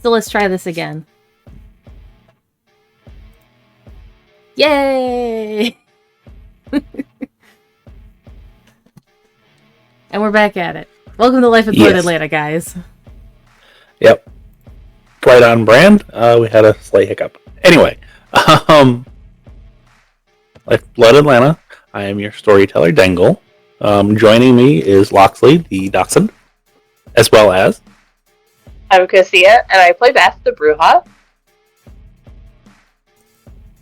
So let's try this again. Yay! And we're back at it. Welcome to Life with Blood Atlanta, guys. Yep. Right on brand. We had a slight hiccup. Anyway, Life with Blood Atlanta. I am your storyteller, Dengle. Joining me is Loxley, the Dachshund, as well as... I'm Cocia, and I play Beth, the Bruja.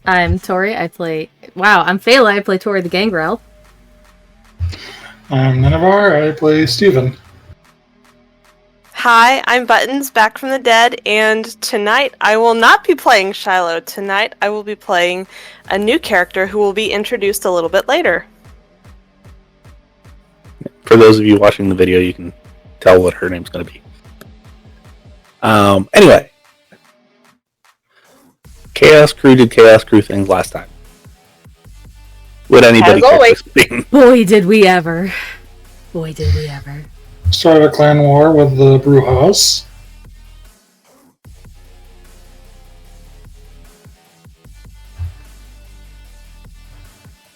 I'm Tory, I'm Feyla, I play Tory the Gangrel. I'm Nenavar, I play Steven. Hi, I'm Buttons, back from the dead, and tonight I will not be playing Shiloh. Tonight I will be playing a new character who will be introduced a little bit later. For those of you watching the video, you can tell what her name's going to be. Anyway. Chaos Crew did Chaos Crew things last time. Would anybody care to explain? Boy, did we ever. Boy, did we ever. Started a clan war with the Brujas.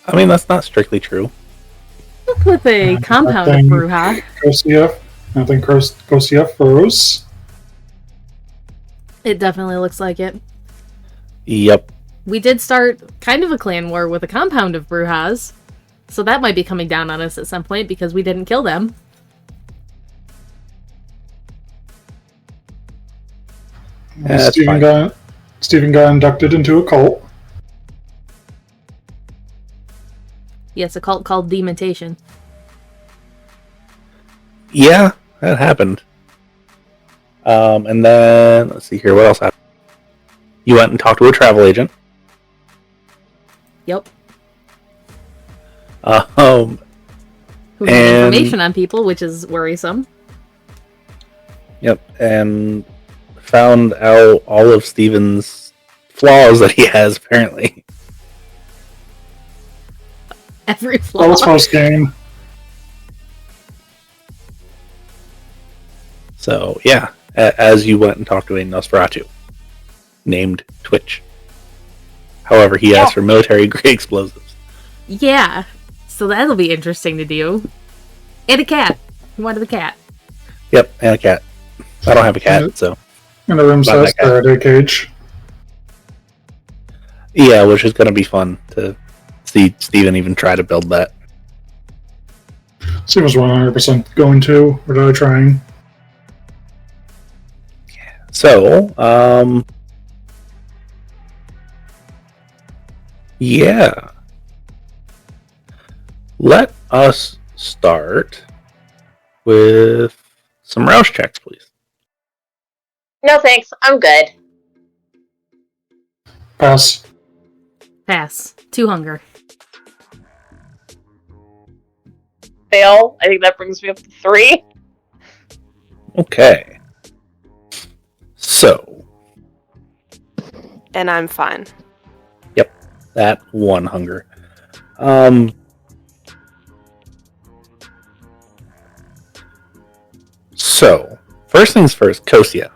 I mean, that's not strictly true. With a compound of Bruja. I think Cocia froze. It definitely looks like it. Yep. We did start kind of a clan war with a compound of Brujas, so that might be coming down on us at some point because we didn't kill them. Steven got inducted into a cult. Yes, a cult called Dementation. Yeah, that happened. And then, let's see here, what else happened? You went and talked to a travel agent. Yep. Who had information on people, which is worrisome. Yep, and found out all of Steven's flaws that he has, apparently. Every flaw. That was post game. So, yeah, as you went and talked to a Nosferatu named Twitch. However, he asked for military-grade explosives. Yeah, so that'll be interesting to do. And a cat. He wanted a cat. Yep, and a cat. I don't have a cat, so... And a room-sized Faraday cage. Yeah, which is going to be fun to see Steven even try to build that. Steven's 100% going to, without trying. So, yeah. Let us start with some rouse checks, please. No thanks, I'm good. Pass. Pass. 2 hunger. Fail. I think that brings me up to 3. Okay. So. And I'm fine. Yep. That 1 hunger. So, first things first, Cocia.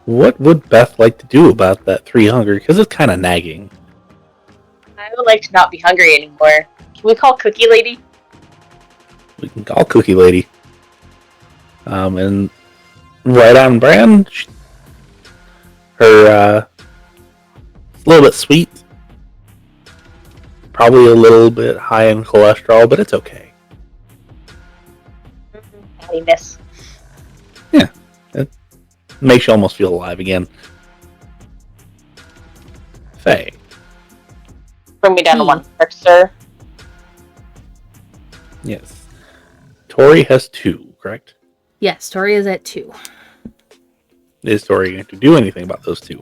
What would Beth like to do about that 3 hunger? Because it's kind of nagging. I would like to not be hungry anymore. Can we call Cookie Lady? We can call Cookie Lady. And right on brand. Her, a little bit sweet. Probably a little bit high in cholesterol, but it's okay. Happiness. Yeah. It makes you almost feel alive again. Faye. Bring me down to 1 sir. Yes. Tory has 2, correct? Yes, Tory is at 2. Is Tory going to do anything about those 2?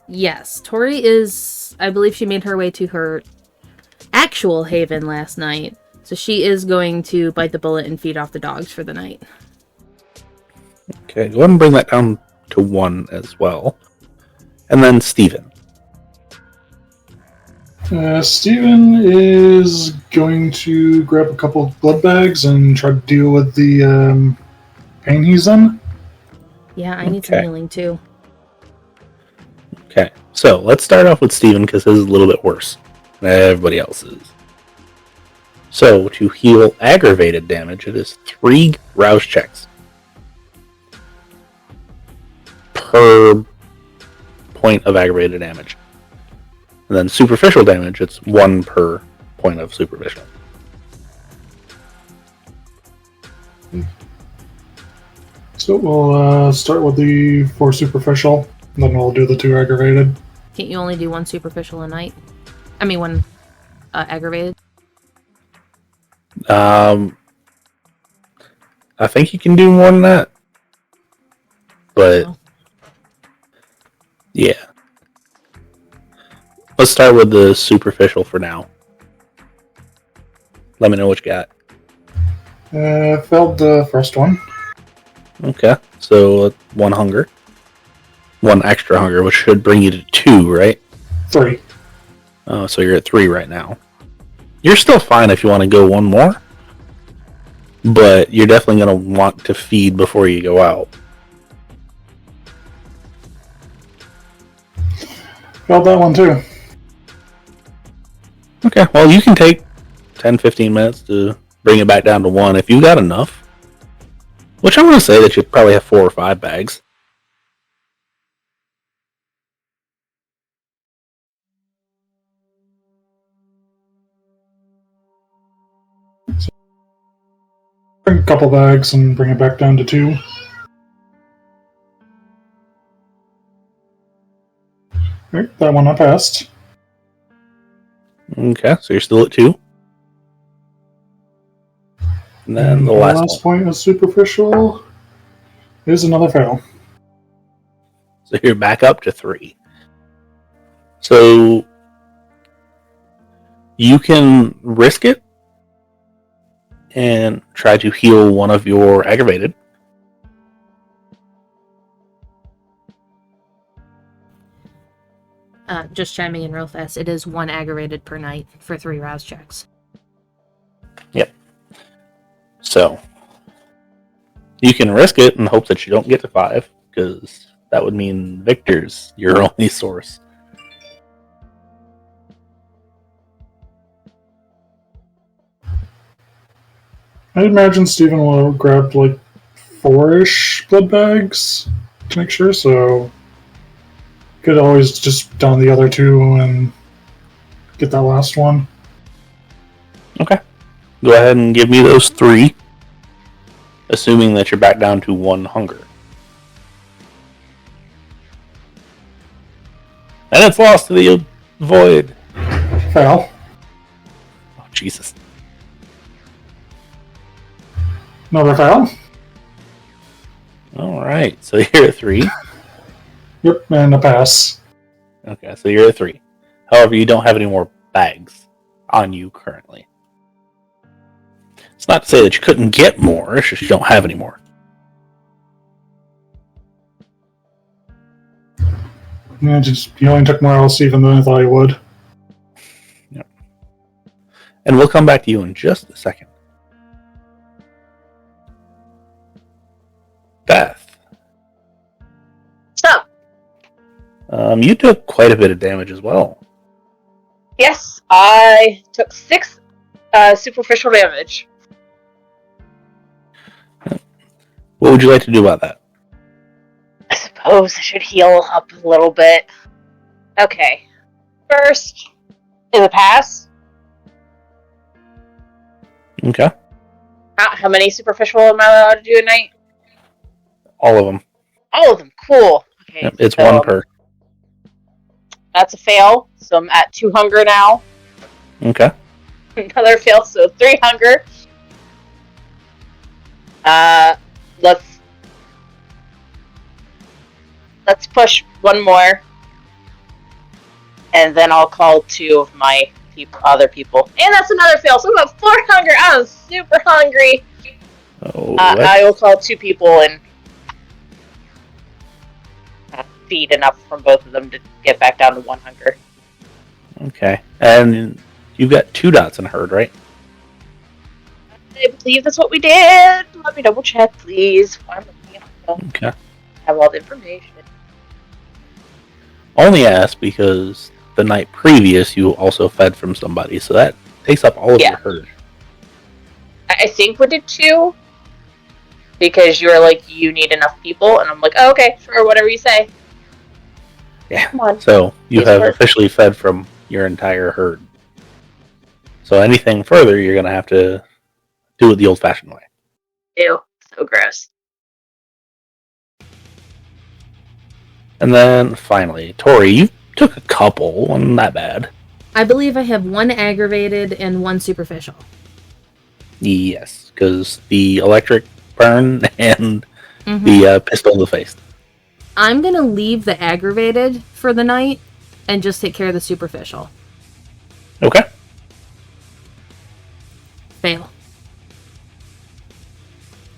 Yes, Tory is... I believe she made her way to her actual haven last night. So she is going to bite the bullet and feed off the dogs for the night. Okay, go ahead and bring that down to 1 as well. And then Steven. Steven is going to grab a couple of blood bags and try to deal with the pain he's in. Yeah, I need some Okay. healing too. Okay, so let's start off with Steven because his is a little bit worse than everybody else's. So, to heal aggravated damage, it is 3 rouse checks per point of aggravated damage. And then superficial damage, it's 1 per point of superficial. So we'll start with the 4 superficial, and then we'll do the 2 aggravated. Can't you only do 1 superficial a night? I mean, 1 aggravated? I think you can do more than that. But, Oh. yeah. Let's start with the superficial for now. Let me know what you got. Failed the first one. Okay, so 1 hunger. 1 extra hunger, which should bring you to 2, right? 3. Oh, so you're at 3 right now. You're still fine if you want to go 1 more. But you're definitely going to want to feed before you go out. Failed that one too. Okay, well, you can take 10-15 minutes to bring it back down to 1 if you got enough. Which I'm going to say that you probably have 4 or 5 bags. Bring a couple bags and bring it back down to 2. Right, that one I passed. Okay, so you're still at 2. And then the last one. point of superficial is another fail. So you're back up to 3. So you can risk it and try to heal one of your aggravated. Just chiming in real fast, it is 1 aggravated per night for 3 rouse checks. Yep. So you can risk it and hope that you don't get to 5, because that would mean Victor's your only source. I imagine Steven will grab like 4-ish blood bags to make sure, so could always just down the other 2 and get that last one. Okay. Go ahead and give me those 3, assuming that you're back down to 1 hunger. And it's lost to the void. Fail. Oh, Jesus. Another fail. Alright, so you're at 3. Yep, and a pass. Okay, so you're at 3. However, you don't have any more bags on you currently. It's not to say that you couldn't get more, it's just you don't have any more. Yeah, he only took more else even than I thought he would. Yep. And we'll come back to you in just a second. Beth. What's up? You took quite a bit of damage as well. Yes, I took 6 superficial damage. What would you like to do about that? I suppose I should heal up a little bit. Okay. First is a pass. Okay. How many superficial am I allowed to do a night? All of them. All of them. Cool. Okay. Yep, it's so 1 per. That's a fail. So I'm at 2 hunger now. Okay. Another fail, so 3 hunger. Let's push 1 more. And then I'll call 2 of my other people. And that's another fail, so I'm at 4 hunger. I'm super hungry. Oh, I will call 2 people and feed enough from both of them to get back down to 1 hunger. okay. And you've got 2 dots in herd, right? I believe that's what we did. Let me double check, please. I'm looking at the Okay. have all the information. Only ask because the night previous you also fed from somebody, so that takes up all of your herd. I think we did 2. Because you were like, you need enough people, and I'm like, oh, okay, sure, whatever you say. Yeah. Come on. So you have officially fed from your entire herd. So anything further, you're going to have to do it the old-fashioned way. Ew, so gross. And then finally, Tory, you took a couple, wasn't that bad. I believe I have 1 aggravated and 1 superficial. Yes, because the electric burn and the pistol in the face. I'm going to leave the aggravated for the night and just take care of the superficial. Okay. Fail.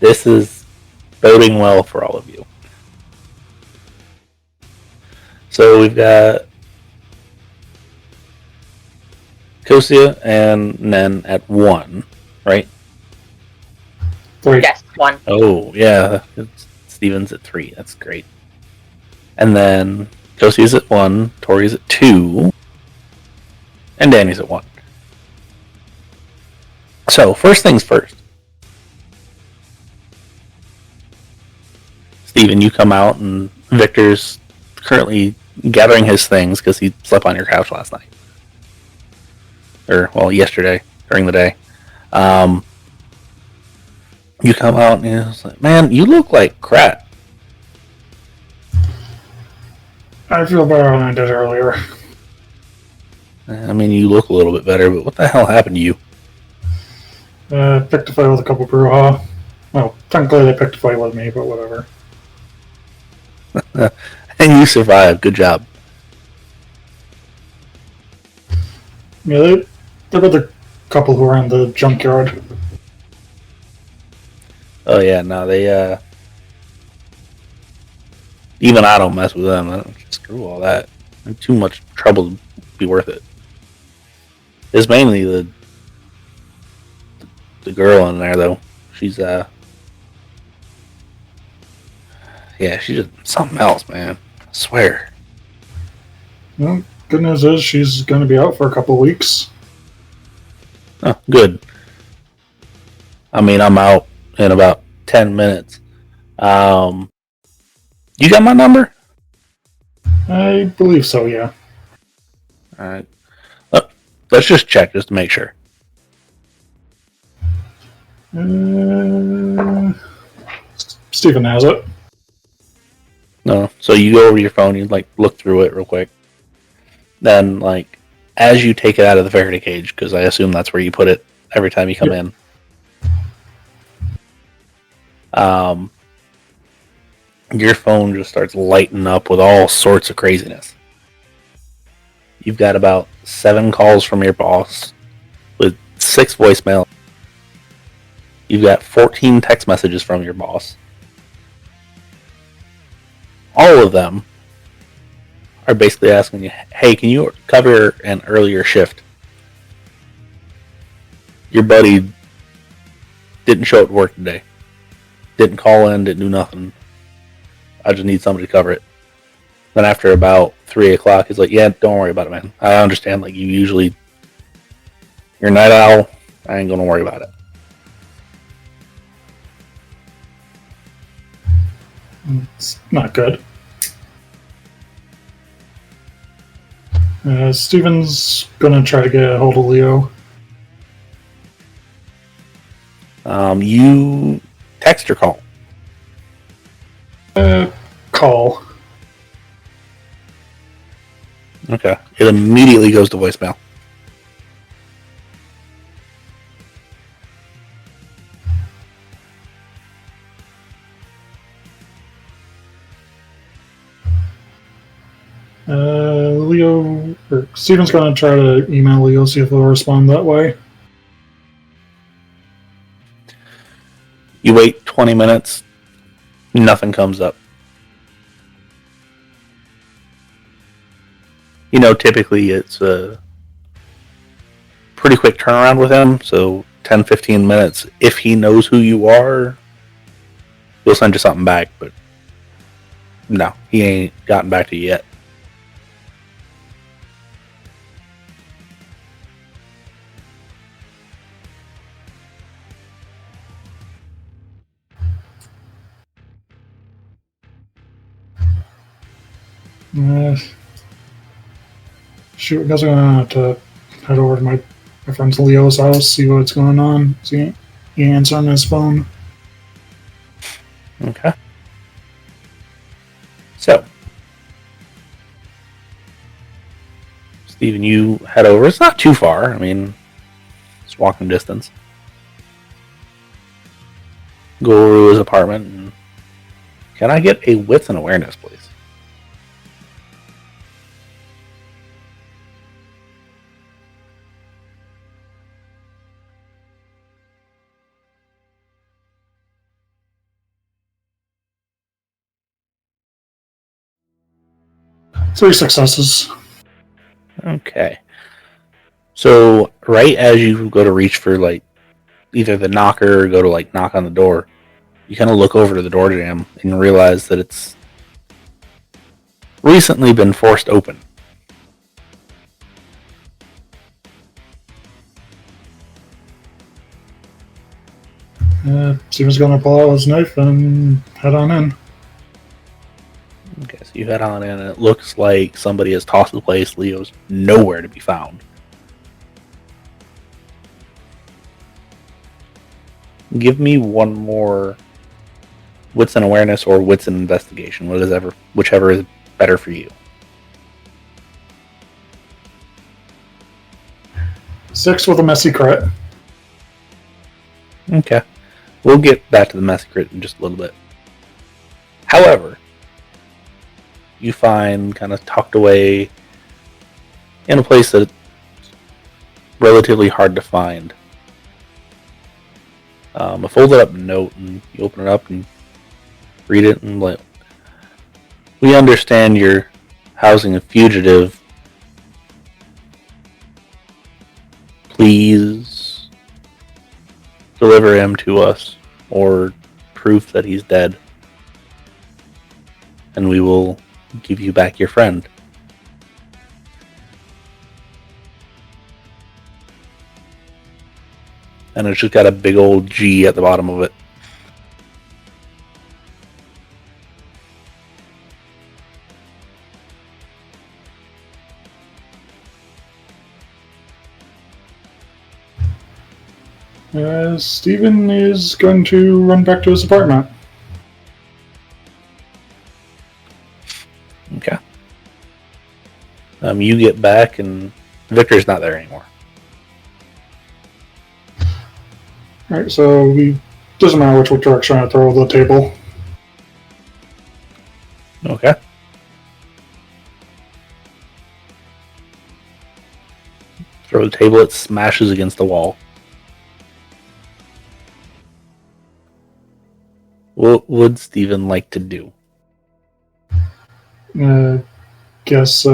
This is boding well for all of you. So we've got Cocia and Nen at 1, right? 3. Yes, 1. Oh, yeah. Steven's at 3. That's great. And then Cocia's at 1, Tory's at 2, and Dani's at 1. So, first things first. Steven, you come out, and Victor's currently gathering his things because he slept on your couch last night. Or, well, yesterday, during the day. You come out, and he's like, man, you look like crap. I feel better than I did earlier. I mean, you look a little bit better, but what the hell happened to you? Picked a fight with a couple brouhaha. Well, technically they picked a fight with me, but whatever. And you survived. Good job. Yeah, they're with a couple who are in the junkyard. Oh, yeah, no, they, even I don't mess with them. I don't, screw all that. Too much trouble to be worth it. It's mainly the girl in there, though. She's, yeah, she's just something else, man. I swear. Well, good news is she's going to be out for a couple weeks. Oh, good. I mean, I'm out in about 10 minutes. You got my number? I believe so, yeah. Alright. Let's just check, just to make sure. Steven has it. No. So you go over to your phone, you like look through it real quick. Then, like, as you take it out of the Faraday cage, because I assume that's where you put it every time you come in. Your phone just starts lighting up with all sorts of craziness. You've got about 7 calls from your boss with 6 voicemails. You've got 14 text messages from your boss. All of them are basically asking you, hey, can you cover an earlier shift? Your buddy didn't show up to work today. Didn't call in, didn't do nothing. I just need somebody to cover it. Then after about 3 o'clock, he's like, yeah, don't worry about it, man. I understand, like, you're a night owl. I ain't gonna worry about it. It's not good. Steven's gonna try to get a hold of Leo. You text or call? Call. Okay. It immediately goes to voicemail. Steven's gonna try to email Leo, see if they'll respond that way. You wait 20 minutes, nothing comes up. You know, typically it's a pretty quick turnaround with him, so 10-15 minutes. If he knows who you are, he'll send you something back, but No, he ain't gotten back to you yet. Shoot, I guess I'm gonna have to head over to my friend Leo's house, see what's going on. See, he answering his phone. Okay. So, Steven, you head over. It's not too far. I mean, it's walking distance. Go over to his apartment. And can I get a wits and awareness, please? Three successes. Okay. So, right as you go to reach for, like, either the knocker or go to, like, knock on the door, you kind of look over to the door jam and realize that it's recently been forced open. Steven's gonna pull out his knife and head on in. Okay, so you head on in, and it looks like somebody has tossed the place. Leo's nowhere to be found. Give me one more wits and awareness or wits and investigation, whichever is better for you. 6 with a messy crit. Okay. We'll get back to the messy crit in just a little bit. However, you find kind of tucked away in a place that's relatively hard to find. A folded up note, and you open it up and read it, and like, we understand you're housing a fugitive. Please deliver him to us, or proof that he's dead, and we will give you back your friend. And it's just got a big old G at the bottom of it. Steven is going to run back to his apartment. Okay. You get back, and Victor's not there anymore. Alright, so we doesn't matter which direction I throw the table. Okay. Throw the table, it smashes against the wall. What would Steven like to do? Guess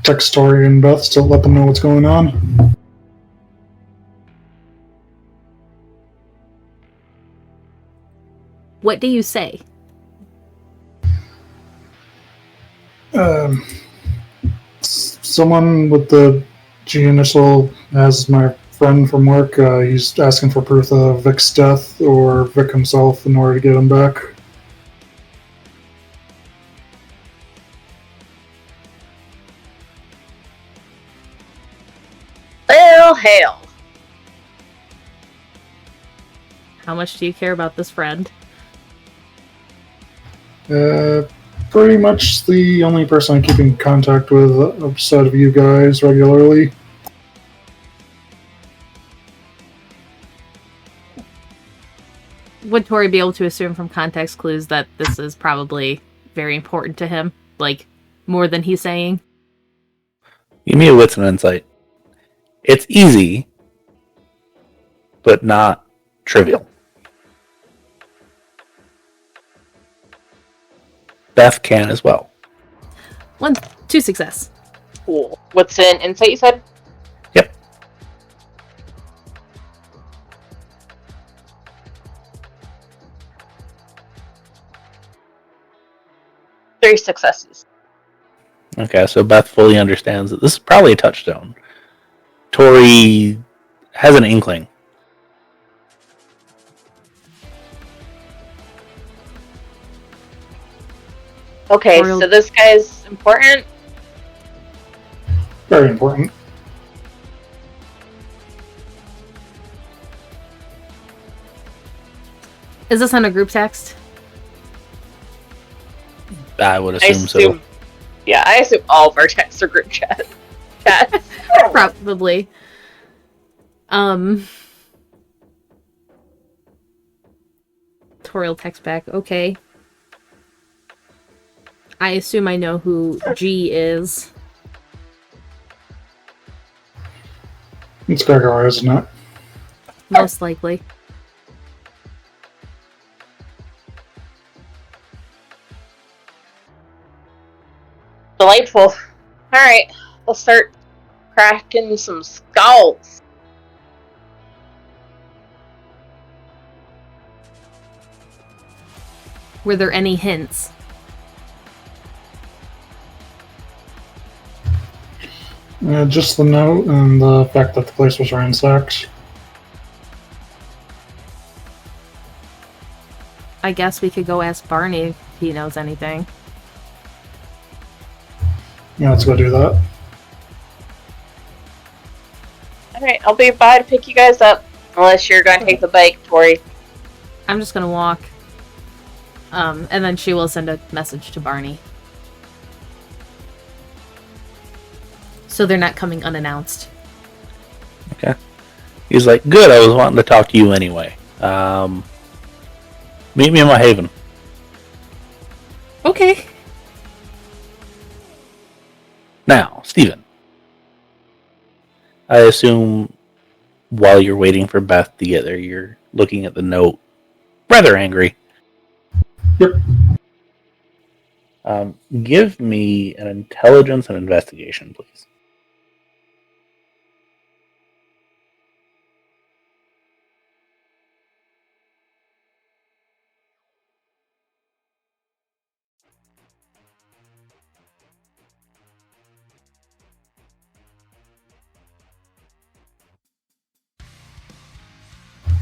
text Tory and Beth to let them know what's going on. What do you say? Someone with the G initial has my friend from work. He's asking for proof of Vic's death or Vic himself in order to get him back. Well, hell. How much do you care about this friend? Pretty much the only person I keep in contact with outside of you guys regularly. Would Tory be able to assume from context clues that this is probably very important to him? Like, more than he's saying? Give me a wits and insight. It's easy, but not trivial. Beth can as well. 2 success. Cool. What's an insight you said? Yep. 3 successes. Okay, so Beth fully understands that this is probably a touchstone. Tory has an inkling. Okay, Royal- so this guy's important. Very important. Is this on a group text? I would assume so. Yeah, I assume all of our texts are group chats. Probably. Tori will text back. Okay. I assume I know who G is. It's Gregor, isn't it? Most likely. Delightful. Alright, we'll start cracking some skulls. Were there any hints? Just the note and the fact that the place was ransacked. I guess we could go ask Barney if he knows anything. Yeah, let's go do that. Alright, I'll be by to pick you guys up. Unless you're going to take the bike, Tory. I'm just gonna walk. And then she will send a message to Barney. So they're not coming unannounced. Okay. He's like, good, I was wanting to talk to you anyway. Meet me in my haven. Okay. Now, Steven. I assume while you're waiting for Beth to get there, you're looking at the note, rather angry. Yep. Give me an intelligence and investigation, please.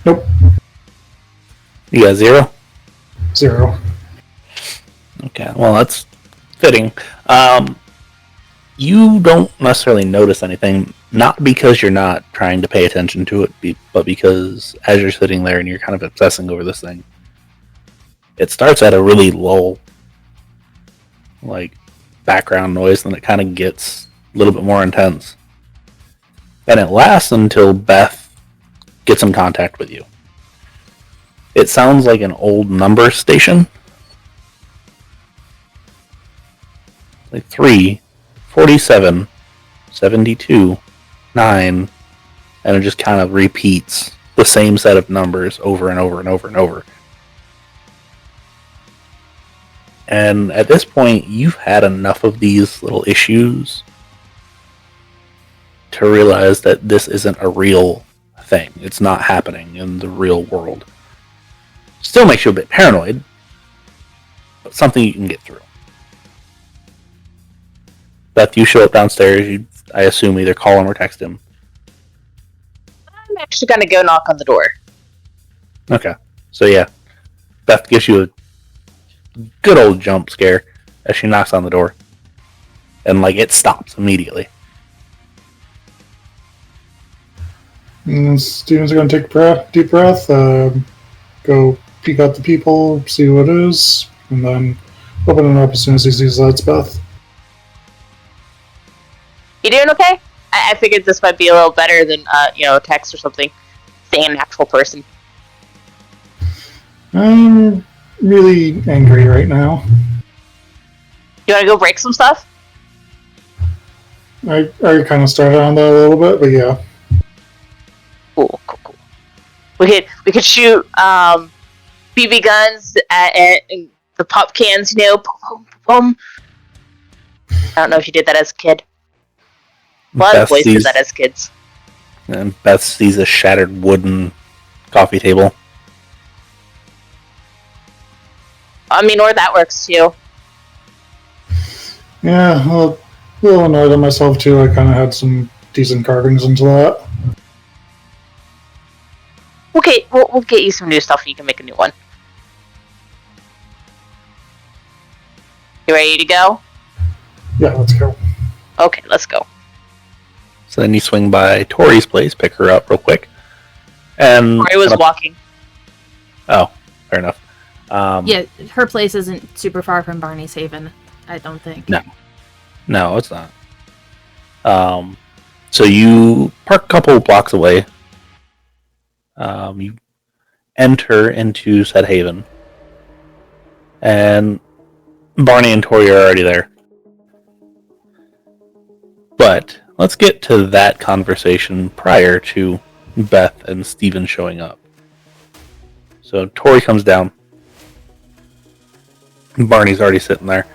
Nope. You got 0? 0. Okay, well, that's fitting. You don't necessarily notice anything, not because you're not trying to pay attention to it, but because as you're sitting there and you're kind of obsessing over this thing, it starts at a really low, like, background noise, and it kind of gets a little bit more intense. And it lasts until Beth gets in contact with you. It sounds like an old number station. Like 3, 47, 72, 9, and it just kind of repeats the same set of numbers over and over and over and over. And at this point, you've had enough of these little issues to realize that this isn't a real thing. It's not happening in the real world. Still makes you a bit paranoid, but something you can get through. Beth, you show up downstairs. You, I assume, either call him or text him. I'm actually going to go knock on the door. Okay. So, yeah. Beth gives you a good old jump scare as she knocks on the door. And, like, it stops immediately. And then Steven's going to take a deep breath, go peek out the people, see who it is, and then open it up as soon as he sees that it's Beth. You doing okay? I figured this might be a little better than, a text or something. Seeing an actual person. I'm really angry right now. You want to go break some stuff? I kind of started on that a little bit, but yeah. Cool. We could shoot BB guns at the pop cans, Boom, boom, boom. I don't know if you did that as a kid. A lot of boys did that as kids. And Beth sees a shattered wooden coffee table. I mean, or that works too. Yeah, well, a little annoyed at myself too. I kind of had some decent carvings into that. Okay, we'll get you some new stuff and you can make a new one. You ready to go? Yeah, let's go. Okay, let's go. So then you swing by Tori's place, pick her up real quick. And Tory was walking. Oh, fair enough. Yeah, her place isn't super far from Barney's Haven, I don't think. No, it's not. So you park a couple blocks away. You enter into said haven. And Barney and Tory are already there. But let's get to that conversation prior to Beth and Steven showing up. So Tory comes down. Barney's already sitting there.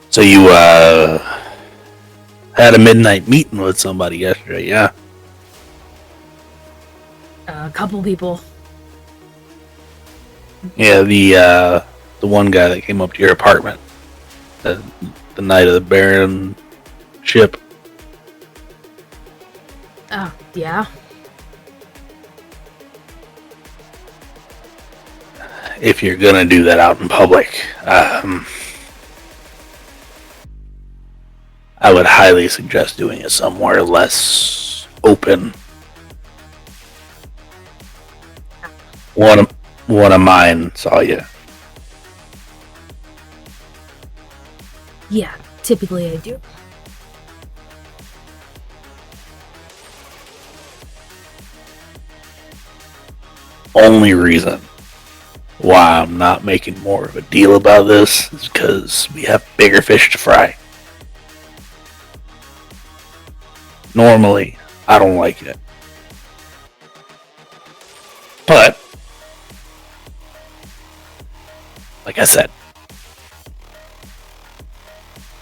So you had a midnight meeting with somebody yesterday, yeah? A couple people. Yeah, the one guy that came up to your apartment the night of the Baron ship. Oh, yeah? If you're gonna do that out in public, I would highly suggest doing it somewhere less open. One of mine saw you. Yeah, typically I do. Only reason why I'm not making more of a deal about this is because we have bigger fish to fry. Normally, I don't like it. But, like I said,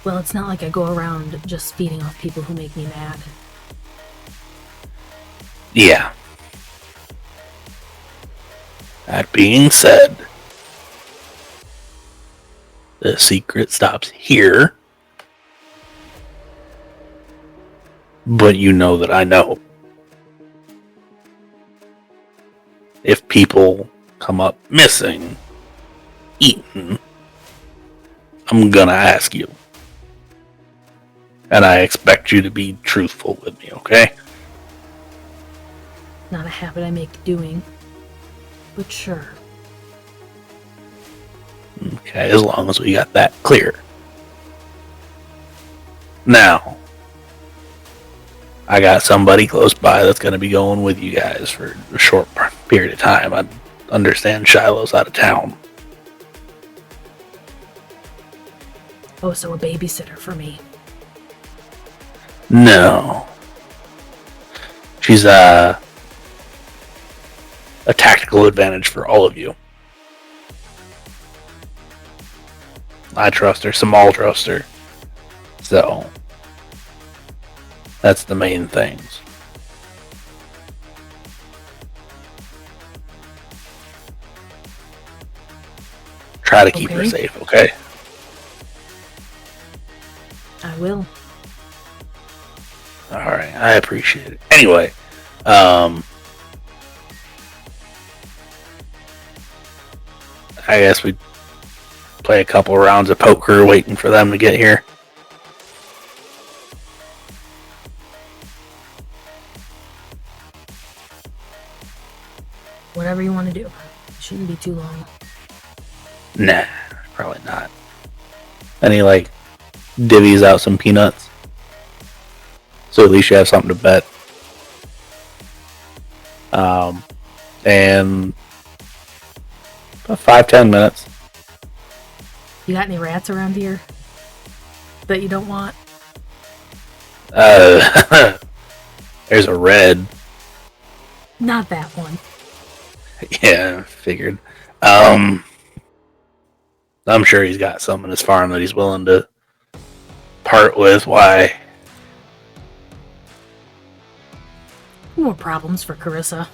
Well, it's not like I go around just feeding off people who make me mad. yeah. That being said, the secret stops here. But you know that I know. If people come up missing, eaten, I'm gonna ask you. And I expect you to be truthful with me, okay? Not a habit I make doing. But sure. Okay, as long as we got that clear. Now, I got somebody close by that's going to be going with you guys for a short period of time. I understand Shiloh's out of town. Oh, so a babysitter for me. No. She's a tactical advantage for all of you. I trust her, Samal trust her. So, that's the main things. Try to keep her Okay. safe, okay? I will. Alright, I appreciate it. Anyway, I guess we play a couple rounds of poker waiting for them to get here. Whatever you want to do. Shouldn't be too long. Nah, probably not. And he divvies out some peanuts. So at least you have something to bet. And about 5-10 minutes. You got any rats around here that you don't want? There's a red. Not that one. Yeah, figured. I'm sure he's got some in his farm that he's willing to part with. Why? More problems for Carissa.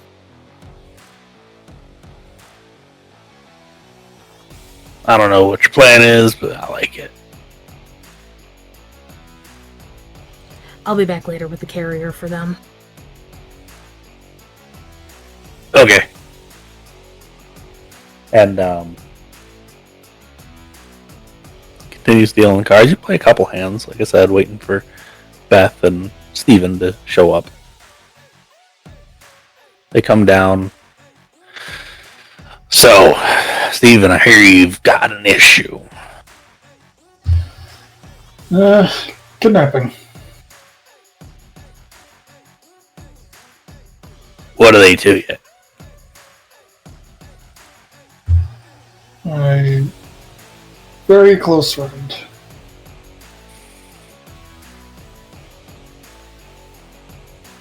I don't know what your plan is, but I like it. I'll be back later with the carrier for them. Okay. And continues dealing cards. You play a couple hands, like I said, waiting for Beth and Steven to show up. They come down. So, Steven, I hear you've got an issue. Kidnapping. What are they to you? My very close friend.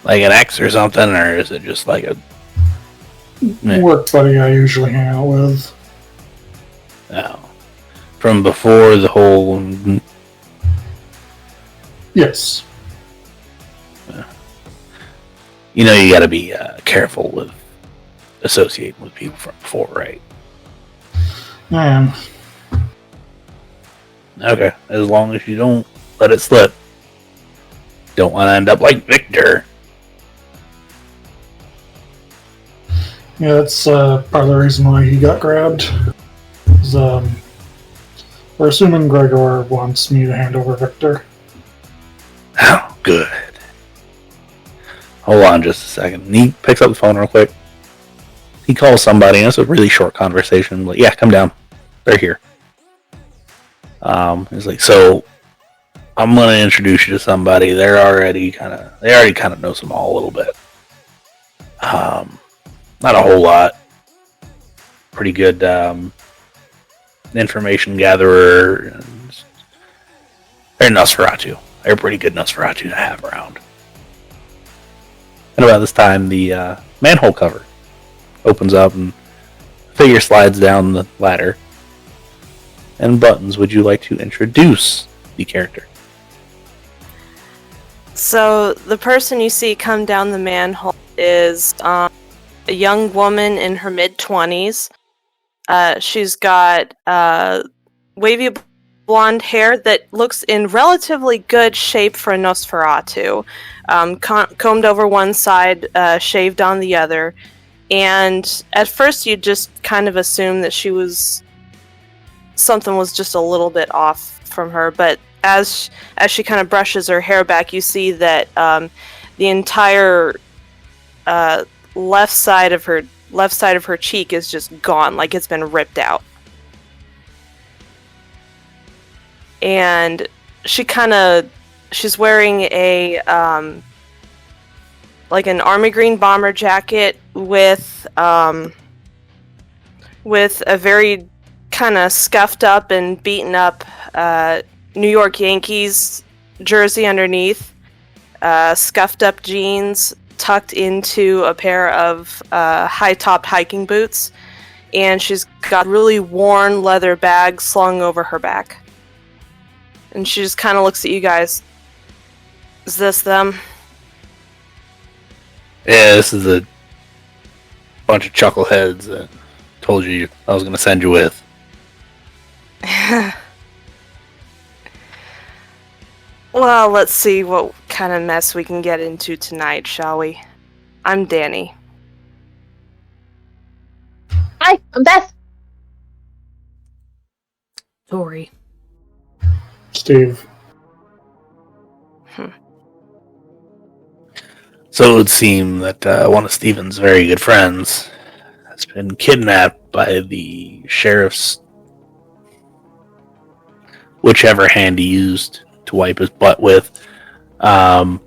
Like an ex or something, or is it just like a Work buddy I usually hang out with. no, from before the whole? Yes. You know, you got to be careful with associating with people from before, right? I am. Okay, as long as you don't let it slip. Don't want to end up like Victor. Yeah, that's part of the reason why he got grabbed. Is, we're assuming Gregor wants me to hand over Victor. Oh, good. Hold on just a second. And he picks up the phone real quick. He calls somebody, and it's a really short conversation. Like, yeah, come down. They're here. He's like, so I'm gonna introduce you to somebody. They already kind of know them all a little bit. Not a whole lot. Pretty good information gatherer. They're Nosferatu. They're a pretty good Nosferatu to have around. And about this time, the manhole cover opens up and figure slides down the ladder. And Buttons, would you like to introduce the character? So the person you see come down the manhole is a young woman in her mid-20s. She's got wavy blonde hair that looks in relatively good shape for a Nosferatu. Combed over one side, shaved on the other. And at first you just kind of assume that something was just a little bit off from her, but as she kind of brushes her hair back, you see that the entire left side of her cheek is just gone, like it's been ripped out. And she's wearing a like an army green bomber jacket with a very kind of scuffed up and beaten up New York Yankees jersey underneath, scuffed up jeans tucked into a pair of high-topped hiking boots, and she's got a really worn leather bag slung over her back. And she just kind of looks at you guys. Is this them? Yeah, this is a bunch of chuckleheads that told you I was going to send you with. Well, let's see what kind of mess we can get into tonight, shall we? I'm Dani. Hi, I'm Beth. Tory. Steve. So it would seem that one of Steven's very good friends has been kidnapped by the sheriff's whichever hand he used to wipe his butt with. And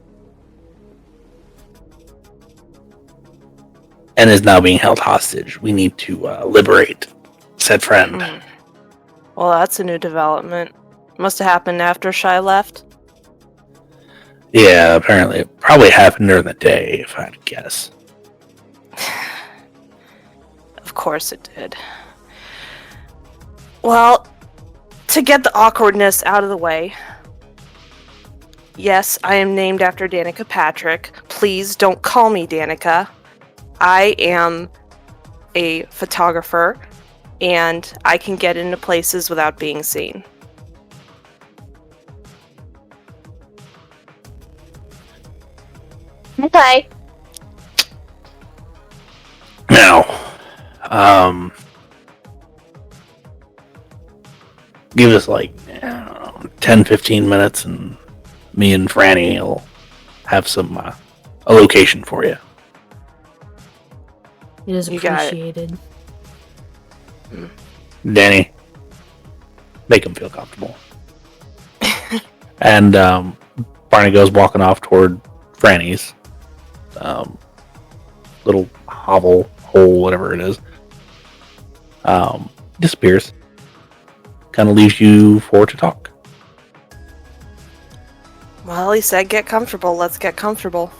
is now being held hostage. We need to liberate said friend. Well, that's a new development. Must have happened after Shy left. Yeah, apparently it probably happened during the day, if I had to guess. Of course it did. Well, to get the awkwardness out of the way, yes, I am named after Danica Patrick. Please don't call me Danica. I am a photographer and I can get into places without being seen. Okay. Now, give us like 10, 15 minutes and me and Franny will have some a location for you. It is You got it. appreciated. Dani, make him feel comfortable. And Barney goes walking off toward Franny's little hovel, hole, whatever it is. Disappears. Kind of leaves you four to talk. Well, he said get comfortable. Let's get comfortable.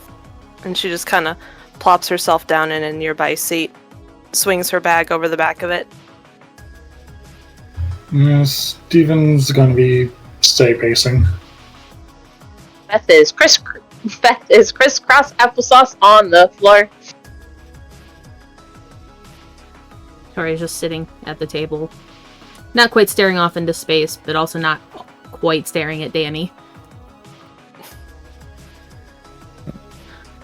And she just kind of plops herself down in a nearby seat, swings her bag over the back of it. Yeah, Steven's gonna be stay pacing. Beth is crisscross applesauce on the floor. Tori's just sitting at the table. Not quite staring off into space, but also not quite staring at Dani.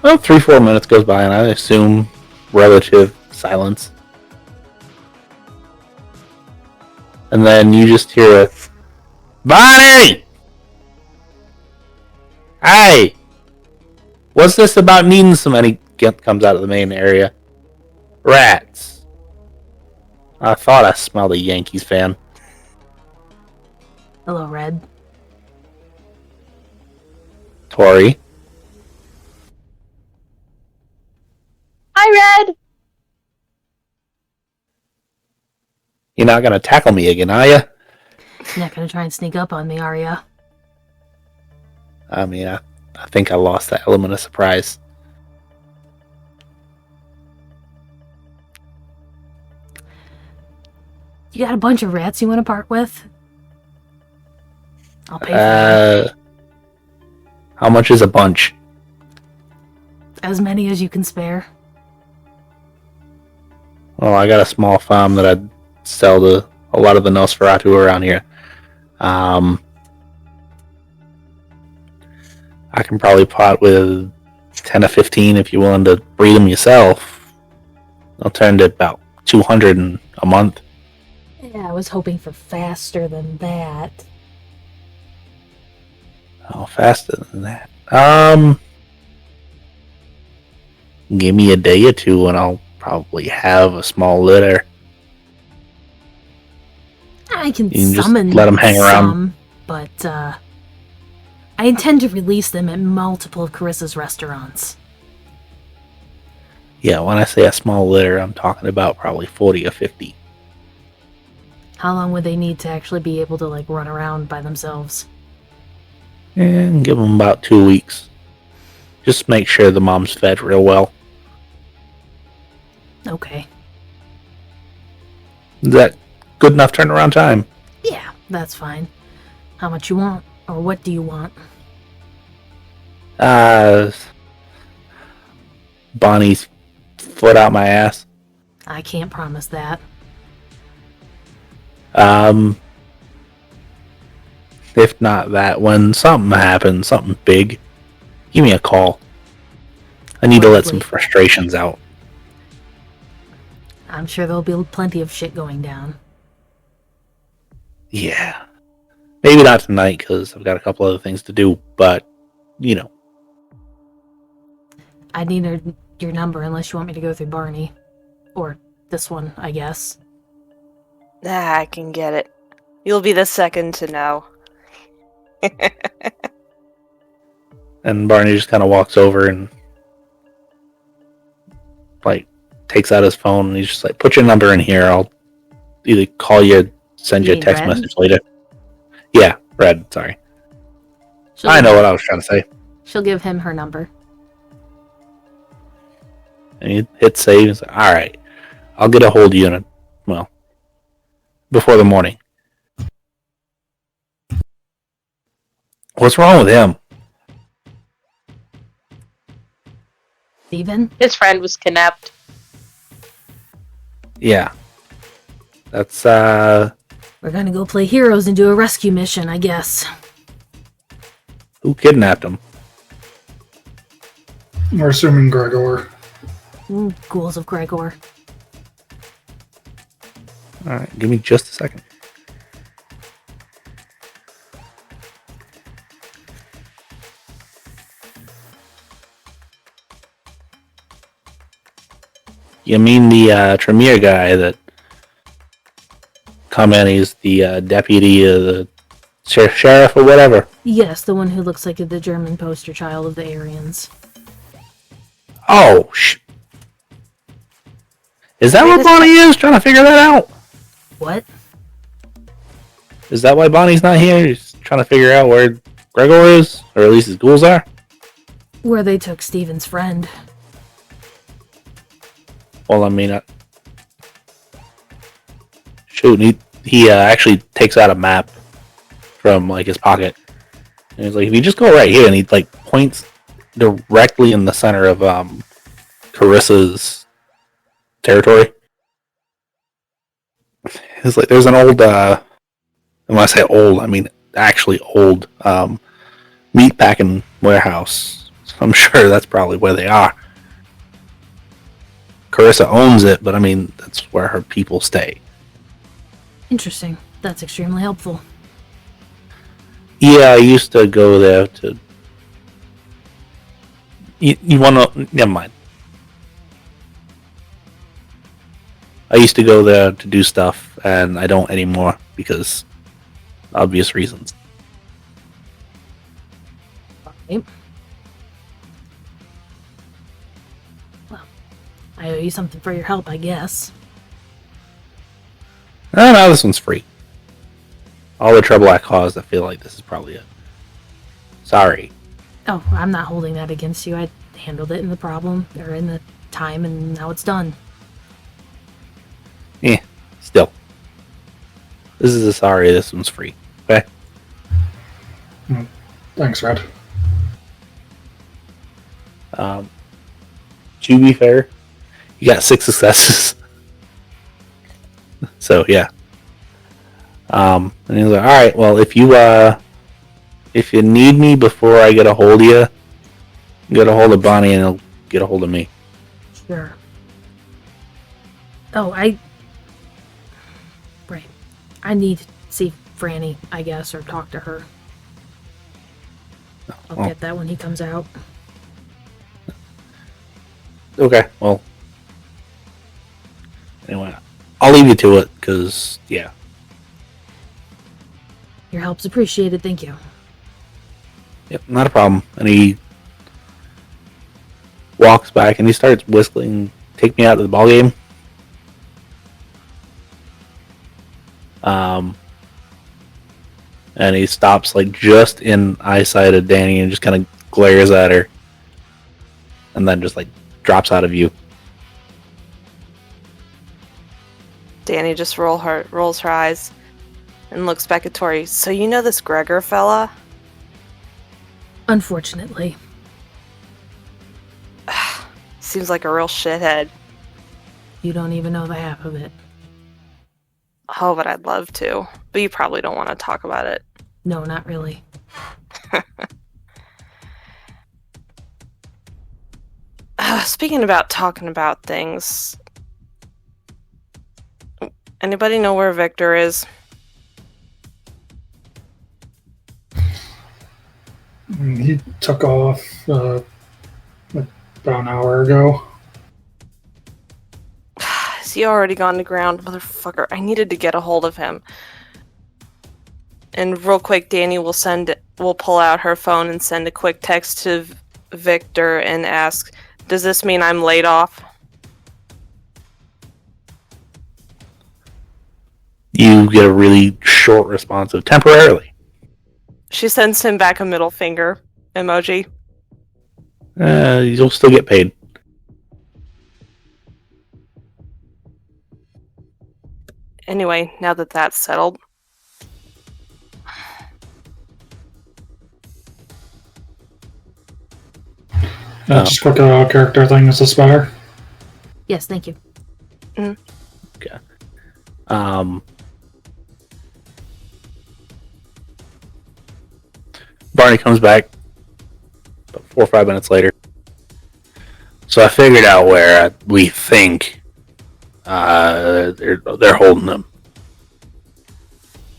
Well, 3-4 minutes goes by, and I assume relative silence. And then you just hear a Barney! Hey! What's this about needing so many? Comes out of the main area. Rats. I thought I smelled a Yankees fan. Hello, Red. Tory. Hi, Red. You're not gonna tackle me again, are you? You're not gonna try and sneak up on me, are ya? I mean, I think I lost that element of surprise. You got a bunch of rats you want to part with? I'll pay for How much is a bunch? as many as you can spare. Well, I got a small farm that I'd sell to a lot of the Nosferatu around here. I can probably pot with 10 or 15 if you're willing to breed them yourself. They'll turn to about 200 a month. Yeah, I was hoping for faster than that. Oh, faster than that. Give me a day or two and I'll probably have a small litter. I can You can just summon let 'em hang around. some, but I intend to release them at multiple of Carissa's restaurants. Yeah, when I say a small litter, I'm talking about probably 40 or 50. How long would they need to actually be able to, like, run around by themselves? And give them about 2 weeks. Just make sure the mom's fed real well. Okay. Is that good enough turnaround time? Yeah, that's fine. How much you want? Or what do you want? Bonnie's foot out my ass. I can't promise that. If not that, when something happens, something big, give me a call. I need to let some frustrations out. I'm sure there'll be plenty of shit going down. Yeah. Maybe not tonight, because I've got a couple other things to do, but, you know. I need your number unless you want me to go through Barney. Or this one, I guess. I can get it. You'll be the second to know. And Barney just kind of walks over and, like, takes out his phone, and he's just like, put your number in here. I'll either call you, send you a mean text Red? message later. Yeah, Red, sorry. She'll I know what I was trying to say. She'll give him her number. And he hits save and says, alright, I'll get a hold of you before the morning. What's wrong with him? Steven? His friend was kidnapped. Yeah. That's, We're gonna go play heroes and do a rescue mission, I guess. who kidnapped him? We're assuming Gregor. Ghouls of Gregor. Alright, give me just a second. You mean the Tremere guy that come in, he's the deputy of the sheriff or whatever? Yes, the one who looks like the German poster child of the Aryans. Oh, is that what Bonnie is? Trying to figure that out? What? Is that why Bonnie's not here? He's trying to figure out where Gregor is? Or at least his ghouls are? Where they took Steven's friend. Well, I mean, shoot, he actually takes out a map from, like, his pocket. And he's like, if you just go right here, and he, like, points directly in the center of, Carissa's territory. It's like, there's an old, and when I say old, I mean actually old, meat packing warehouse. So I'm sure that's probably where they are. Carissa owns it, but I mean, that's where her people stay. Interesting. That's extremely helpful. Yeah, I used to go there to... You want to... Never mind. I used to go there to do stuff, and I don't anymore, because obvious reasons. Right. Well, I owe you something for your help, I guess. No, this one's free. All the trouble I caused, I feel like this is probably it. Sorry. Oh, I'm not holding that against you. I handled it in the problem, or in the time, and now it's done. Still. This is a sorry, this one's free. Okay? Thanks, Red. To be fair, you got 6 successes. So, yeah. And he's like, alright, well, if you need me before I get a hold of you, get a hold of Bonnie and he'll get a hold of me. Sure. Oh, Right. I need to see Franny, I guess, or talk to her. I'll get that when he comes out. Okay, well. Anyway, I'll leave you to it, because, yeah. Your help's appreciated, thank you. Yep, not a problem. And he walks back and he starts whistling, "Take Me Out to the Ball Game." And he stops like just in eyesight of Dani and just kind of glares at her, and then just like drops out of view. Dani just rolls her eyes and looks back at Tory. So you know this Gregor fella? Unfortunately. Seems like a real shithead. You don't even know the half of it. Oh, but I'd love to. But you probably don't want to talk about it. No, not really. Speaking about talking about things, anybody know where Victor is? He took off about an hour ago. Is he already gone to ground? Motherfucker, I needed to get a hold of him. And real quick, Dani will pull out her phone and send a quick text to Victor and ask, does this mean I'm laid off? You get a really short response of temporarily. She sends him back a middle finger emoji. You'll still get paid. Anyway, now that that's settled. Just quick character thing as a spare. Yes, thank you. Okay. Barney comes back about 4 or 5 minutes later. So I figured out where we think they're holding them.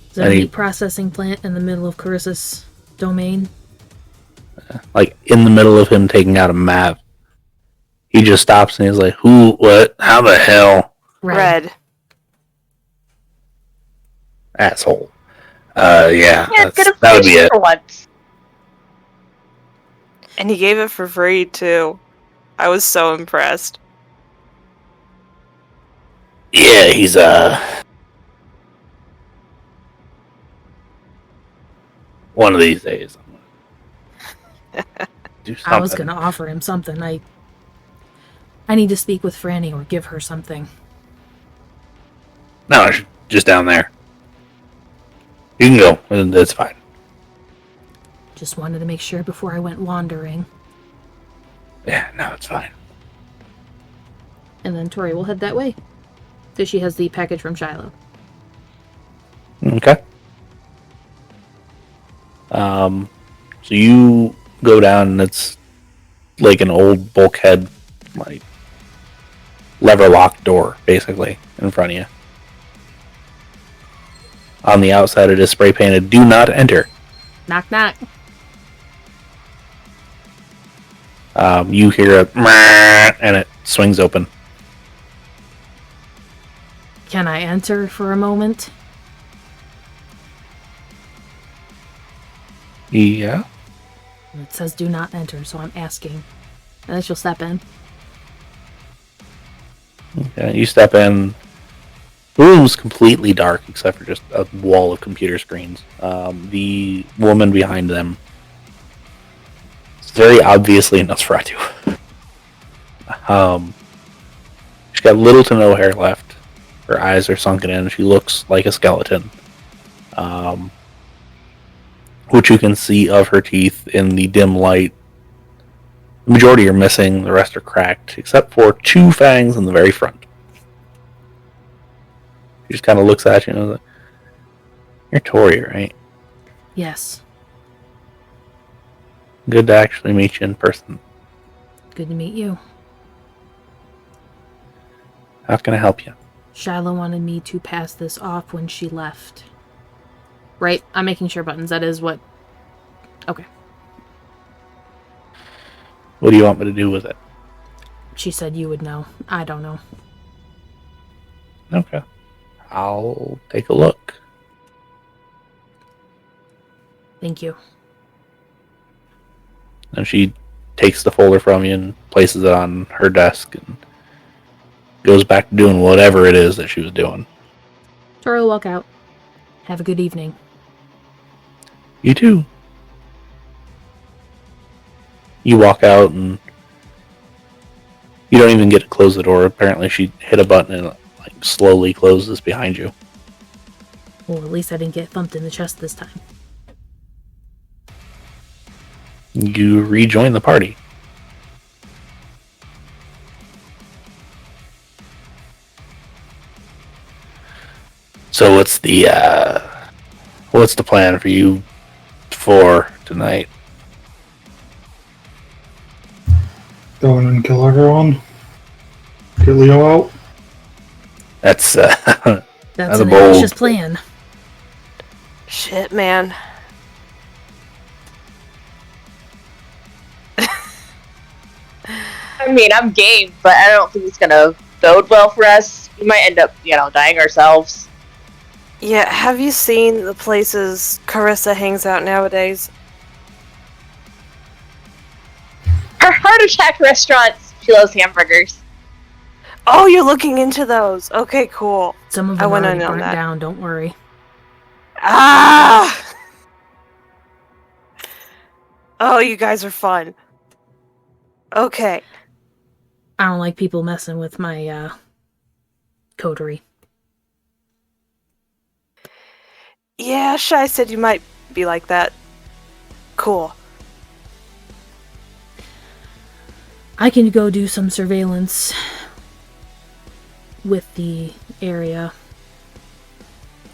Is there a meat processing plant in the middle of Carissa's domain? Like in the middle of him taking out a map, he just stops and he's like, "Who? What? How the hell?" Red. Asshole. Yeah, Yeah, good that would be it. for once. And he gave it for free, too. I was so impressed. Yeah, he's one of these days. Do something. I was going to offer him something. I need to speak with Franny or give her something. No, just down there. You can go. It's fine. Just wanted to make sure before I went wandering. Yeah, no, it's fine. And then Tory will head that way. Because she has the package from Shiloh. Okay. So you go down and it's like an old bulkhead, like lever lock door, basically, in front of you. On the outside it is spray painted, "Do not enter." Knock, knock. You hear a "Meh," and it swings open. Can I enter for a moment? Yeah. It says do not enter, so I'm asking. And then she'll step in. Okay, you step in. The room's completely dark except for just a wall of computer screens. The woman behind them is very obviously Nosferatu. She's got little to no hair left. Her eyes are sunken in. She looks like a skeleton. Which you can see of her teeth in the dim light. The majority are missing, the rest are cracked, except for 2 fangs in the very front. She just kind of looks at you and is like, "You're Tory, right? Yes. Good to actually meet you in person. Good to meet you. How can I help you?" Shiloh wanted me to pass this off when she left. Right? I'm making sure buttons. That is what... Okay. What do you want me to do with it? She said you would know. I don't know. Okay. I'll take a look. Thank you. And she takes the folder from you and places it on her desk and goes back to doing whatever it is that she was doing. Tory will walk out. Have a good evening. You too. You walk out and you don't even get to close the door. Apparently she hit a button and it like slowly closes behind you. Well, at least I didn't get thumped in the chest this time. You rejoin the party. So what's the plan for you for tonight? Go in and kill everyone. Get Leo out. That's That's That's an a bold- ambitious plan. Shit, man. I mean, I'm game, but I don't think it's gonna bode well for us. We might end up, dying ourselves. Yeah, have you seen the places Carissa hangs out nowadays? Her heart attack restaurants. She loves hamburgers. Oh, you're looking into those. Okay, cool. Some of I them wanna already know burnt that. down, don't worry. Ah! Oh, you guys are fun. Okay. I don't like people messing with my, coterie. Yeah, Shy said you might be like that. Cool. I can go do some surveillance with the area.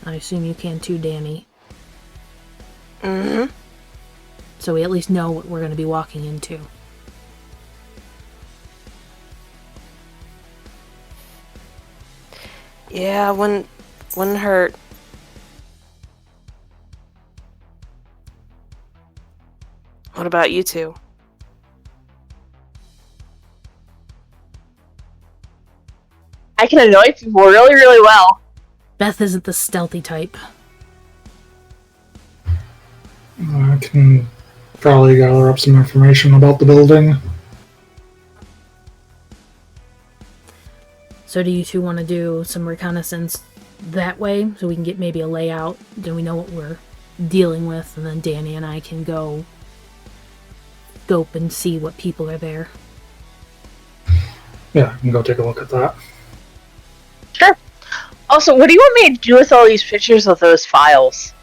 I assume you can too, Dani. Mm-hmm. So we at least know what we're going to be walking into. Yeah, wouldn't hurt. What about you two? I can annoy people really, really well. Beth isn't the stealthy type. I can probably gather up some information about the building. So do you two want to do some reconnaissance that way, so we can get maybe a layout, then we know what we're dealing with, and then Dani and I can go scope and see what people are there. Yeah, I can go take a look at that. Sure. Also, what do you want me to do with all these pictures of those files?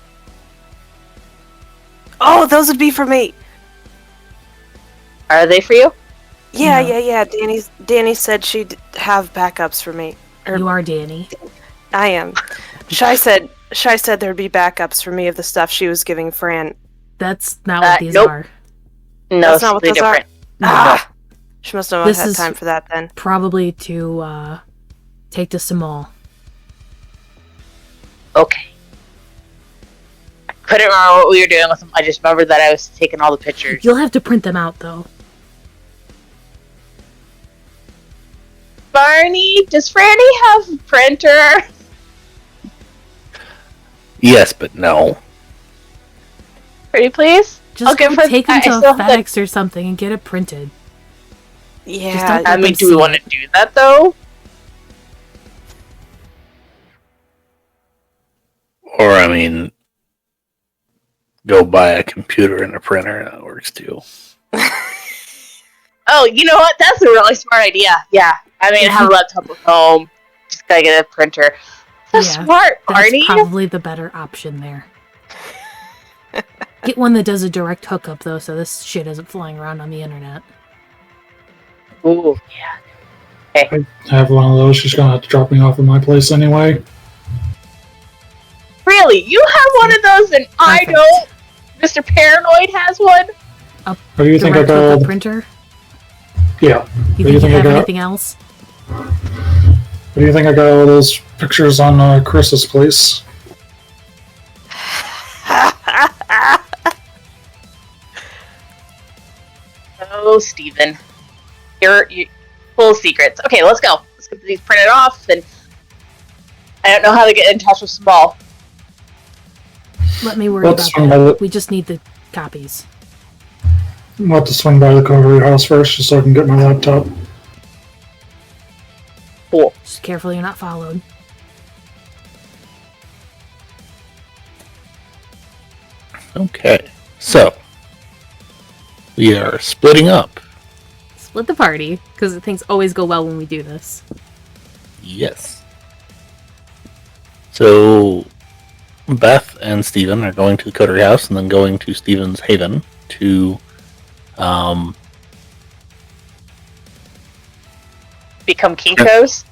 Oh, those would be for me. Are they for you? Yeah, No. yeah. Dani said she'd have backups for me. You are Dani. I am. Shy said there'd be backups for me of the stuff she was giving Fran. That's not what these nope. are. No, That's not what something those different. Ah! She must not have This had is- time for that then. Probably to take to Samal. Okay. I couldn't remember what we were doing with them. I just remembered that I was taking all the pictures. You'll have to print them out, though. Barney, does Franny have a printer? Yes, but no. Pretty please? Just I'll give go her- take them I to still a have to- FedEx or something and get it printed. Yeah, don't- I Let mean, them do we see want it. to do that though? Or, I mean, go buy a computer and a printer. That works too. Oh, you know what? That's a really smart idea. Yeah. I mean, I have a laptop at home. Just gotta get a printer. So Yeah, smart, That's Barney. probably the better option there. Get one that does a direct hookup, though, so this shit isn't flying around on the internet. Ooh, yeah. I have one of those. She's gonna have to drop me off at my place anyway. Really? You have one of those and I Perfect. don't? Mr. Paranoid has one? What do you think I Direct got? hookup printer? Yeah. You What do you think you think I have got? anything else? What do you think I got all those pictures on Chris's place? Oh, Steven. You're full of secrets. Okay, let's go. Let's get these printed off, and I don't know how to get in touch with Small. Let me worry Let's about swing by that. the- We just need the copies. I'll have to swing by the Coterie house first just so I can get my laptop. Cool. Just careful you're not followed. Okay. So, we are splitting up. Split the party, because things always go well when we do this. Yes. So, Beth and Steven are going to the Coterie house and then going to Steven's Haven to Become Kinkos?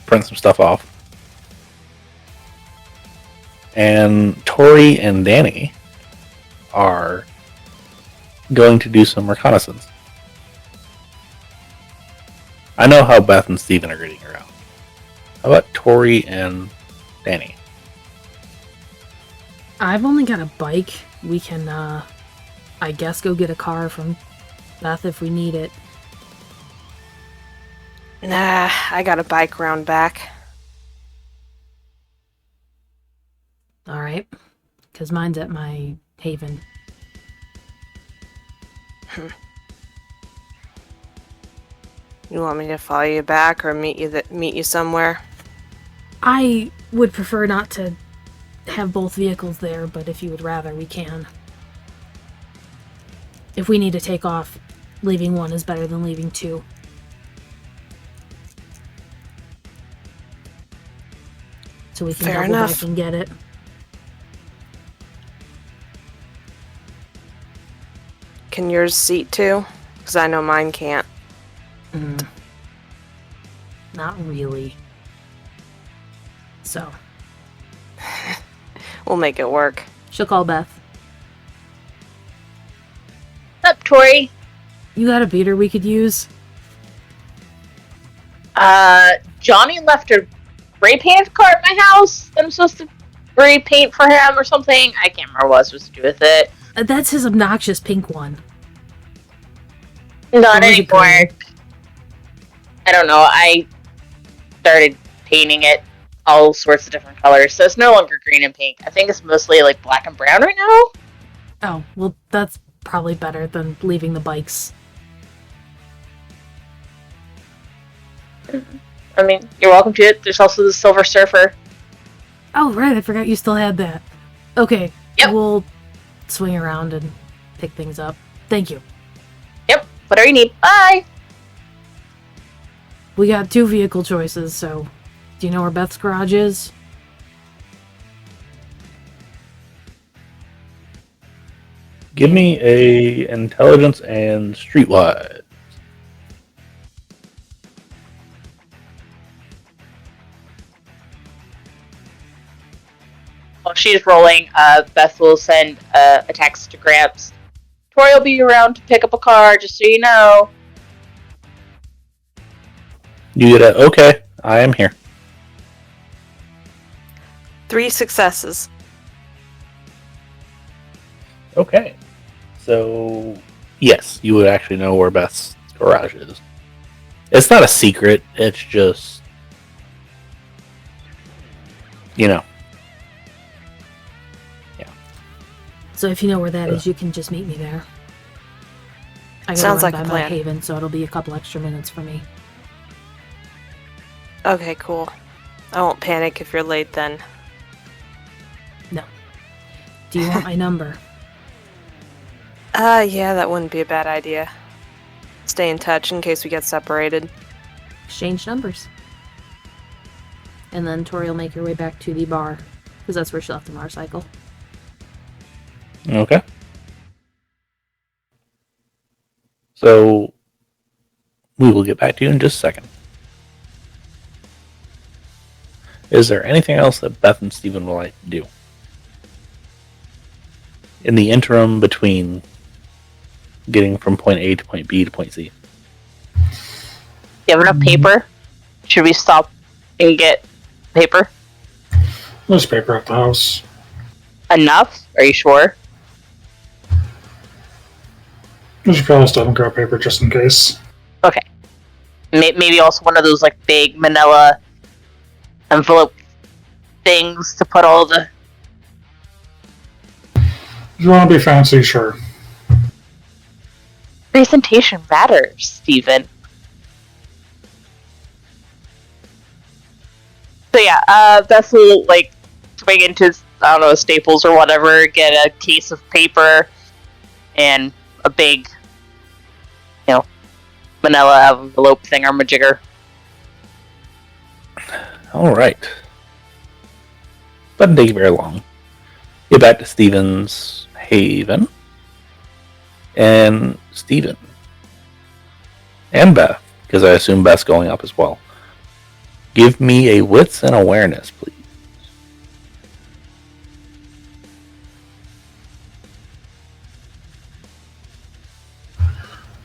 print some stuff off. And Tory and Dani are going to do some reconnaissance. I know how Beth and Steven are getting around. How about Tory and Dani? I've only got a bike. We can, I guess, go get a car from Beth if we need it. Nah, I got a bike round back. Alright. Because mine's at my haven. You want me to follow you back or meet you somewhere? I would prefer not to have both vehicles there, but if you would rather, we can. If we need to take off, leaving one is better than leaving two. So we can Fair double enough. back and get it. Can yours seat too? Because I know mine can't. Not really. So We'll make it work. she'll call Beth. What's up, Tory? You got a beater we could use? Johnny left a spray painted car at my house that I'm supposed to spray paint for him or something. I can't remember what I was supposed to do with it. That's his obnoxious pink one. Not Or was it anymore. green? I don't know. I started painting it all sorts of different colors, so it's no longer green and pink. I think it's mostly like black and brown right now. Oh, well, that's probably better than leaving the bikes. I mean, you're welcome to it. There's also the Silver Surfer. Oh, right, I forgot you still had that. Okay, Yep. we'll swing around and pick things up. Thank you. Yep, whatever you need. Bye! We got 2 vehicle choices, so do you know where Beth's garage is? Give me a intelligence and streetwise. While she's rolling, Beth will send a text to Gramps. Tory will be around to pick up a car, just so you know. You get a okay. I am here. 3 successes. Okay. So yes, you would actually know where Beth's garage is. It's not a secret. It's just, you know. So if you know where that is, you can just meet me there. I gotta Sounds run like by a my plan. Haven, so it'll be a couple extra minutes for me. Okay, cool. I won't panic if you're late then. No. Do you want my number? Yeah, that wouldn't be a bad idea. Stay in touch in case we get separated. Exchange numbers. And then Tori will make her way back to the bar, because that's where she left the motorcycle. Okay. So we will get back to you in just a second. Is there anything else that Beth and Steven would like to do? In the interim between getting from point A to point B to point C. Do you have enough paper? Should we stop and get paper? There's paper at the house. Enough? Are you sure? We should probably stop and grab paper just in case. Okay. Maybe also one of those like big manila envelope things to put all the... If you want to be fancy, sure. Presentation matters, Steven. So yeah, Beth will like swing into, I don't know, Staples or whatever, get a case of paper and a big, you know, manila envelope thingamajigger. Alright. Doesn't take very long. Get back to Steven's Haven. And Steven. And Beth, because I assume Beth's going up as well. Give me a wits and awareness, please.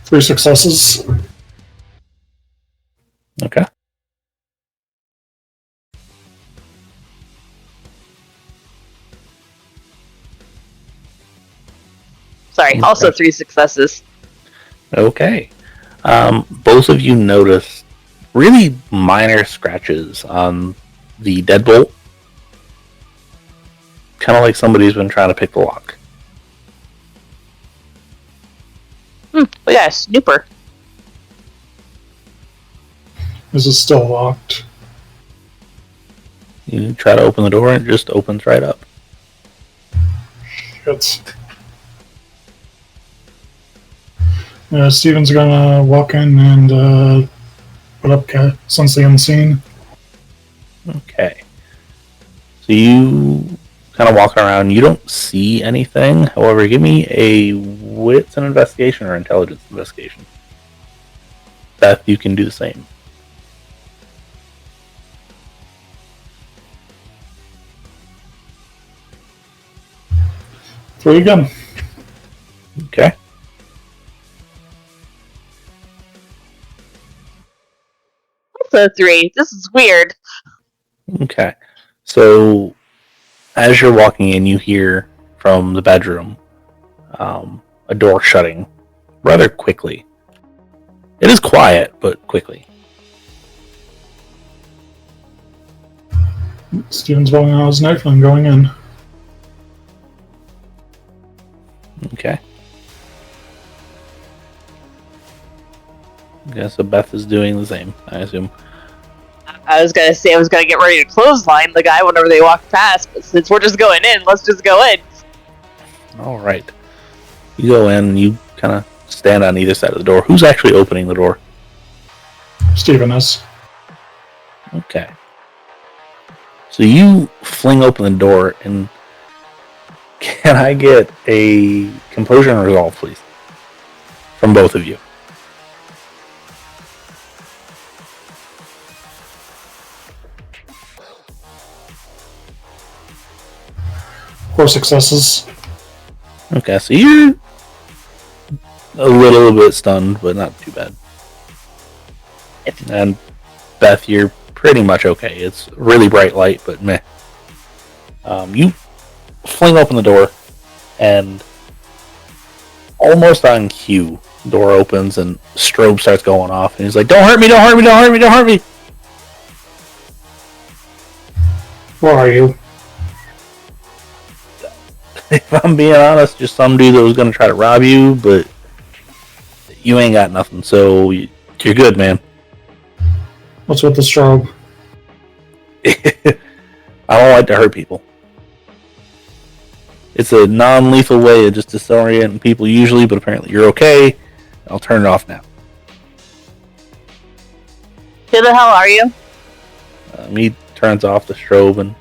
Three successes. Okay. Sorry, also 3 successes. Okay. Both of you notice really minor scratches on the deadbolt. Kind of like somebody's been trying to pick the lock. We got a snooper. Is it still locked? You try to open the door and it just opens right up. Shit. Steven's gonna walk in and put up Sense the Unseen. Okay. So you kind of walking around. You don't see anything. However, give me a wits and investigation or intelligence investigation. Beth, you can do the same. 3 again. Okay. Also 3. This is weird. Okay. So, as you're walking in, you hear from the bedroom a door shutting rather quickly. It is quiet, but quickly. Steven's pulling out his knife and going in. Okay. Yeah, so Beth is doing the same, I assume. I was gonna say I was gonna get ready to clothesline the guy whenever they walk past, but since we're just going in, let's just go in. All right. You go in, you kind of stand on either side of the door. Who's actually opening the door? Steven is. Okay. So you fling open the door, and can I get a composure and resolve, please? From both of you. 4 successes. Okay, so you're a little bit stunned, but not too bad. And Beth, you're pretty much okay. It's really bright light, but meh. You fling open the door, and almost on cue, the door opens and strobe starts going off, and he's like, "Don't hurt me! Don't hurt me! Don't hurt me! Don't hurt me!" Where are you? If I'm being honest, just some dude that was gonna try to rob you, but you ain't got nothing, so you're good, man. What's with the strobe? I don't like to hurt people. It's a non-lethal way of just disorienting people usually, but apparently you're okay. I'll turn it off now. Who the hell are you? He turns off the strobe, and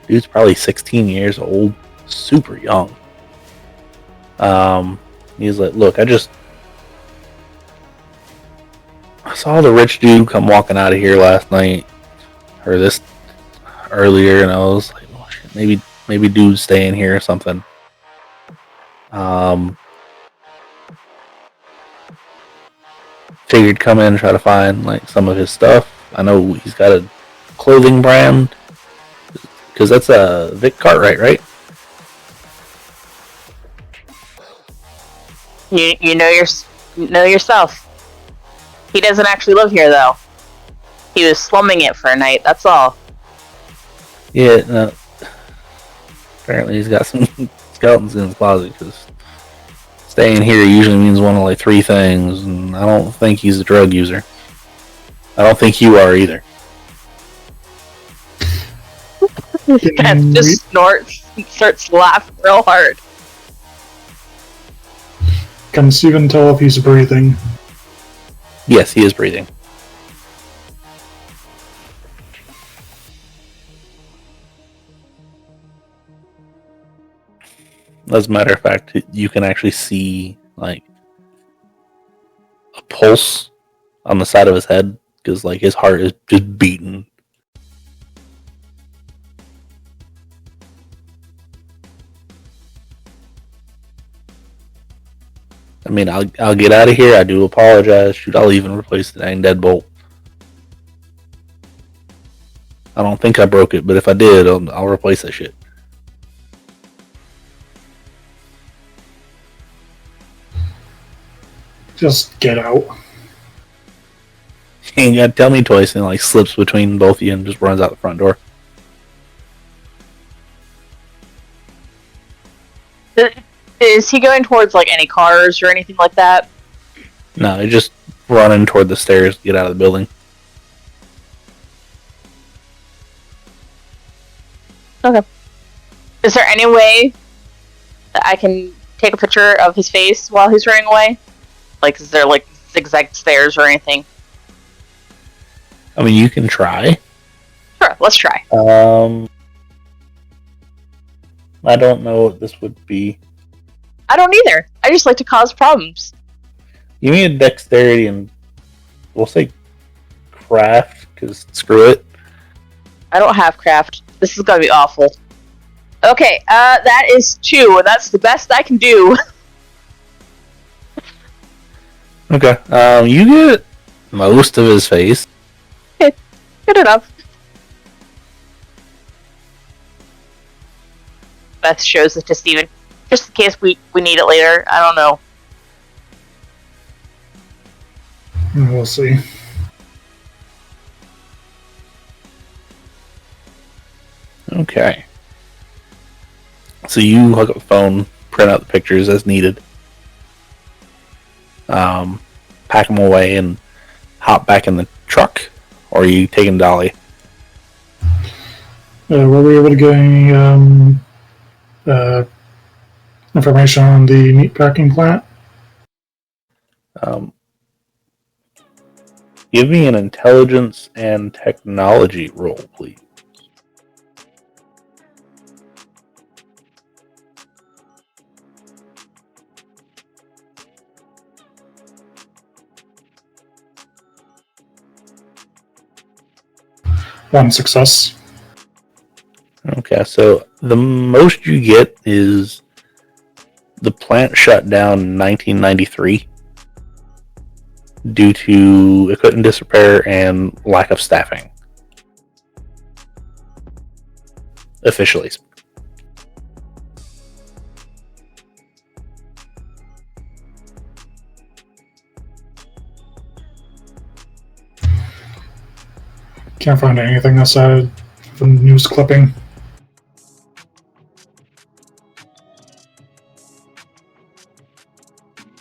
dude's probably 16 years old, super young. He's like, "Look, I saw the rich dude come walking out of here last night, or this earlier, and I was like, oh, shit, maybe dude's staying here or something." Figured come in and try to find like some of his stuff. I know he's got a clothing brand, because that's a TPKrit, right? You know yourself. He doesn't actually live here though. He was slumming it for a night. That's all. Yeah. No. Apparently, he's got some skeletons in his closet, because staying here usually means one of like 3 things, and I don't think he's a drug user. I don't think you are either. Beth just snorts and starts laughing real hard. Can Steven tell if he's breathing? Yes, he is breathing. As a matter of fact, you can actually see like a pulse on the side of his head, because like his heart is just beating. I mean, I'll get out of here. I do apologize. Shoot, I'll even replace the dang deadbolt. I don't think I broke it, but if I did, I'll replace that shit. Just get out. You ain't got to tell me twice, and like slips between both of you and just runs out the front door. Is he going towards like any cars or anything like that? No, he's just running toward the stairs to get out of the building. Okay. Is there any way that I can take a picture of his face while he's running away? Like, is there like zigzag stairs or anything? I mean, you can try. Sure, let's try. I don't know what this would be. I don't either. I just like to cause problems. You need dexterity and we'll say craft, because screw it. I don't have craft. This is gonna be awful. Okay, that is 2. That's the best I can do. Okay. You get most of his face. Good enough. Beth shows it to Steven. Just in case we need it later. I don't know. We'll see. Okay. So you hook up the phone, print out the pictures as needed, pack them away, and hop back in the truck. Or are you taking Dolly? Were we able to get any information on the meatpacking plant? Give me an intelligence and technology roll, please. One success. Okay, so the most you get is the plant shut down in 1993 due to equipment disrepair and lack of staffing. Officially. Can't find anything aside from news clipping.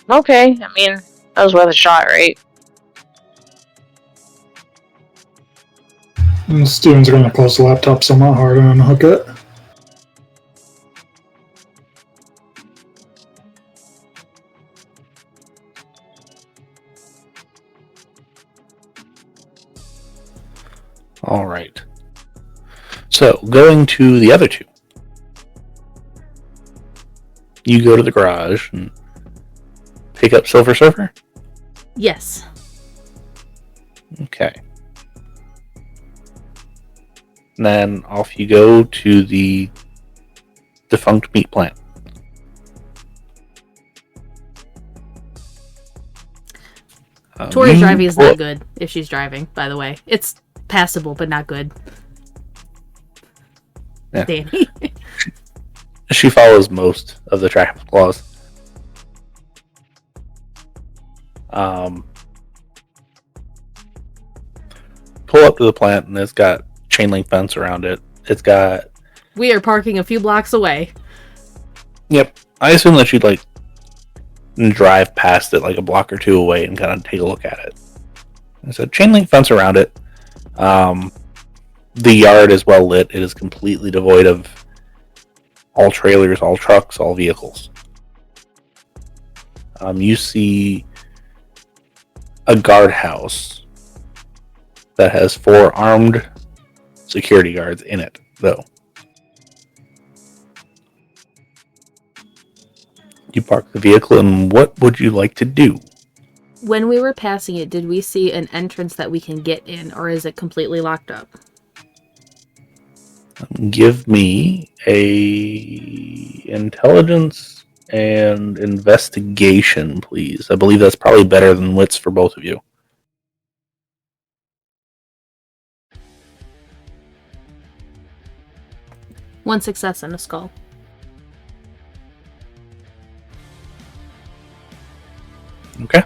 Okay, I mean, that was worth a shot, right? And Steven's going to close the laptop somewhat hard and unhook it. All right. So, going to the other two. You go to the garage and pick up Silver Surfer? Yes. Okay. And then off you go to the defunct meat plant. Tory's driving is not good if she's driving, by the way. It's passable, but not good. Yeah. Dani. She follows most of the traffic laws. Pull up to the plant and it's got chain link fence around it. It's got... We are parking a few blocks away. Yep. I assume that you'd drive past it like a block or two away and kind of take a look at it. There's a chain link fence around it. The yard is well lit. It is completely devoid of all trailers, all trucks, all vehicles. You see a guardhouse that has 4 armed security guards in it, though. You park the vehicle, and what would you like to do? When we were passing it, did we see an entrance that we can get in, or is it completely locked up? Give me a intelligence and investigation, please. I believe that's probably better than wits for both of you. One success and a skull. Okay.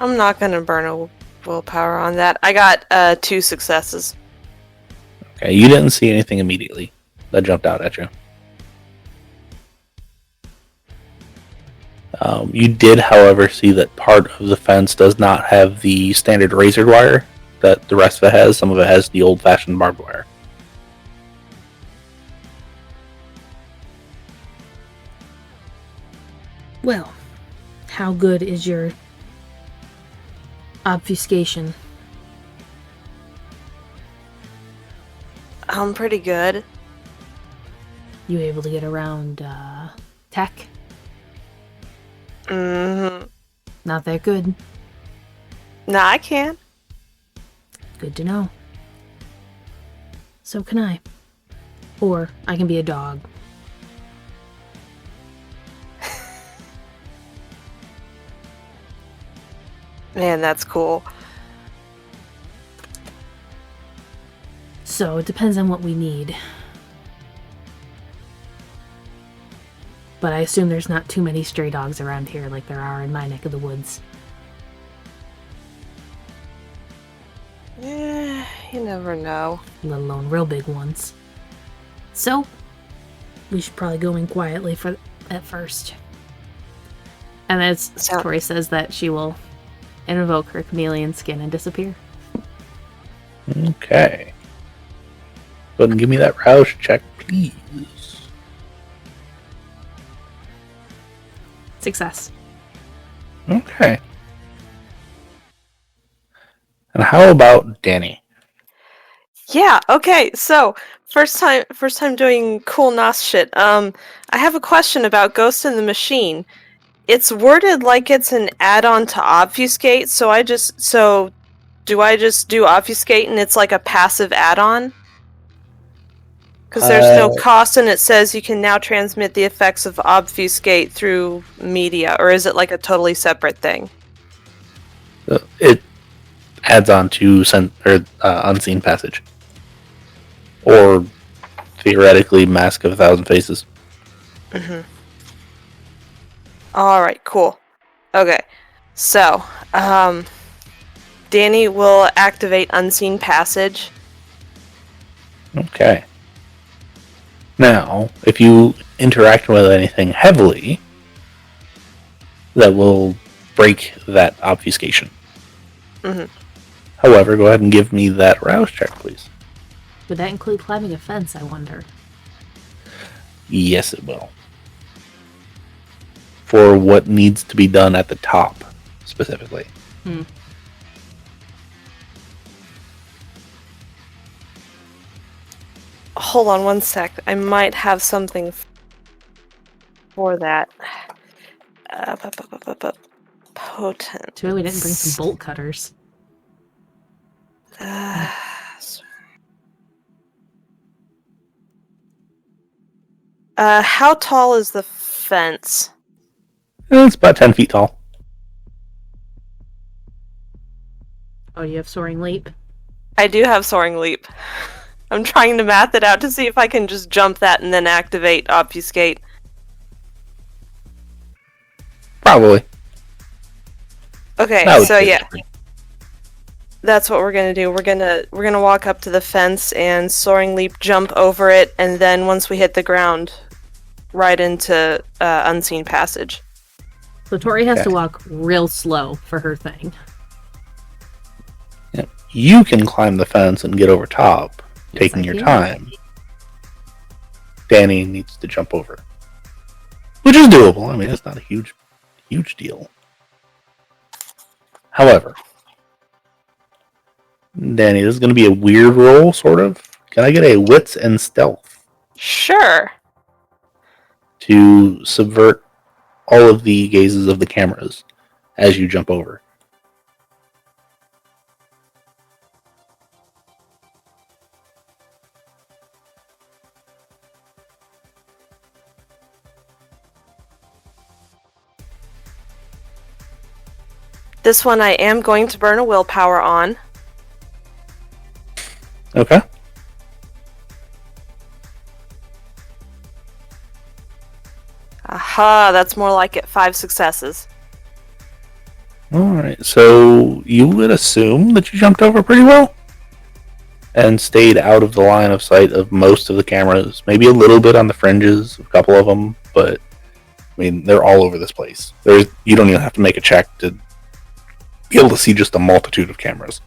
I'm not gonna burn a willpower on that. I got 2 successes. Okay, you didn't see anything immediately that jumped out at you. You did, however, see that part of the fence does not have the standard razor wire that the rest of it has. Some of it has the old-fashioned barbed wire. Well, how good is your obfuscation? I'm pretty good. You able to get around tech? Mm-hmm. Not that good. Nah, I can. Good to know. So can I. Or I can be a dog. Man, that's cool. So it depends on what we need. But I assume there's not too many stray dogs around here like there are in my neck of the woods. Yeah, you never know. Let alone real big ones. So, we should probably go in quietly at first. And as Tory says that she will invoke her chameleon skin and disappear. Okay. Go ahead and give me that rouse check, please. Success. Okay. And how about Dani? Yeah, okay, so first time doing cool NOS shit. I have a question about Ghost in the Machine. It's worded like it's an add-on to Obfuscate, so do I just do Obfuscate and it's like a passive add-on? Because there's no cost and it says you can now transmit the effects of Obfuscate through media, or is it like a totally separate thing? It adds on to Unseen Passage. Or, theoretically, Mask of a Thousand Faces. Mm-hmm. Alright, cool. Okay, so, Dani will activate Unseen Passage. Okay. Now, if you interact with anything heavily, that will break that obfuscation. Mm-hmm. However, go ahead and give me that rouse check, please. Would that include climbing a fence, I wonder? Yes, it will. For what needs to be done at the top, specifically. Hold on one sec. I might have something for that. Potent. Too bad we didn't bring some bolt cutters. How tall is the fence? It's about 10 feet tall. Oh, you have Soaring Leap? I do have Soaring Leap. I'm trying to math it out to see if I can just jump that and then activate Obfuscate. Probably. Okay, so yeah. That's what we're gonna do. We're gonna walk up to the fence and Soaring Leap, jump over it, and then once we hit the ground, right into Unseen Passage. So Tory has to walk real slow for her thing. Yep. You can climb the fence and get over top, taking your time. Dani needs to jump over. Which is doable. I mean, it's not a huge deal. However, Dani, this is going to be a weird roll, sort of. Can I get a wits and stealth? Sure. To subvert all of the gazes of the cameras as you jump over. This one I am going to burn a willpower on. Okay. Aha, that's more like it. 5 successes. Alright, so you would assume that you jumped over pretty well? And stayed out of the line of sight of most of the cameras. Maybe a little bit on the fringes, a couple of them, but I mean, they're all over this place. You don't even have to make a check to be able to see just a multitude of cameras.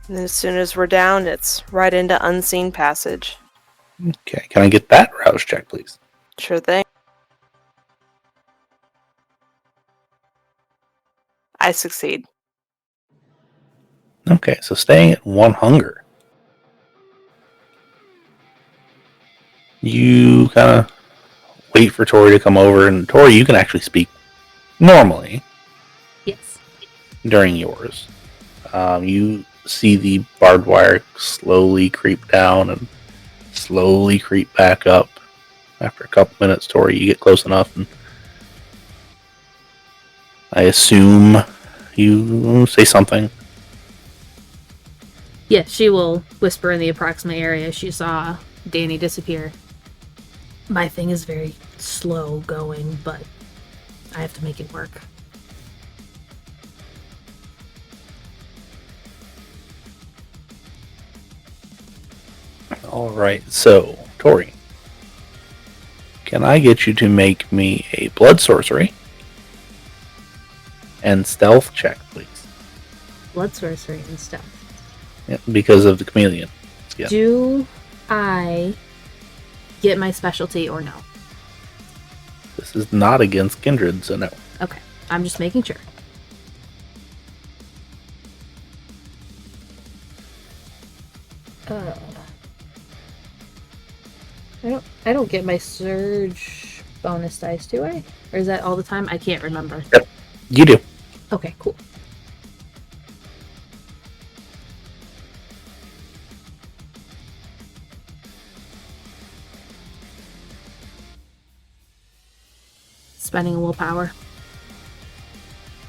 And as soon as we're down, it's right into Unseen Passage. Okay, can I get that rouse check, please? Sure thing. I succeed. Okay, so staying at 1 hunger. You kind of wait for Tory to come over, and Tory, you can actually speak normally, Yes. during yours, you see the barbed wire slowly creep down and slowly creep back up. After a couple minutes, Tory, you get close enough, and I assume you say something. Yeah, she will whisper in the approximate area she saw Dani disappear. My thing is very slow going, but I have to make it work. Alright, so, Tory, can I get you to make me a blood sorcery and stealth check, please? Blood sorcery and stuff. Yeah, because of the chameleon. Yeah. Do I get my specialty or no? This is not against kindred, so no. Okay, I'm just making sure. I don't get my surge bonus dice, do I? Or is that all the time? I can't remember. Yep, you do. Okay, cool. Spending a willpower.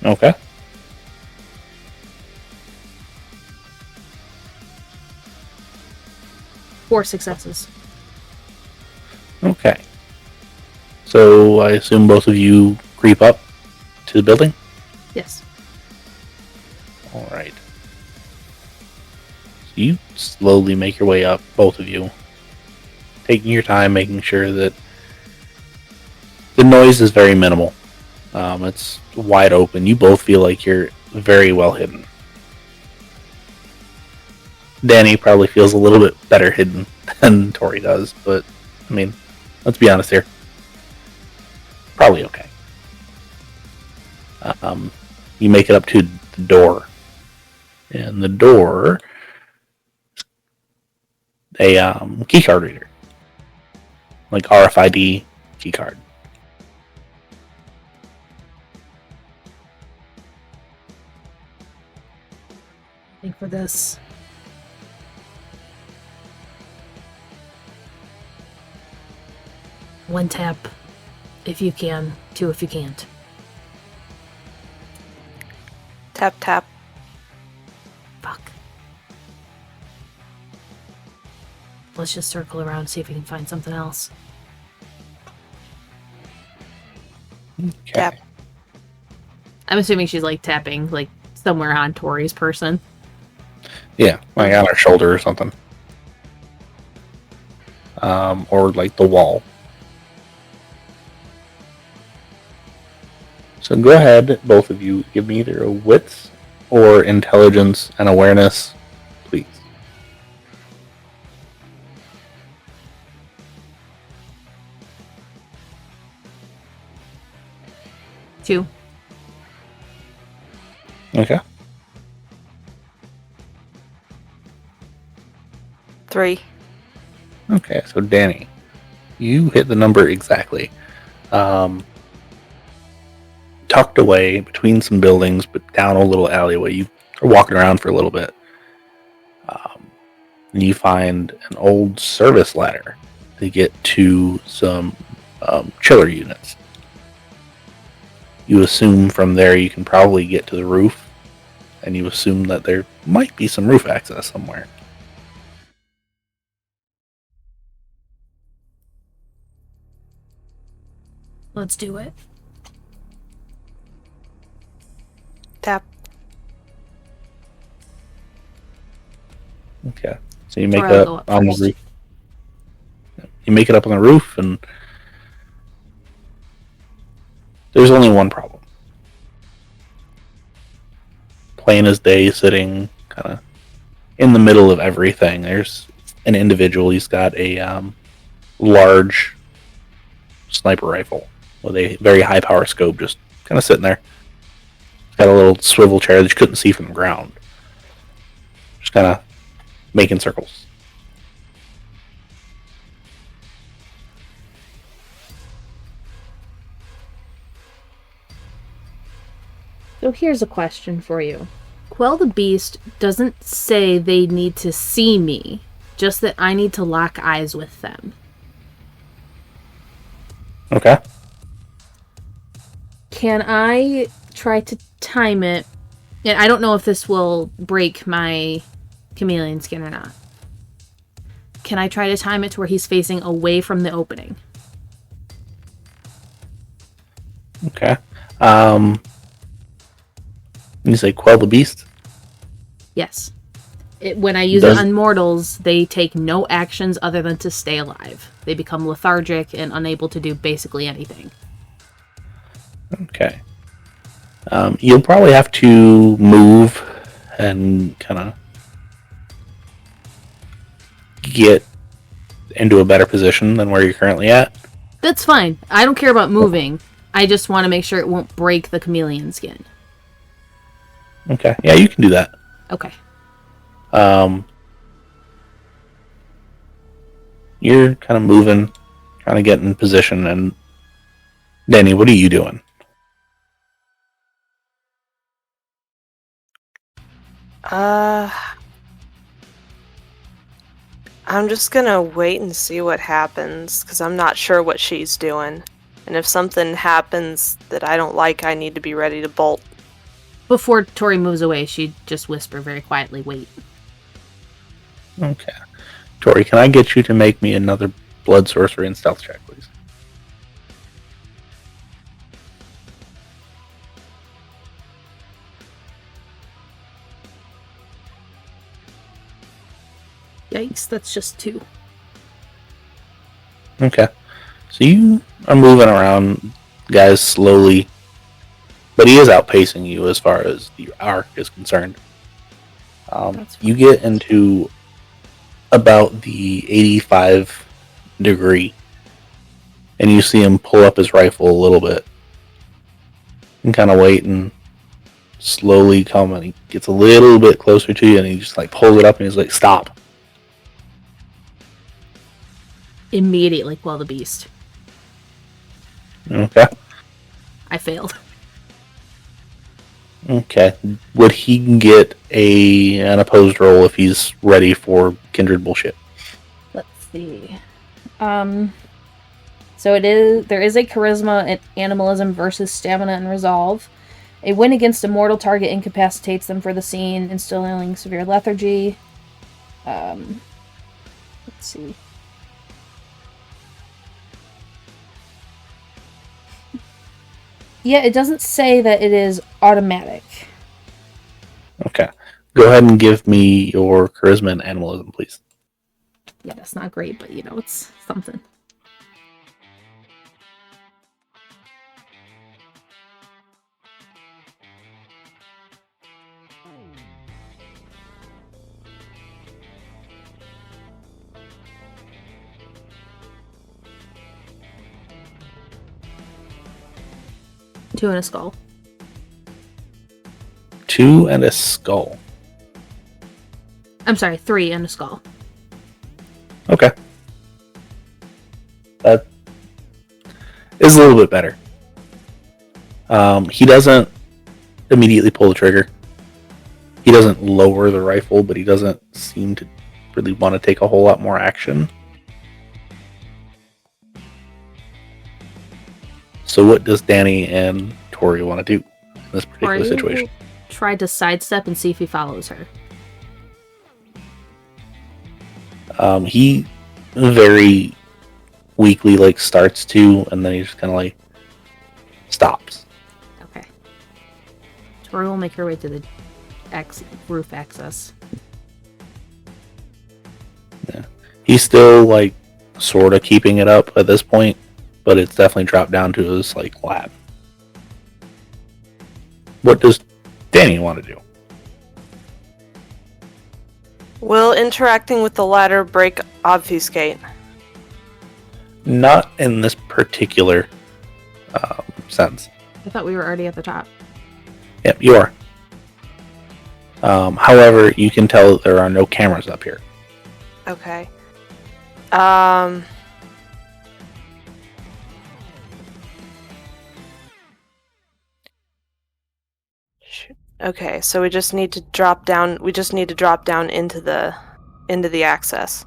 Okay. Four successes. Okay. So I assume both of you creep up to the building? Yes. Alright. So you slowly make your way up, both of you. Taking your time, making sure that the noise is very minimal. It's wide open. You both feel like you're very well hidden. Dani probably feels a little bit better hidden than Tory does, but, I mean, let's be honest here. Probably okay. You make it up to the door. And the door, a keycard reader. Like RFID keycard. I think for this. One tap if you can, two if you can't. Tap, tap. Fuck. Let's just circle around and see if we can find something else. Okay. Tap. I'm assuming she's like tapping like somewhere on Tori's person. Yeah, like on her shoulder or something. Or like the wall. So go ahead, both of you, give me either a wits or intelligence and awareness, please. Two. Okay. 3. Okay, so Dani, you hit the number exactly. Tucked away between some buildings, but down a little alleyway. You are walking around for a little bit. And you find an old service ladder to get to some chiller units. You assume from there you can probably get to the roof, and you assume that there might be some roof access somewhere. Let's do it. Tap. Okay, so you make Or I'll it go up up on first. the roof. You make it up on the roof, and there's only one problem. Plain as day, sitting kind of in the middle of everything. There's an individual. He's got a large sniper rifle with a very high power scope, just kind of sitting there. He's got a little swivel chair that you couldn't see from the ground. Just kind of making circles. So here's a question for you. Quell the Beast doesn't say they need to see me, just that I need to lock eyes with them. Okay. Can I try to time it? And I don't know if this will break my chameleon skin or not. Can I try to time it to where he's facing away from the opening? Okay. You say Quell the Beast? Yes. When I use it on mortals, they take no actions other than to stay alive. They become lethargic and unable to do basically anything. Okay. You'll probably have to move and kind of get into a better position than where you're currently at. That's fine. I don't care about moving. I just want to make sure it won't break the chameleon skin. Okay. Yeah, you can do that. Okay. You're kind of moving, trying to get in position, and Dani, what are you doing? I'm just gonna wait and see what happens, because I'm not sure what she's doing. And if something happens that I don't like, I need to be ready to bolt. Before Tory moves away, she'd just whisper very quietly, wait. Okay. Tory, can I get you to make me another blood sorcery and stealth check, please? Yikes, that's just 2. Okay. So you are moving around, guys, slowly, but he is outpacing you as far as the arc is concerned. You get into about the 85 degree, and you see him pull up his rifle a little bit and kind of wait and slowly come, and he gets a little bit closer to you, and he just like pulls it up and he's like, stop. Immediately Quell the Beast. Okay. I failed. Okay. Would he get an opposed roll if he's ready for kindred bullshit? Let's see. So there is a charisma and animalism versus stamina and resolve. A win against a mortal target incapacitates them for the scene, instilling severe lethargy. Let's see. Yeah, it doesn't say that it is automatic. Okay. Go ahead and give me your charisma and animalism, please. Yeah, that's not great, but it's something. Two and a skull. 2 and a skull. I'm sorry, 3 and a skull. Okay. That is a little bit better. He doesn't immediately pull the trigger. He doesn't lower the rifle, but he doesn't seem to really want to take a whole lot more action. So what does Dani and Tory want to do in this particular Tory situation? Try to sidestep and see if he follows her. He very weakly starts to, and then he just kind of stops. Okay. Tory will make her way to the roof access. Yeah. He's still sort of keeping it up at this point, but it's definitely dropped down to his lap. What does Dani want to do? Will interacting with the ladder break obfuscate? Not in this particular sense. I thought we were already at the top. Yep, you are. However, you can tell that there are no cameras up here. Okay. Okay, so we just need to drop down. We just need to drop down into the access.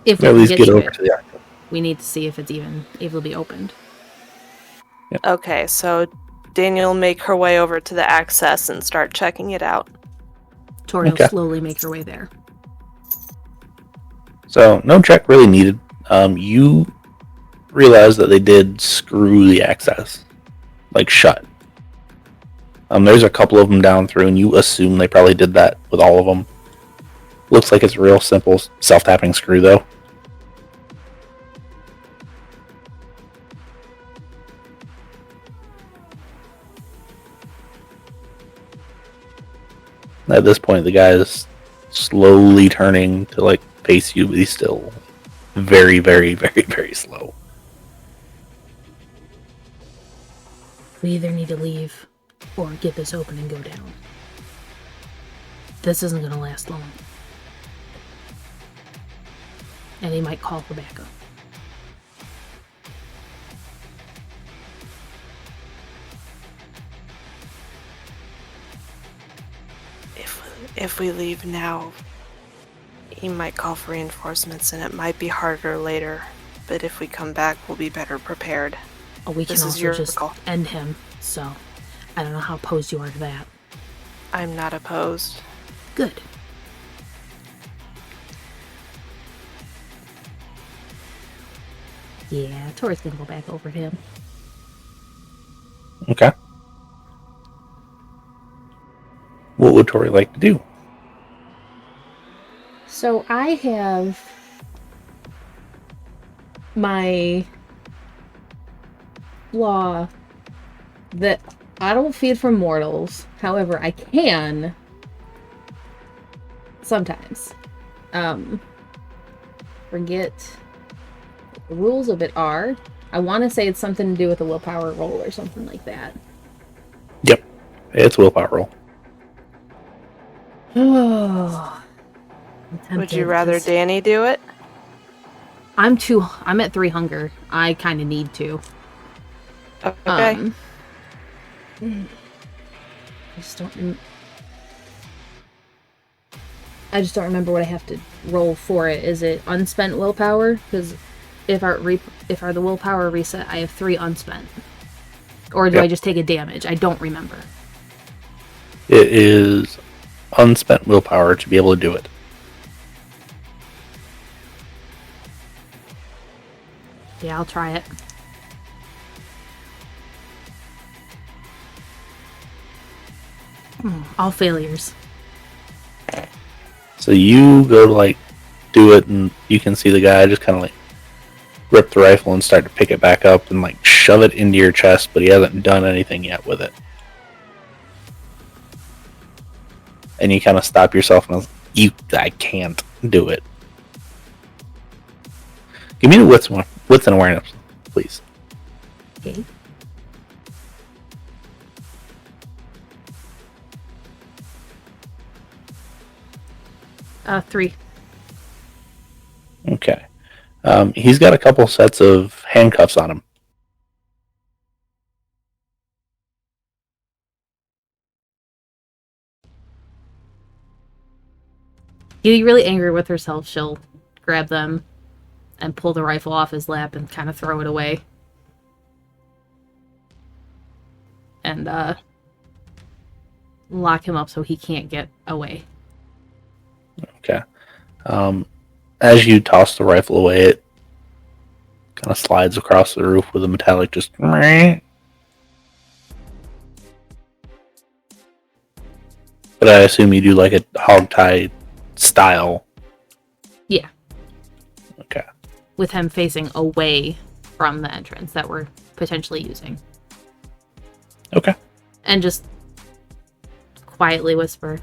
If we At can least get get to over it, to the access. we need to see if it's even able to be opened. Okay, so Daniel will make her way over to the access and start checking it out. Tori will Okay. slowly make her way there. So no check really needed. You realize that they did screw the access, like shut. There's a couple of them down through, and you assume they probably did that with all of them. Looks like it's a real simple self-tapping screw, though. At this point, the guy is slowly turning to like face you, but he's still very, very, very, very slow. We either need to leave or get this open and go down. This isn't going to last long. And he might call for backup. If we leave now, he might call for reinforcements, and it might be harder later. But if we come back, we'll be better prepared. Oh, we can This is also your just call. end him. So, I don't know how opposed you are to that. I'm not opposed. Good. Yeah, Tori's gonna go back over him. Okay. What would Tory like to do? So I have my flaw that I don't feed from mortals. However, I can sometimes. Forget what the rules of it are. I want to say it's something to do with a willpower roll or something like that. Yep. It's willpower roll. Oh. Would you rather Dani do it? I'm at 3 hunger. I kind of need to. Okay. I just don't remember what I have to roll for it. Is it unspent willpower? Because if our the willpower reset, I have 3 unspent. Or do Yep. I just take a damage? I don't remember. It is unspent willpower to be able to do it. Yeah, I'll try it. All failures. So you go to like do it, and you can see the guy just kind of like grip the rifle and start to pick it back up and like shove it into your chest, but he hasn't done anything yet with it. And you kind of stop yourself and I can't do it. Give me the wits and awareness, please. Okay. Three. Okay. He's got a couple sets of handcuffs on him. Getting really angry with herself, she'll grab them and pull the rifle off his lap and kind of throw it away. And lock him up so he can't get away. Okay. As you toss the rifle away, it kind of slides across the roof with a metallic just. But I assume you do like a hogtie style. Yeah. Okay. With him facing away from the entrance that we're potentially using. Okay. And just quietly whisper,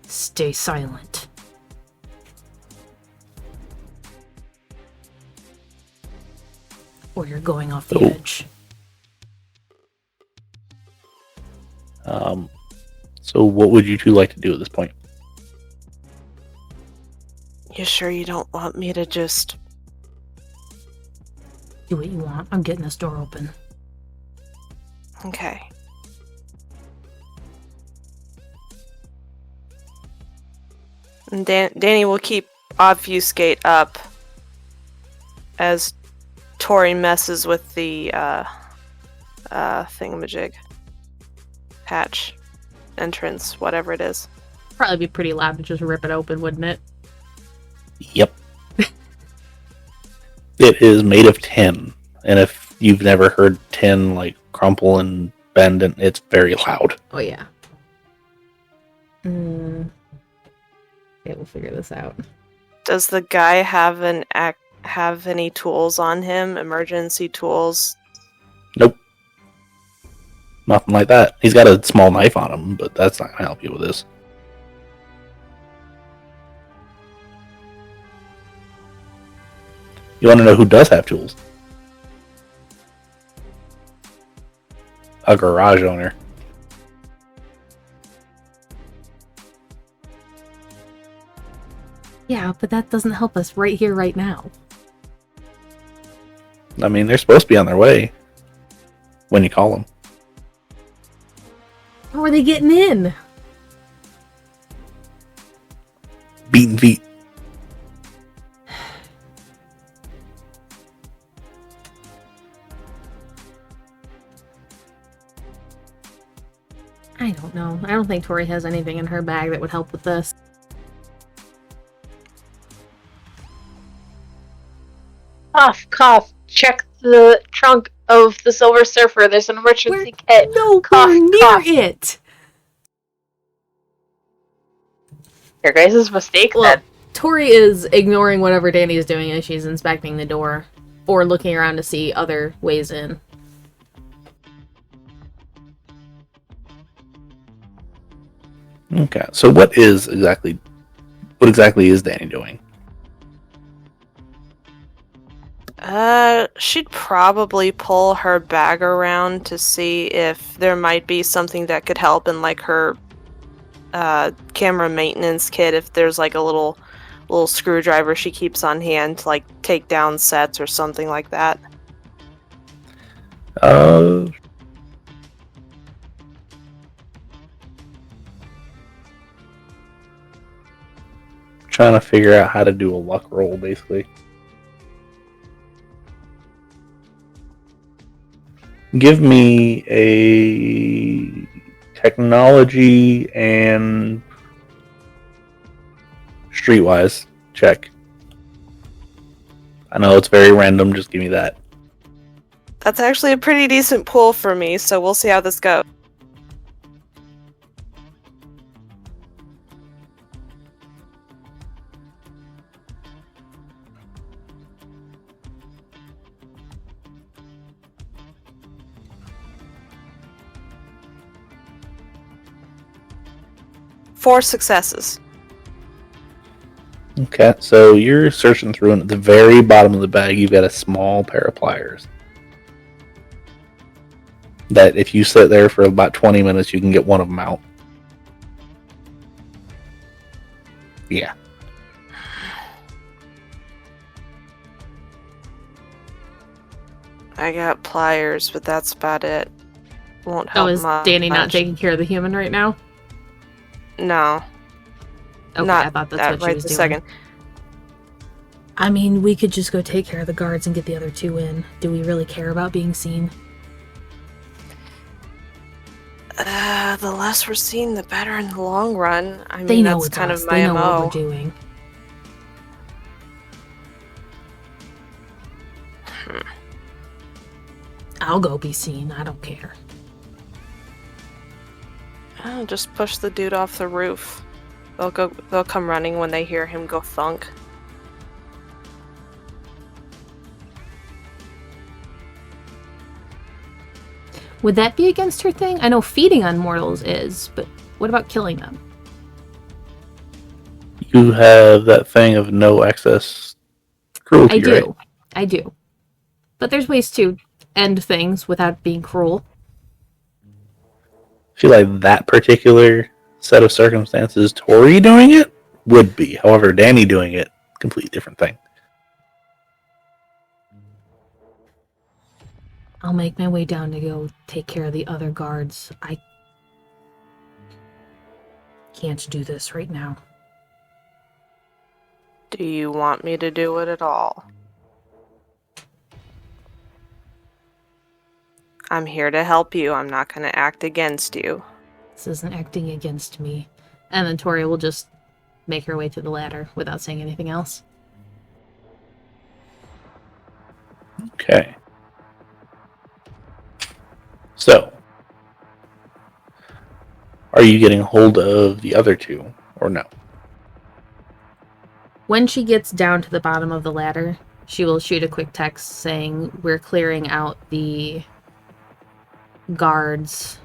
"Stay silent." Or you're going off the edge. So what would you two like to do at this point? You sure you don't want me to just... Do what you want. I'm getting this door open. Okay. And Dani will keep obfuscate up as Tory messes with the thingamajig. Hatch. Entrance, whatever it is. Probably be pretty loud to just rip it open, wouldn't it? Yep. It is made of tin, and if you've never heard tin like crumple and bend, and it's very loud. Oh yeah. Okay, we'll figure this out. Does the guy have have any tools on him? Emergency tools? Nope. Nothing like that. He's got a small knife on him, but that's not going to help you with this. You want to know who does have tools? A garage owner. Yeah, but that doesn't help us right here, right now. I mean, they're supposed to be on their way when you call them. How are they getting in? Beaten feet. I don't know. I don't think Tori has anything in her bag that would help with this. Cough, cough. Check the trunk of the Silver Surfer. There's an emergency kit. No, Cough, we're near cough. it! Your guys' mistake Well, then. Tori is ignoring whatever Dani is doing as she's inspecting the door. Or looking around to see other ways in. Okay, so what exactly is Dani doing? She'd probably pull her bag around to see if there might be something that could help in like her camera maintenance kit, if there's like a little screwdriver she keeps on hand to like take down sets or something like that. Trying to figure out how to do a luck roll, basically. Give me a technology and streetwise check. I know it's very random, just give me that. That's actually a pretty decent pull for me, so we'll see how this goes. Four successes. Okay, so you're searching through, and at the very bottom of the bag, you've got a small pair of pliers. That if you sit there for about 20 minutes, you can get one of them out. Yeah. I got pliers, but that's about it. Won't help Oh, is much. Dani not taking care of the human right now? No. Okay, Not I thought that's that what she right was this doing. second. I mean, we could just go take care of the guards and get the other two in. Do we really care about being seen? The less we're seen, the better in the long run. I mean, They know that's it's kind us. of my They know MO. what we're doing. I'll go be seen. I don't care. Oh, just push the dude off the roof. They'll come running when they hear him go thunk. Would that be against her thing? I know feeding on mortals is, but what about killing them? You have that thing of no excess cruelty, I do. right? I do. But there's ways to end things without being cruel. I feel like that particular set of circumstances, Tory doing it would be. However, Dani doing it, completely different thing. I'll make my way down to go take care of the other guards. I can't do this right now. Do you want me to do it at all? I'm here to help you. I'm not going to act against you. This isn't acting against me. And then Tory will just make her way to the ladder without saying anything else. Okay. So, are you getting hold of the other two, or no? When she gets down to the bottom of the ladder, she will shoot a quick text saying, "We're clearing out the guards.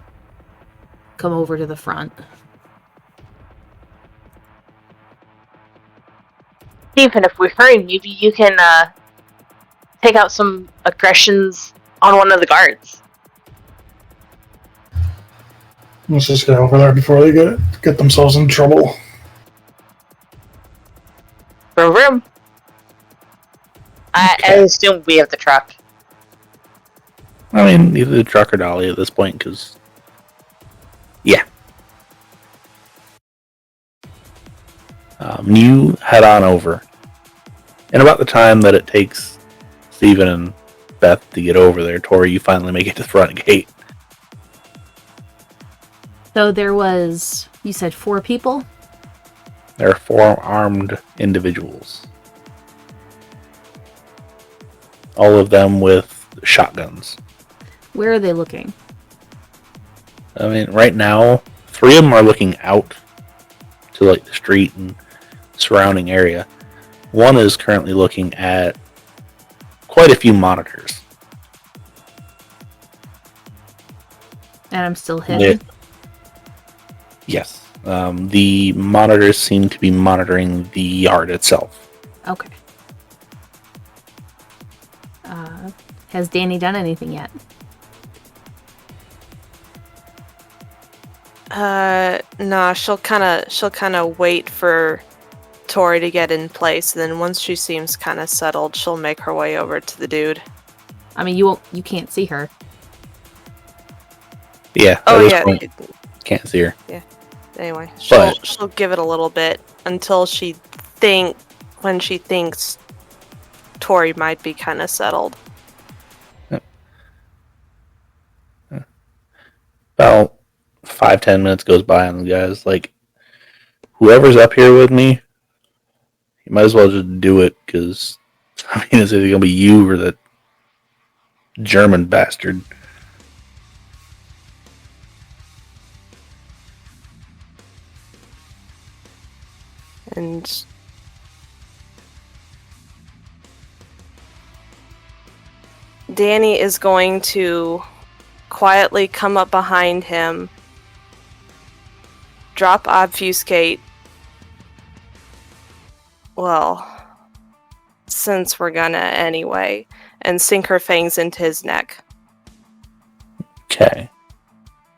Come over to the front." Even if we hurry, maybe you can take out some aggressions on one of the guards. Let's just get over there before they get themselves in trouble. Vroom vroom. I assume we have the truck. I mean, either the truck or Dolly at this point, because... Yeah. You head on over. And about the time that it takes Steven and Beth to get over there, Tory, you finally make it to the front gate. So there was, you said 4 people? There are 4 armed individuals. All of them with shotguns. Where are they looking? I mean, right now, 3 of them are looking out to like the street and surrounding area. 1 is currently looking at quite a few monitors. And I'm still hidden? Yes. The monitors seem to be monitoring the yard itself. Okay. Has Dani done anything yet? No, she'll kind of wait for Tory to get in place, and then once she seems kind of settled, she'll make her way over to the dude. I mean, you can't see her. Yeah. Oh yeah. Can't see her. Yeah. Anyway, she'll give it a little bit until when she thinks Tory might be kind of settled. About 5-10 minutes goes by, and the guy's like, "Whoever's up here with me, you might as well just do it, because I mean, it's either gonna be you or the German bastard." And Dani is going to quietly come up behind him, drop obfuscate. Well, since we're gonna anyway, and sink her fangs into his neck. Okay.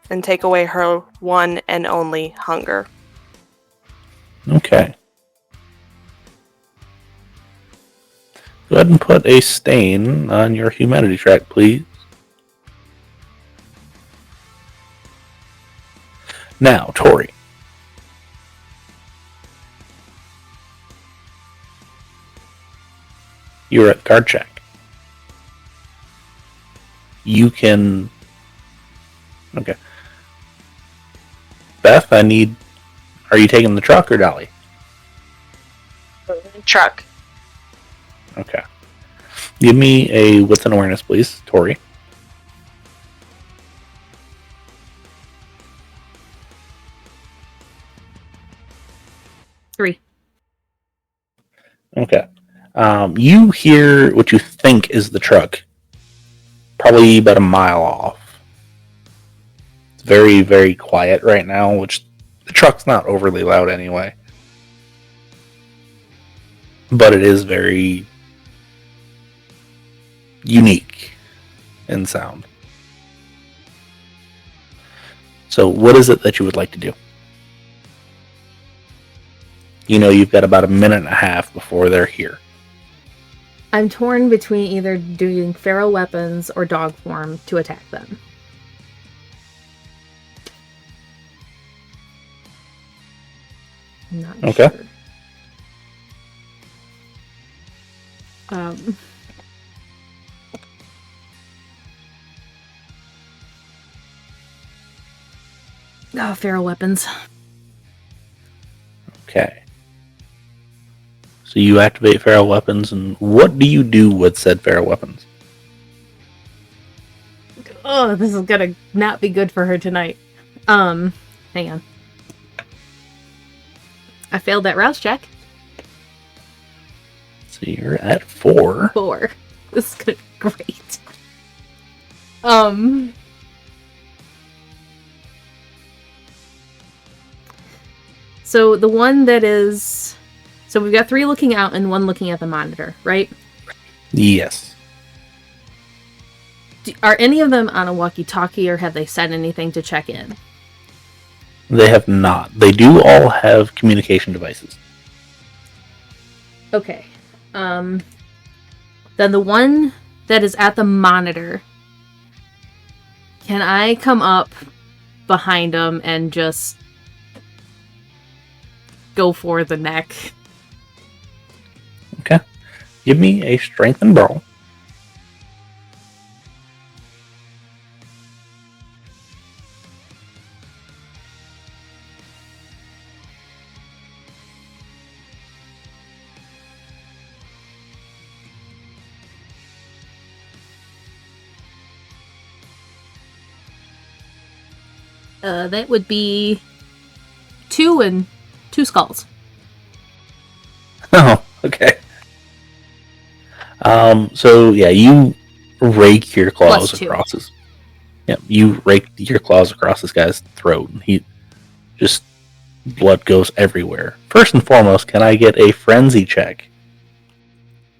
And take away her one and only hunger. Okay. Go ahead and put a stain on your humanity track, please. Now, Tory. You're at guard check. You can... Okay. Beth, are you taking the truck or Dolly? Truck. Okay. Give me a wits and awareness, please, Tory. Three. Okay. You hear what you think is the truck, probably about a mile off. It's very, very quiet right now, which the truck's not overly loud anyway. But it is very unique in sound. So what is it that you would like to do? You know you've got about a minute and a half before they're here. I'm torn between either doing feral weapons or dog form to attack them. I'm not Okay. sure. Feral weapons. Okay. So you activate feral weapons, and what do you do with said feral weapons? Oh, this is gonna not be good for her tonight. Hang on. I failed that rouse check. So you're at 4. 4. This is gonna be great. So the one that is... So we've got 3 looking out and 1 looking at the monitor, right? Yes. Are any of them on a walkie-talkie, or have they said anything to check in? They have not. They do all have communication devices. Okay. Then the one that is at the monitor, can I come up behind him and just go for the neck? Okay. Give me a strength and brawl. That would be 2 and 2 skulls. Oh, okay. So yeah, you rake your claws +2. across his. Yeah, you rake your claws across this guy's throat, and he just blood goes everywhere. First and foremost, can I get a frenzy check?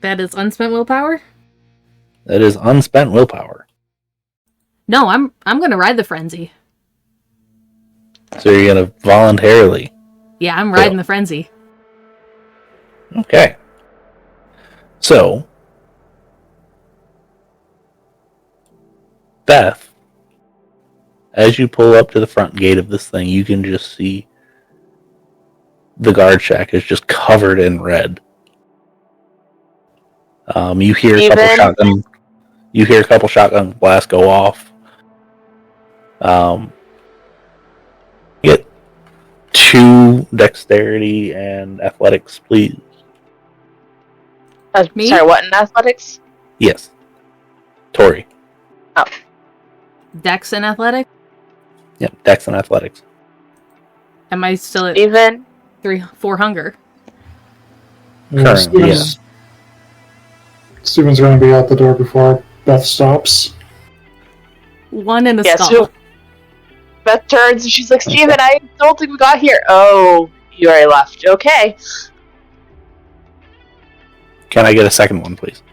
That is unspent willpower? That is unspent willpower. No, I'm gonna ride the frenzy. So you're gonna voluntarily. Yeah, I'm riding the frenzy. Okay. So, Beth, as you pull up to the front gate of this thing, you can just see the guard shack is just covered in red. You hear a couple shotgun. You hear a couple shotgun blasts go off. Get 2 dexterity and athletics, please. Me? Sorry, what in athletics? Yes, Tory. Oh, Dex and athletic? Yep, dex and athletics. Am I still at even 4 hunger? Yeah, Currently, Steven's going to be out the door before Beth stops. 1 and a yeah. skull. So Beth turns and she's like, "Steven, I don't think we got here." Oh, you already left. Okay. Can I get a second one, please?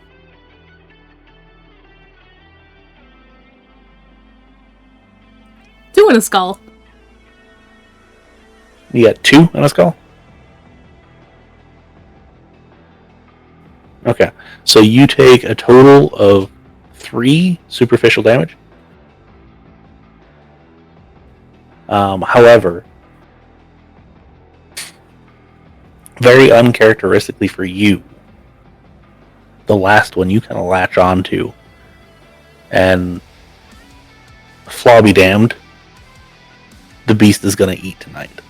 Two and a skull. You got 2 and a skull? Okay. So you take a total of 3 superficial damage. However, very uncharacteristically for you, the last one you kind of latch onto, and flaw be damned, the beast is going to eat tonight.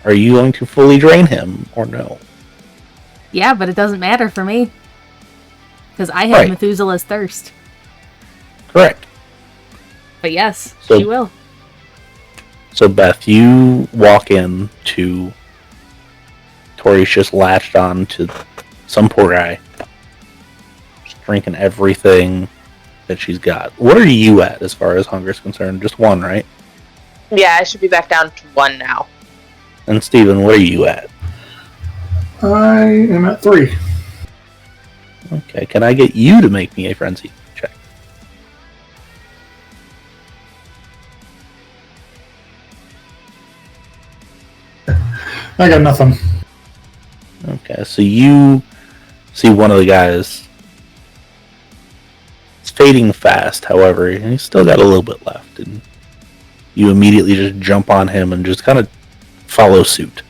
Are you going to fully drain him, or no? Yeah, but it doesn't matter for me. Because I have Right. Methuselah's thirst. Correct. But yes, So- she will. So, Beth, you walk in to Tory's just latched on to some poor guy, just drinking everything that she's got. What are you at as far as hunger is concerned? Just 1, right? Yeah, I should be back down to 1 now. And Steven, what are you at? I am at 3. Okay, can I get you to make me a frenzy check? I got nothing. Okay, so you see one of the guys. It's fading fast, however, and he's still got a little bit left. And you immediately just jump on him and just kind of follow suit.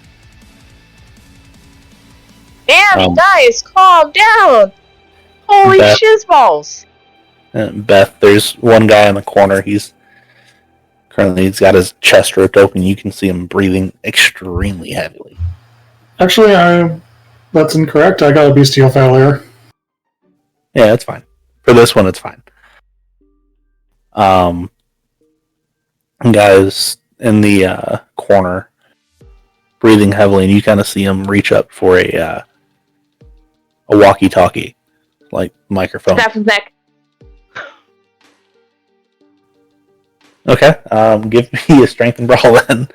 Damn, guys, calm down! Holy Beth- shizballs! Beth, there's one guy in the corner. He's got his chest ripped open. You can see him breathing extremely heavily. Actually, that's incorrect. I got a bestial failure. Yeah, that's fine. For this one, it's fine. Guys in the corner, breathing heavily, and you kind of see him reach up for a walkie-talkie, like microphone. Snap his neck. Okay, give me a strength and brawl then.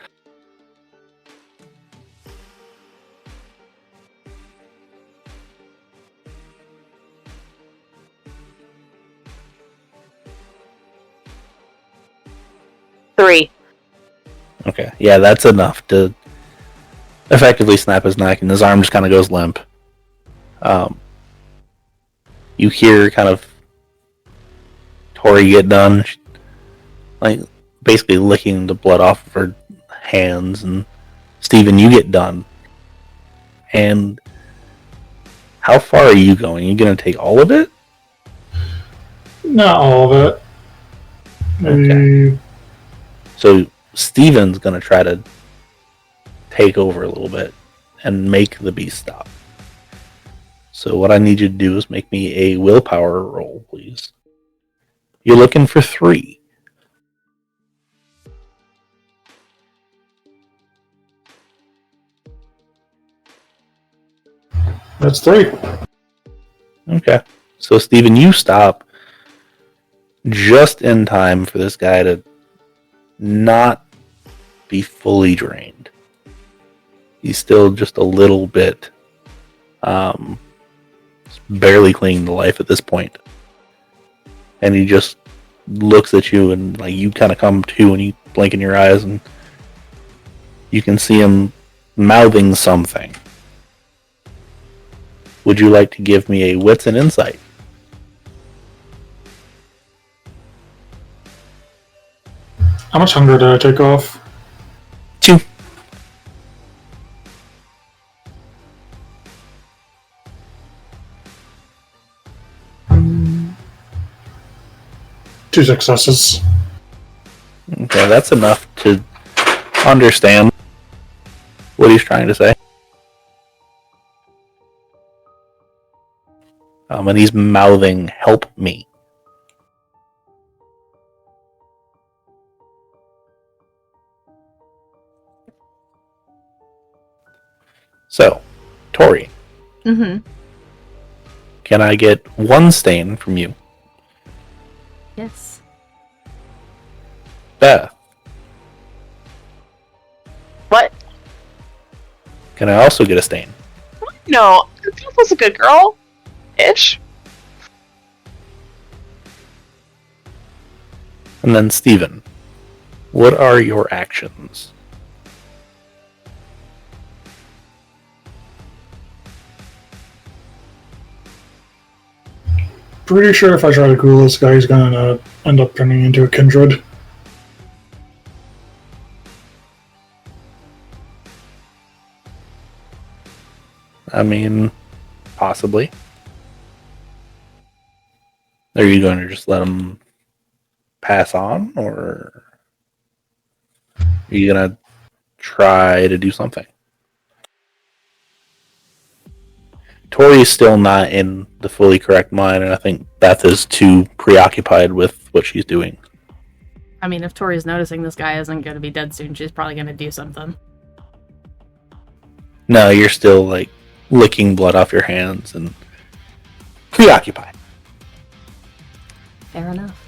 Three. Okay, yeah, that's enough to effectively snap his neck, and his arm just kind of goes limp. You hear kind of Tory get done, like basically licking the blood off of her hands, and Steven, you get done. And how far are you going? Are you going to take all of it? Not all of it. Maybe. Okay. So Steven's going to try to take over a little bit and make the beast stop. So what I need you to do is make me a willpower roll, please. You're looking for 3. That's 3. Okay. So Steven, you stop just in time for this guy to not be fully drained. He's still just a little bit barely clinging to life at this point. And he just looks at you, and like you kind of come to, and you blink in your eyes, and you can see him mouthing something. Would you like to give me a wits and insight? How much hunger did I take off? 2. Two successes. Okay, that's enough to understand what he's trying to say. And he's mouthing, "Help me." So, Tory, Mm-hmm. can I get 1 stain from you? Yes. Beth, What? can I also get a stain? No, Beth was a good girl. Ish. And then Steven, what are your actions? Pretty sure if I try to cool this guy, he's gonna end up turning into a kindred. I mean, possibly. Are you going to just let him pass on, or are you going to try to do something? Tori's still not in the fully correct mind, and I think Beth is too preoccupied with what she's doing. I mean, if Tori's noticing this guy isn't going to be dead soon, she's probably going to do something. No, you're still, like, licking blood off your hands and preoccupied. Fair enough.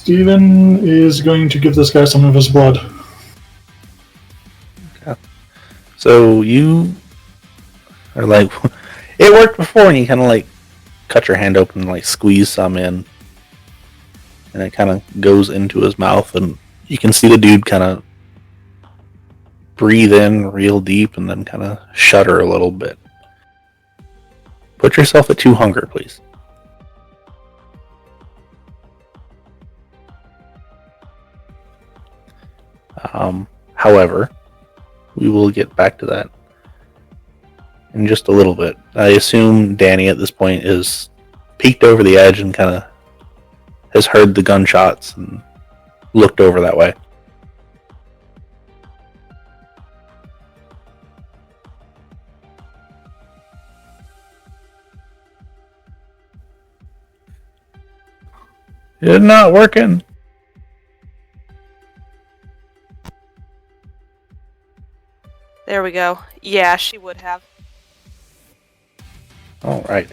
Steven is going to give this guy some of his blood. Okay. So you are like, it worked before, and you kind of like cut your hand open and like squeeze some in, and it kind of goes into his mouth, and you can see the dude kind of breathe in real deep and then kind of shudder a little bit. Put yourself at 2 hunger, please. However, we will get back to that in just a little bit. I assume Dani at this point is peeked over the edge and kind of has heard the gunshots and looked over that way. It's not working. There we go. Yeah, she would have. All right.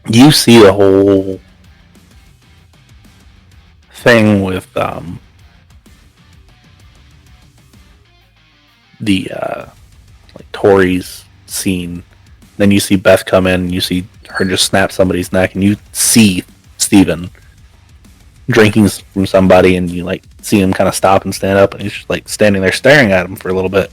You see the whole thing with the like Tory's scene. Then you see Beth come in, and you see her just snap somebody's neck, and you see Steven drinking from somebody, and you like see him kind of stop and stand up, and he's just like standing there staring at him for a little bit,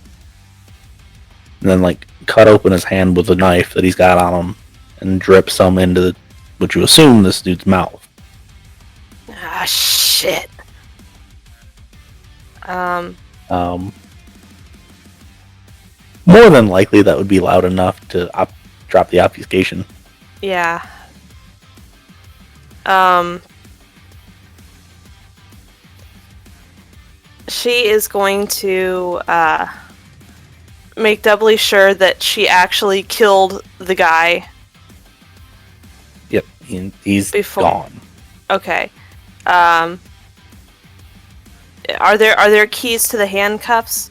and then like cut open his hand with a knife that he's got on him and drip some into what you assume this dude's mouth. Ah, shit. More than likely that would be loud enough to drop the obfuscation. Yeah. She is going to make doubly sure that she actually killed the guy. Yep, he's gone. Okay. Are there keys to the handcuffs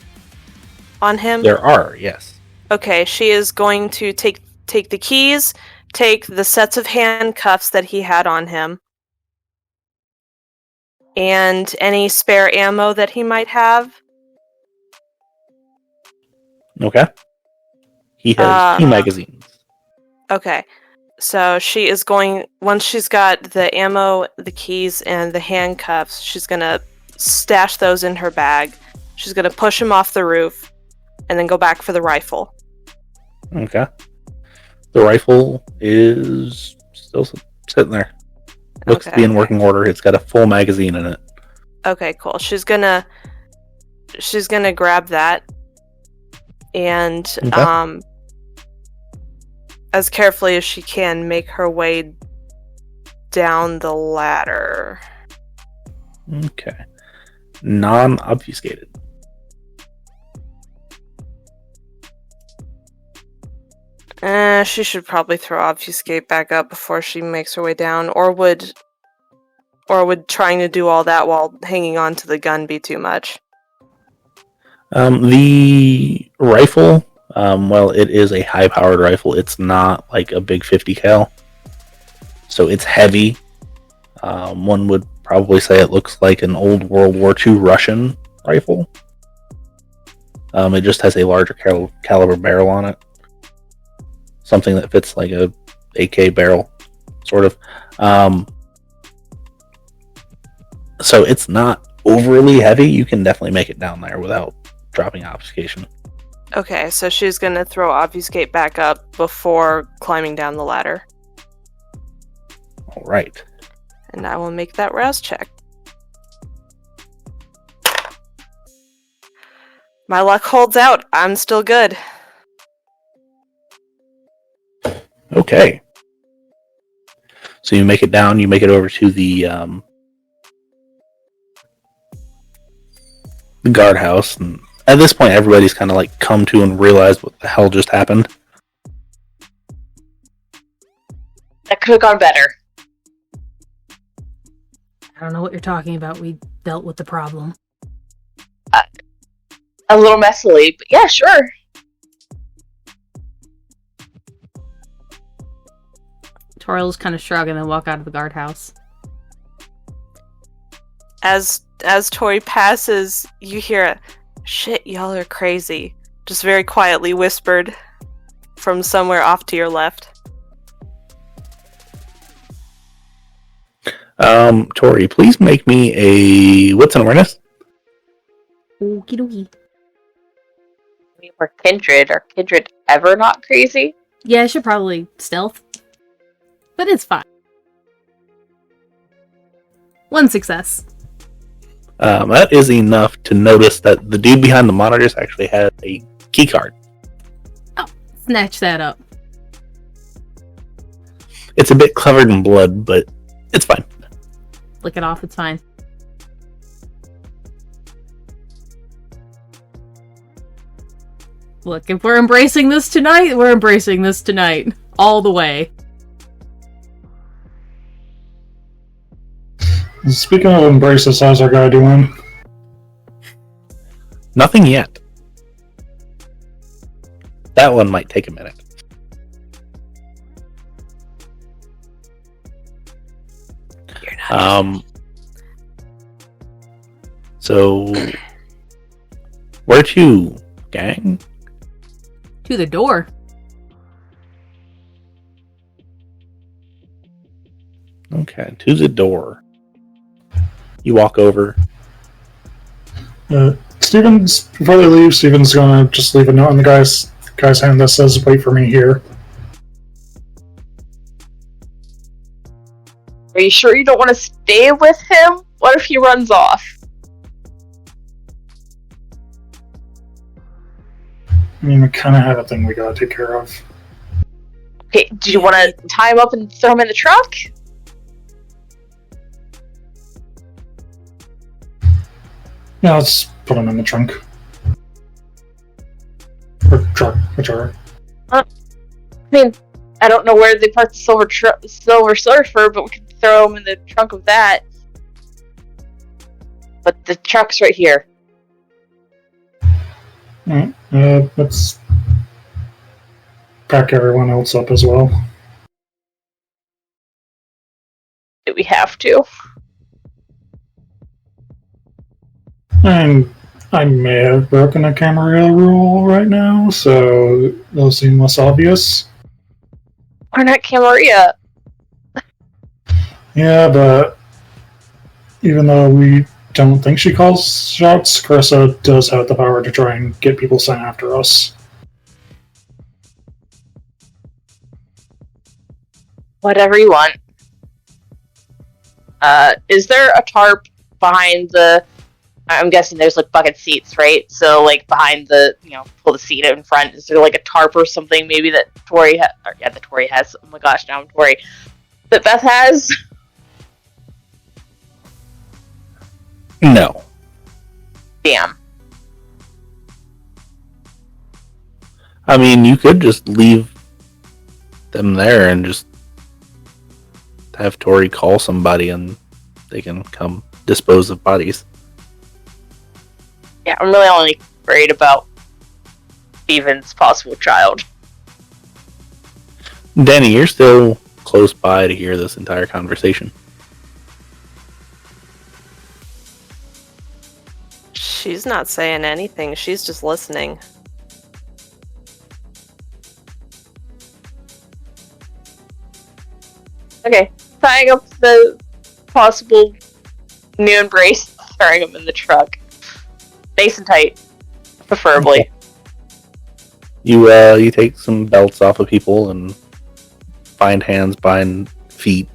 on him? There are, yes. Okay, she is going to take the keys, take the sets of handcuffs that he had on him, and any spare ammo that he might have. Okay. He has 2 magazines. Okay. So she is going, once she's got the ammo, the keys, and the handcuffs, she's going to stash those in her bag. She's going to push him off the roof, and then go back for the rifle. Okay. The rifle is still sitting there. Looks to be in working order. It's got a full magazine in it. Okay, cool. She's gonna grab that, and Okay. As carefully as she can, make her way down the ladder. Okay. Non-obfuscated. She should probably throw obfuscate back up before she makes her way down, or would trying to do all that while hanging on to the gun be too much? The rifle, well, it is a high-powered rifle. It's not like a big 50 cal, so it's heavy. One would probably say it looks like an old World War II Russian rifle. It just has a larger caliber barrel on it. Something that fits like a AK barrel, sort of. So it's not overly heavy. You can definitely make it down there without dropping obfuscation. Okay, so she's gonna throw obfuscate back up before climbing down the ladder. All right. And I will make that rouse check. My luck holds out. I'm still good. Okay. So you make it down, you make it over to the guardhouse, and at this point everybody's kind of like come to and realized what the hell just happened. That could have gone better. I don't know what you're talking about. We dealt with the problem. A little messily, but yeah, sure. Tori will just kind of shrug and then walk out of the guardhouse. As Tory passes, you hear a, "Shit, y'all are crazy," just very quietly whispered from somewhere off to your left. Tory, please make me a wits and awareness. Okie dokie. We're kindred. Are kindred ever not crazy? Yeah, I should probably stealth. But it's fine. 1 success. That is enough to notice that the dude behind the monitors actually has a key card. Oh, snatch that up. It's a bit covered in blood, but it's fine. Lick it off, it's fine. Look, if we're embracing this tonight, we're embracing this tonight. All the way. Speaking of embraces, how's our guy doing? Nothing yet. That one might take a minute. You're not. So where to, gang? To the door. Okay, to the door. You walk over. Steven's, before they leave, Steven's gonna just leave a note on the guy's hand that says, "Wait for me here." Are you sure you don't want to stay with him? What if he runs off? I mean, we kind of have a thing we gotta take care of. Okay, do you want to tie him up and throw him in the truck? Yeah, let's put him in the trunk. Or truck, whichever. I mean, I don't know where they parked the Silver Surfer, but we could throw him in the trunk of that. But the truck's right here. Alright, let's pack everyone else up as well. Do we have to? And I may have broken a Camarilla rule right now, so those seem less obvious. We're not Camarilla. Yeah, but even though we don't think she calls shots, Carissa does have the power to try and get people sent after us. Whatever you want. Is there a tarp behind the... I'm guessing there's, like, bucket seats, right? So, like, behind the, pull the seat out in front. Is there, like, a tarp or something maybe that Tory has? That Tory has. Oh my gosh, now I'm Tory. That Beth has? No. Damn. I mean, you could just leave them there and just have Tory call somebody and they can come dispose of bodies. Yeah, I'm really only worried about Steven's possible child. Dani, you're still close by to hear this entire conversation. She's not saying anything. She's just listening. Okay, tying up the possible new embrace, throwing him in the truck. Nice and tight, preferably. Okay. You take some belts off of people and bind hands, bind feet,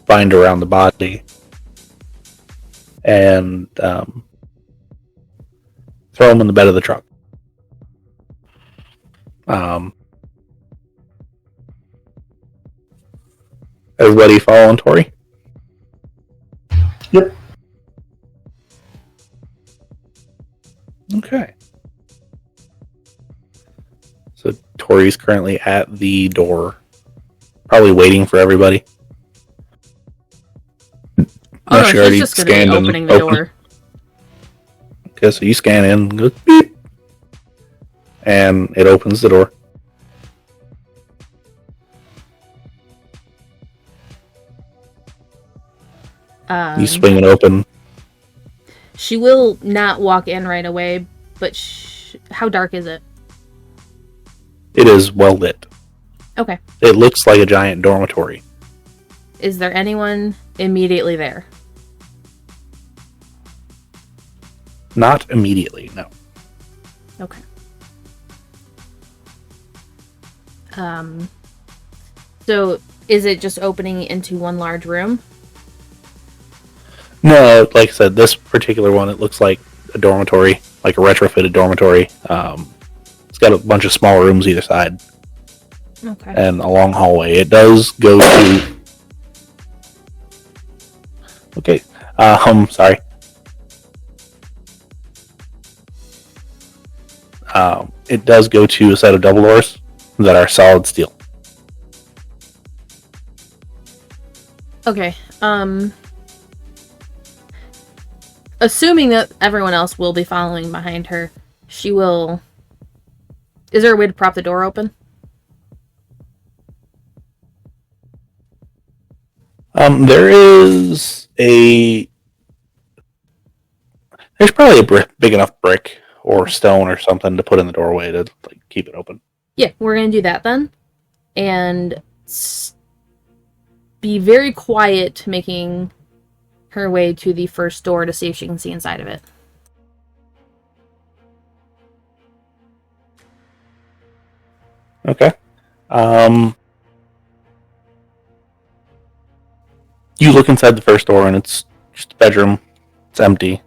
bind around the body, and throw them in the bed of the truck. Everybody following Tory? Yep. Okay. So Tory's currently at the door, probably waiting for everybody. Oh, Unless no, you already she's just going to scanned be and opening the opened. door. Okay, so you scan in, and goes beep, and it opens the door. You swing it open. She will not walk in right away, but how dark is it? It is well lit. Okay. It looks like a giant dormitory. Is there anyone immediately there? Not immediately, no. Okay. So is it just opening into one large room? No, like I said, this particular one, it looks like a dormitory, like a retrofitted dormitory. It's got a bunch of small rooms either side. Okay. And a long hallway. It does go to... Okay. Sorry. It does go to a set of double doors that are solid steel. Okay. Assuming that everyone else will be following behind her, she will... Is there a way to prop the door open? There is a... There's probably a big enough brick or stone or something to put in the doorway to keep it open. Yeah, we're going to do that then. And be very quiet, making her way to the first door to see if she can see inside of it. Okay. You look inside the first door and it's just a bedroom. It's empty.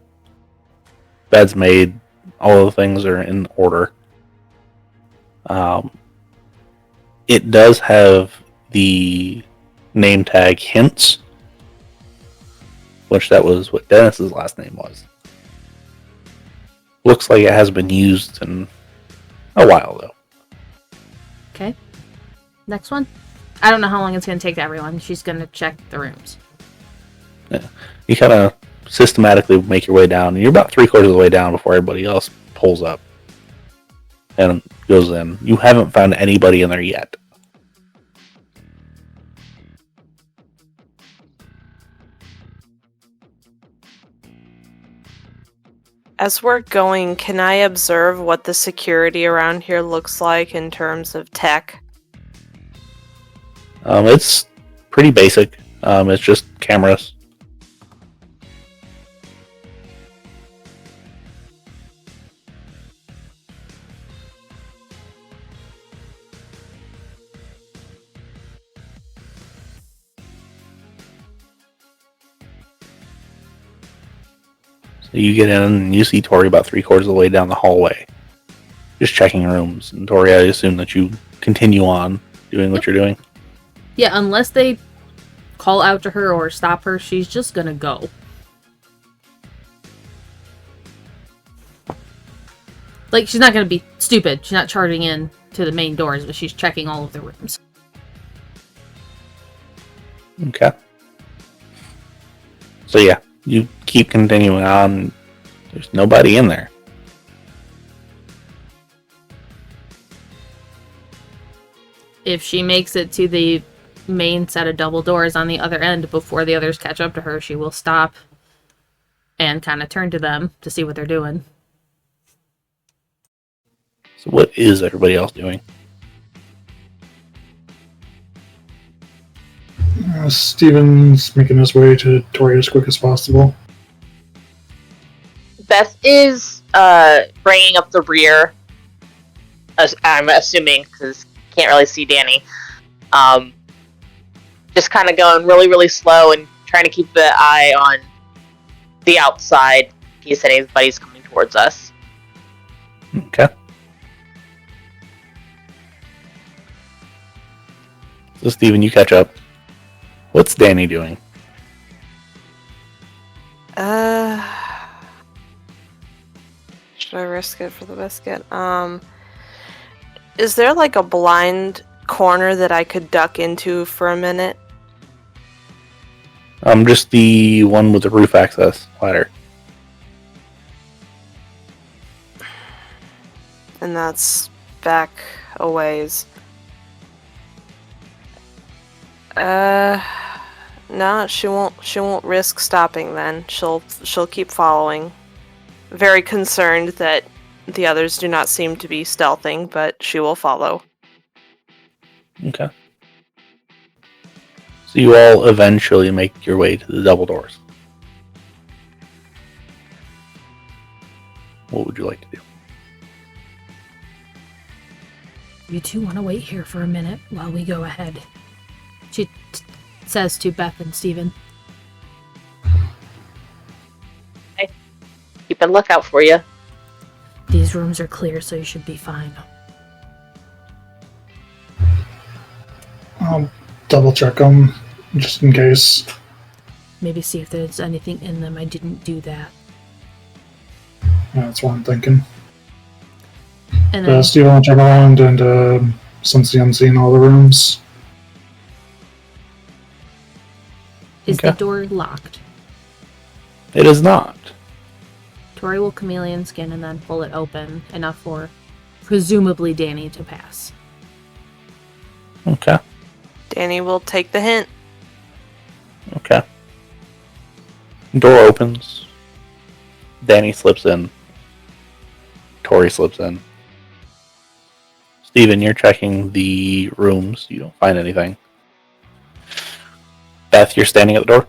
Bed's made. All the things are in order. It does have the name tag Hints, which that was what Dennis's last name was. Looks like it has been used in a while though. Okay. Next one. I don't know how long it's going to take to everyone. She's going to check the rooms. Yeah. You kind of systematically make your way down. You're about 3/4 of the way down before everybody else pulls up and goes in. You haven't found anybody in there yet. As we're going, can I observe what the security around here looks like in terms of tech? It's pretty basic. It's just cameras. So you get in and you see Tory about 3/4 of the way down the hallway, just checking rooms. And Tory, I assume that you continue on doing what you're doing. Yeah, unless they call out to her or stop her, she's just gonna go. Like, she's not gonna be stupid. She's not charging in to the main doors, but she's checking all of the rooms. Okay. So yeah, you keep continuing on. There's nobody in there. If she makes it to the main set of double doors on the other end before the others catch up to her, she will stop and kind of turn to them to see what they're doing. So what is everybody else doing? Steven's making his way to Tory as quick as possible. Beth is bringing up the rear. I'm assuming, because can't really see Dani. Just kind of going really, really slow and trying to keep the eye on the outside in case anybody's coming towards us. Okay. So Steven, you catch up. What's Dani doing? Should I risk it for the biscuit? Is there like a blind corner that I could duck into for a minute? Just the one with the roof access ladder. And that's back a ways. No, she won't. She won't risk stopping. Then she'll keep following. Very concerned that the others do not seem to be stealthing, but she will follow. Okay. So you all eventually make your way to the double doors. What would you like to do? You two want to wait here for a minute while we go ahead. She says to Beth and Steven. Keep a lookout for you. These rooms are clear, so you should be fine. I'll double check them just in case. Maybe see if there's anything in them. I didn't do that. That's what I'm thinking. And then, Steve will check around and since I'm seeing all the rooms. is Okay. the door locked? It is not. Tory will chameleon skin and then pull it open, enough for presumably Dani to pass. Okay. Dani will take the hint. Okay. Door opens. Dani slips in. Tory slips in. Steven, you're checking the rooms. You don't find anything. Beth, you're standing at the door?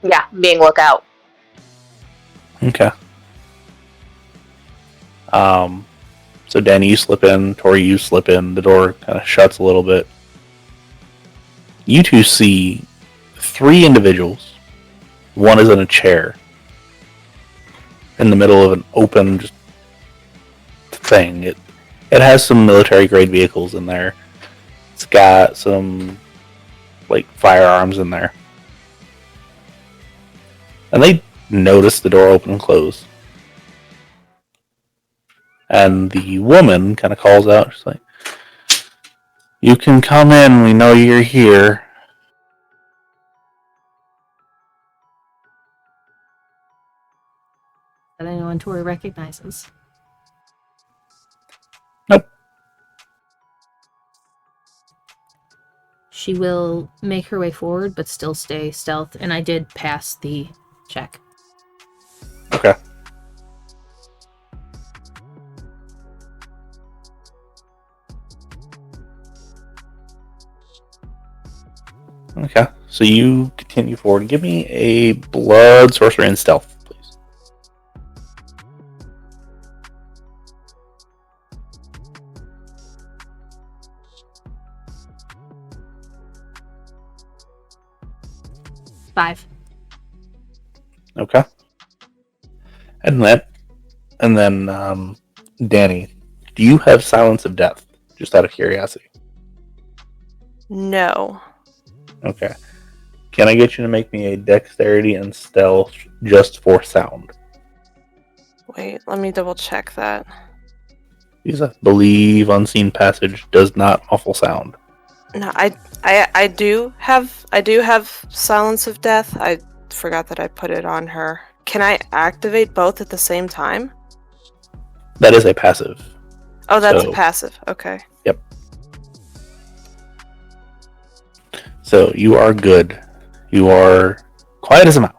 Yeah, being lookout. Okay. So Dani, you slip in. Tory, you slip in. The door kind of shuts a little bit. You two see 3 individuals. One is in a chair. In the middle of an open just thing. It has some military grade vehicles in there. It's got some like firearms in there. And they notice the door open and close. And the woman kind of calls out. She's like, "You can come in. We know you're here." That anyone Tory recognizes. Nope. She will make her way forward, but still stay stealth. And I did pass the check. Okay. Okay. So you continue forward. Give me a blood, sorcery, and stealth, please. Five. Okay. And then Dani, do you have Silence of Death? Just out of curiosity. No. Okay. Can I get you to make me a dexterity and stealth just for sound? Wait, let me double check that. Because I believe Unseen Passage does not muffle sound. No, I do have Silence of Death. I forgot that I put it on her. Can I activate both at the same time? That is a passive. Oh, that's So- a passive. Okay. Yep. So you are good. You are quiet as a mouse.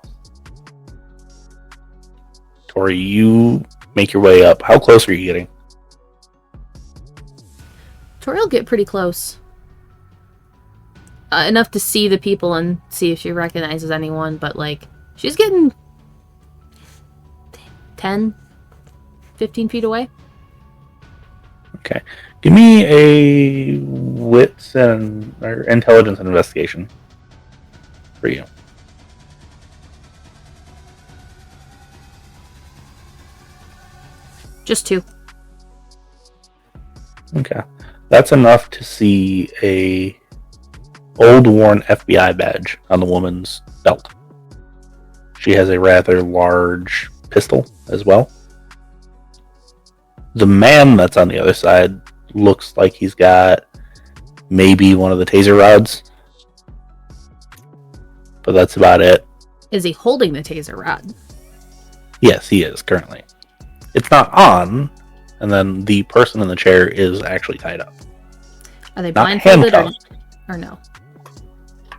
Tory, you make your way up. How close are you getting? Tory will get pretty close. Enough to see the people and see if she recognizes anyone, but like, she's getting 10, 15 feet away. Okay. Give me a wits and or intelligence and investigation for you. Just 2. Okay. That's enough to see a old worn FBI badge on the woman's belt. She has a rather large pistol as well. The man that's on the other side looks like he's got maybe one of the taser rods. But that's about it. Is he holding the taser rod? Yes, he is currently. It's not on, and then the person in the chair is actually tied up. Are they Not blindfolded handcuffed. or no?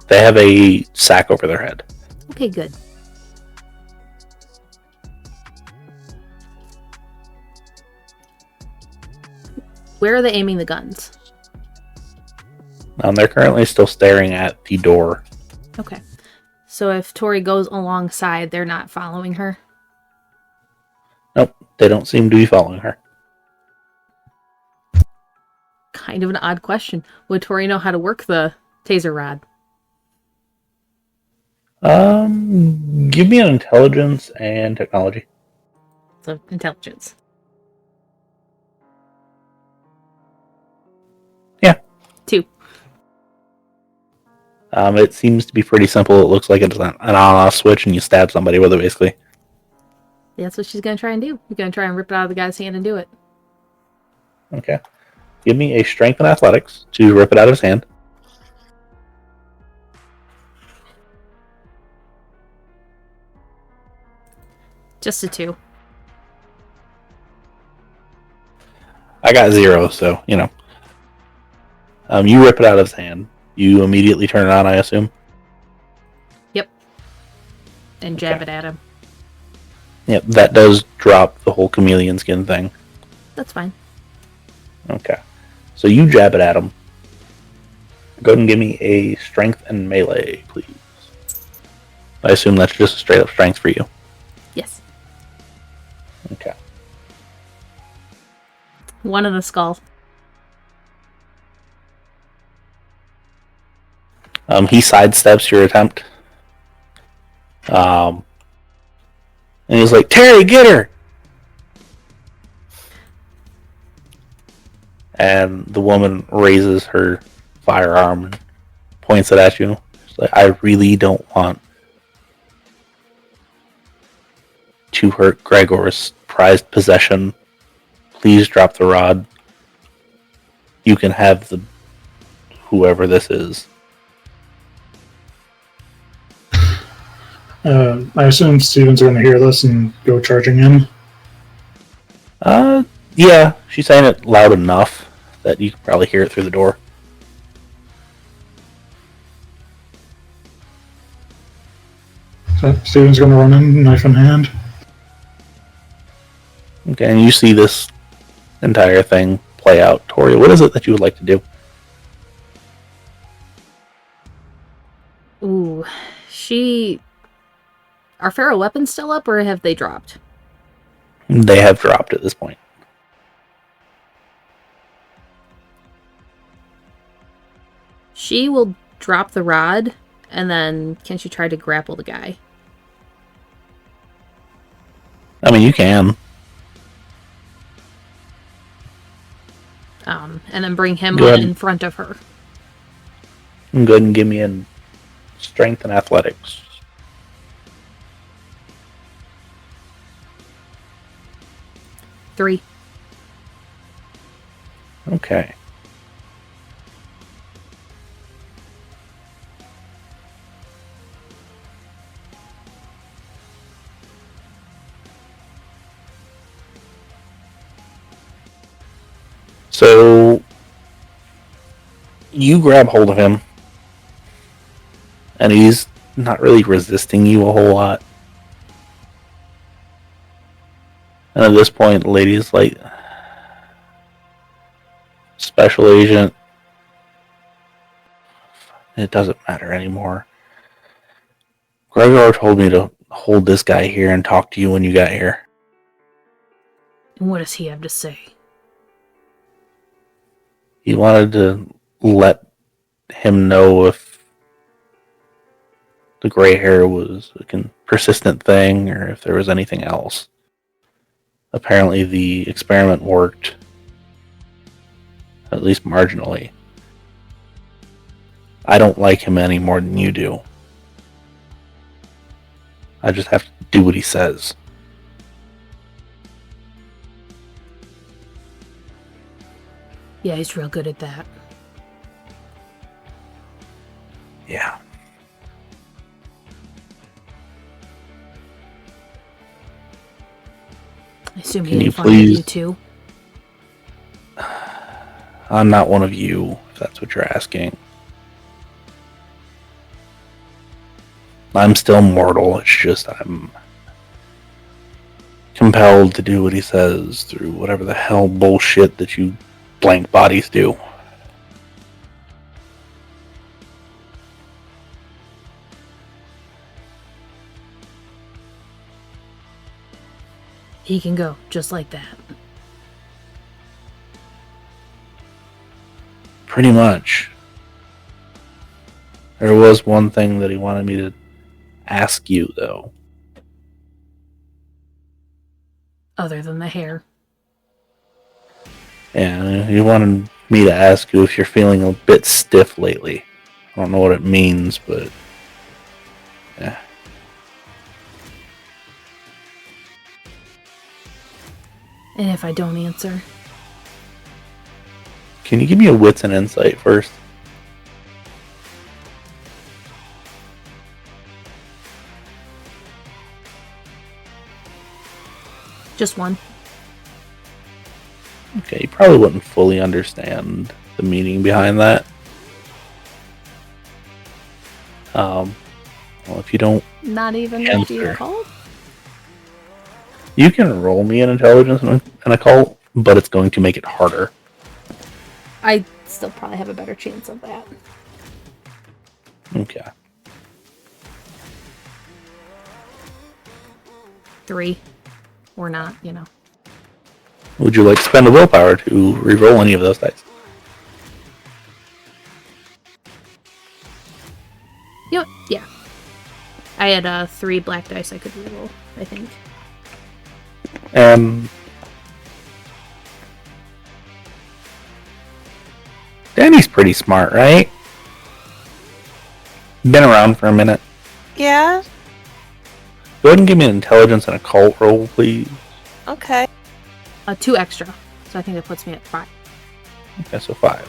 They have a sack over their head. Okay, good. Where are they aiming the guns? They're currently still staring at the door. Okay. So if Tory goes alongside, they're not following her? Nope, they don't seem to be following her. Kind of an odd question. Would Tory know how to work the taser rod? Give me an intelligence and technology. So, intelligence. Yeah. 2. It seems to be pretty simple. It looks like it's an on-off switch, and you stab somebody with it, basically. Yeah, that's what she's going to try and do. You're going to try and rip it out of the guy's hand and do it. Okay. Give me a strength and athletics to rip it out of his hand. Just a 2. I got 0, so, you know. You rip it out of his hand. You immediately turn it on, I assume? Yep. And jab Okay. it at him. Yep, that does drop the whole chameleon skin thing. That's fine. Okay. So you jab it at him. Go ahead and give me a strength and melee, please. I assume that's just a straight up strength for you. Yes. Okay. 1 in the skull. He sidesteps your attempt. And he's like, Terry, get her! And the woman raises her firearm and points it at you. She's like, I really don't want to hurt Gregor's prized possession. Please drop the rod. You can have the whoever this is. I assume Steven's going to hear this and go charging in. Yeah, she's saying it loud enough that you can probably hear it through the door. So Steven's going to run in, knife in hand. Okay, and you see this entire thing play out. Tory, what is it that you would like to do? Ooh. Are feral weapons still up, or have they dropped? They have dropped at this point. She will drop the rod, and then can she try to grapple the guy? I mean, you can. And then bring him Go on ahead. in front of her. Go ahead and give me a strength and athletics. Three. Okay. So you grab hold of him, and he's not really resisting you a whole lot. And at this point, the lady's like, Special Agent, it doesn't matter anymore. Gregor told me to hold this guy here and talk to you when you got here. And what does he have to say? He wanted to let him know if the gray hair was a persistent thing or if there was anything else. Apparently the experiment worked, at least marginally. I don't like him any more than you do. I just have to do what he says. Yeah, he's real good at that. Yeah. I assume he Can you didn't find please- you too. I'm not one of you, if that's what you're asking. I'm still mortal. It's just I'm compelled to do what he says through whatever the hell bullshit that you blank bodies do. He can go just like that. Pretty much. There was one thing that he wanted me to ask you, though. Other than the hair. Yeah, he wanted me to ask you if you're feeling a bit stiff lately. I don't know what it means, but... yeah. And if I don't answer? Can you give me a wits and insight first? Just one. Okay, you probably wouldn't fully understand the meaning behind that. Well, if you don't, Not even Answer. with the occult? you can roll me an intelligence and a occult, but it's going to make it harder. I still probably have a better chance of that. Okay. 3. Or not, you know. Would you like to spend a willpower to re-roll any of those dice? You know, yeah. I had 3 black dice I could reroll, I think. Danny's pretty smart, right? Been around for a minute. Yeah. Go ahead and give me an intelligence and occult roll, please. Okay. 2 extra. So I think that puts me at 5. Okay, so 5.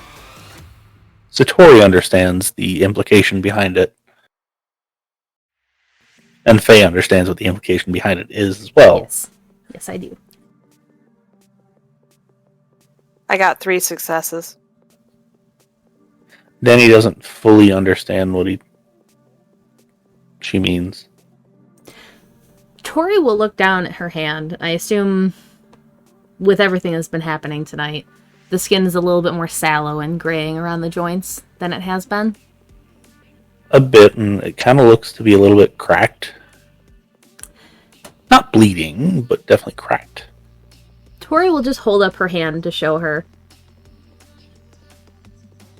So Tory understands the implication behind it. And Faye understands what the implication behind it is as well. Yes. Yes, I do. I got 3 successes. Danny doesn't fully understand what she means. Tory will look down at her hand. I assume with everything that's been happening tonight, the skin is a little bit more sallow and graying around the joints than it has been. A bit, and it kind of looks to be a little bit cracked. Not bleeding, but definitely cracked. Tory will just hold up her hand to show her.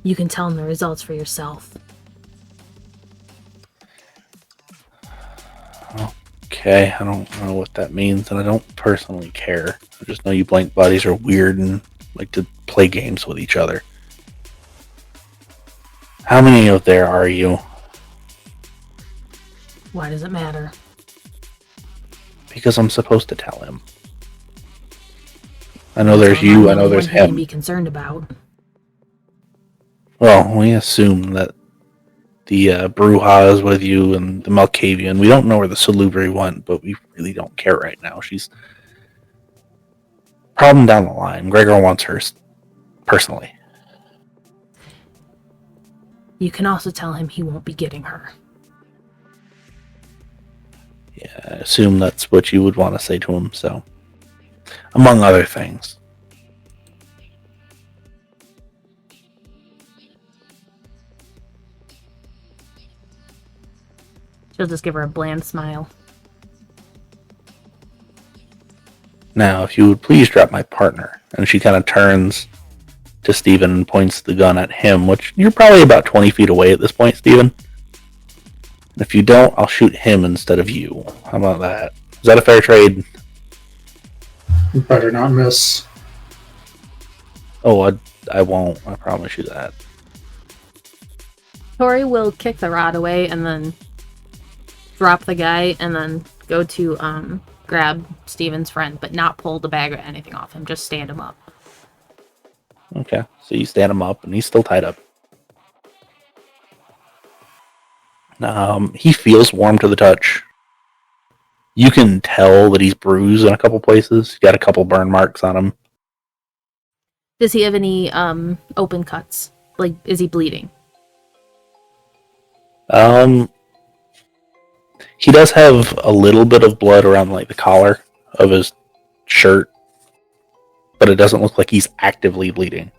You can tell him the results for yourself. Okay, I don't know what that means, and I don't personally care. I just know you blank bodies are weird and like to play games with each other. How many of there are you? Why does it matter? Because I'm supposed to tell him. I know there's you, I know there's One he can him. be concerned about. Well, we assume that the Bruja is with you and the Malkavian. We don't know where the Salubri went, but we really don't care right now. She's problem down the line. Gregor wants hers personally. You can also tell him he won't be getting her. Yeah, I assume that's what you would want to say to him, so. Among other things. She'll just give her a bland smile. Now, if you would please drop my partner. And she kind of turns to Steven and points the gun at him, which you're probably about 20 feet away at this point, Steven. And if you don't, I'll shoot him instead of you. How about that? Is that a fair trade? You better not miss. Oh, I won't. I promise you that. Tory will kick the rod away and then drop the guy and then go to grab Steven's friend, but not pull the bag or anything off him. Just stand him up. Okay, so you stand him up, and he's still tied up. He feels warm to the touch. You can tell that he's bruised in a couple places. He's got a couple burn marks on him. Does he have any open cuts? Like, is he bleeding? He does have a little bit of blood around like the collar of his shirt, but it doesn't look like he's actively bleeding.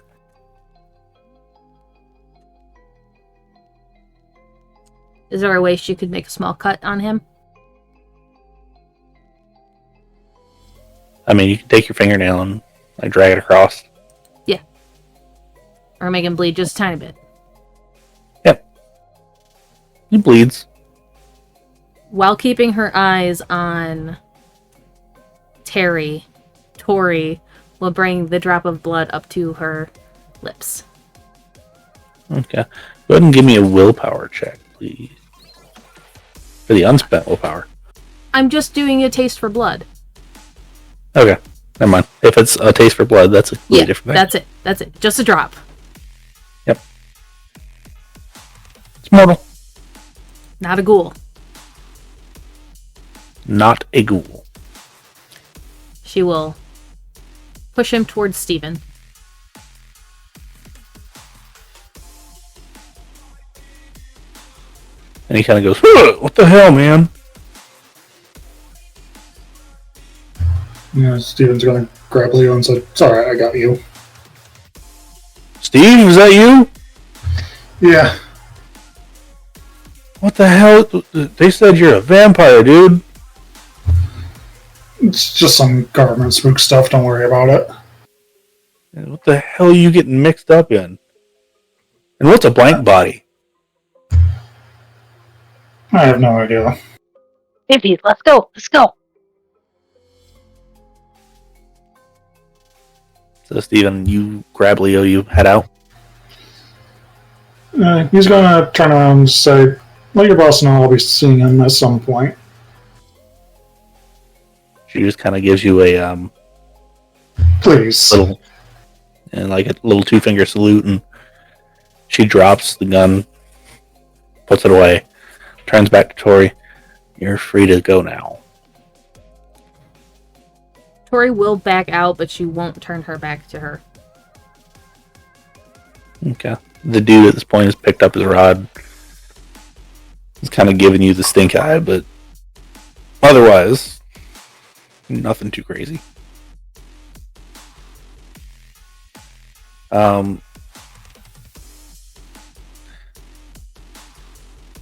Is there a way she could make a small cut on him? I mean, you can take your fingernail and like drag it across. Yeah. Or make him bleed just a tiny bit. Yep. He bleeds. While keeping her eyes on Tory will bring the drop of blood up to her lips. Okay. Go ahead and give me a willpower check, please. For the unspent willpower. I'm just doing a taste for blood. Okay. Never mind. If it's a taste for blood, that's a completely different thing. That's it. Just a drop. Yep. It's mortal. Not a ghoul. Not a ghoul. She will push him towards Stephen. And he kind of goes, what the hell, man? Steven's gonna grab Leo and say, "It's alright, I got you." Steve, is that you? Yeah. What the hell? They said you're a vampire, dude. It's just some government spook stuff, don't worry about it. What the hell are you getting mixed up in? And what's a blank body? I have no idea. Baby, let's go. Let's go. So, Steven, you grab Leo, you head out. He's gonna turn around and say, "Let your boss know I'll be seeing him at some point." She just kind of gives you a Please. little, and like a little 2-finger salute, and she drops the gun, puts it away, turns back to Tory. You're free to go now. Tory will back out, but she won't turn her back to her. Okay. The dude at this point has picked up his rod. He's kind of giving you the stink eye, but otherwise, nothing too crazy.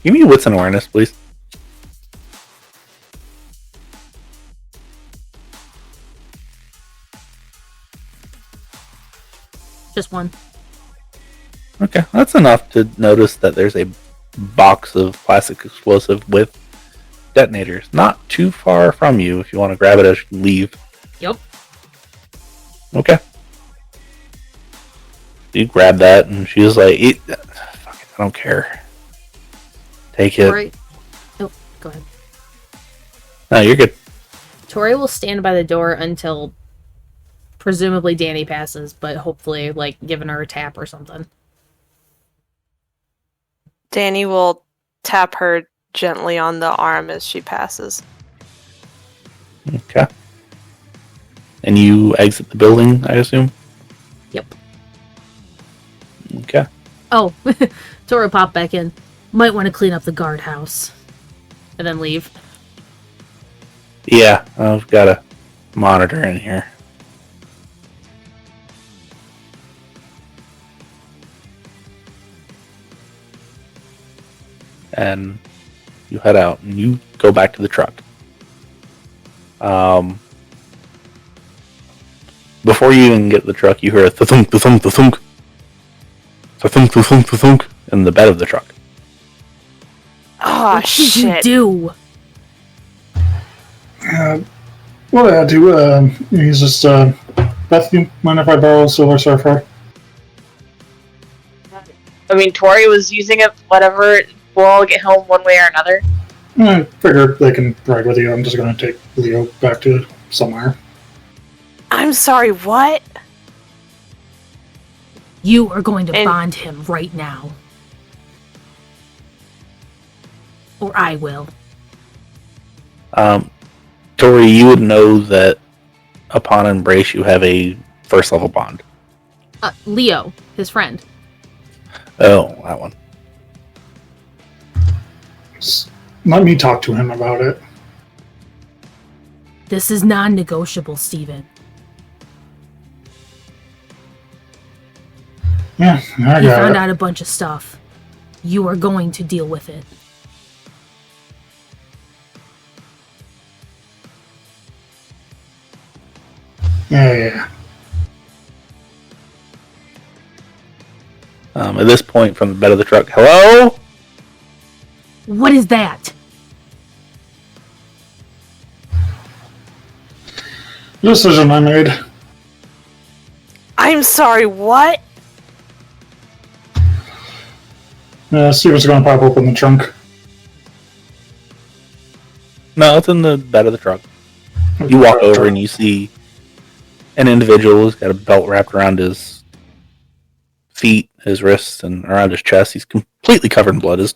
Give me wits and awareness, please. Just one. Okay, that's enough to notice that there's a box of plastic explosive with detonators not too far from you if you want to grab it as you leave. Yep. Okay. You grab that, and she's like, fuck it, I don't care. Take it. Tory. Oh, go ahead. No, you're good. Tory will stand by the door until presumably Dani passes, but hopefully, like, giving her a tap or something. Dani will tap her gently on the arm as she passes. Okay. And you exit the building, I assume? Yep. Okay. Oh, Tory will pop back in. Might want to clean up the guardhouse. And then leave. Yeah, I've got a monitor in here. And you head out, and you go back to the truck. Before you even get to the truck, you hear a thunk, thunk, thunk, thunk, thunk, thunk in the bed of the truck. Oh, What did you shit. do? What did I do? He's just, Beth, you mind if I borrow a Silver Surfer? I mean, Tory was using it, whatever. We'll all get home one way or another. I figured they can ride with you. I'm just gonna take Leo back to somewhere. I'm sorry, what? You are going to And- bond him right now. Or I will. Tory, you would know that upon embrace, you have a first level bond. Leo, his friend. Oh, that one. let me talk to him about it. This is non-negotiable, Steven. Yeah, I He got found it. out a bunch of stuff. You are going to deal with it. Yeah. At this point, from the bed of the truck, hello? What is that? Decision I made. I'm sorry, what? Steven's gonna pop open the trunk. No, it's in the bed of the truck. You walk over and you see an individual who's got a belt wrapped around his feet, his wrists, and around his chest. He's completely covered in blood. His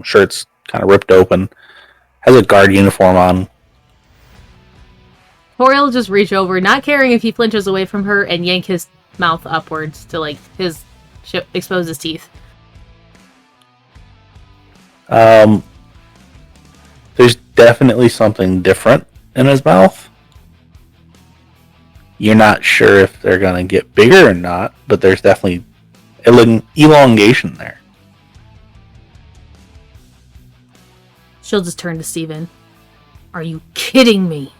shirt's kind of ripped open. Has a guard uniform on. Tory will just reach over, not caring if he flinches away from her, and yank his mouth upwards to, like, expose his teeth. There's definitely something different in his mouth. You're not sure if they're going to get bigger or not, but there's definitely elongation there. She'll just turn to Steven. Are you kidding me?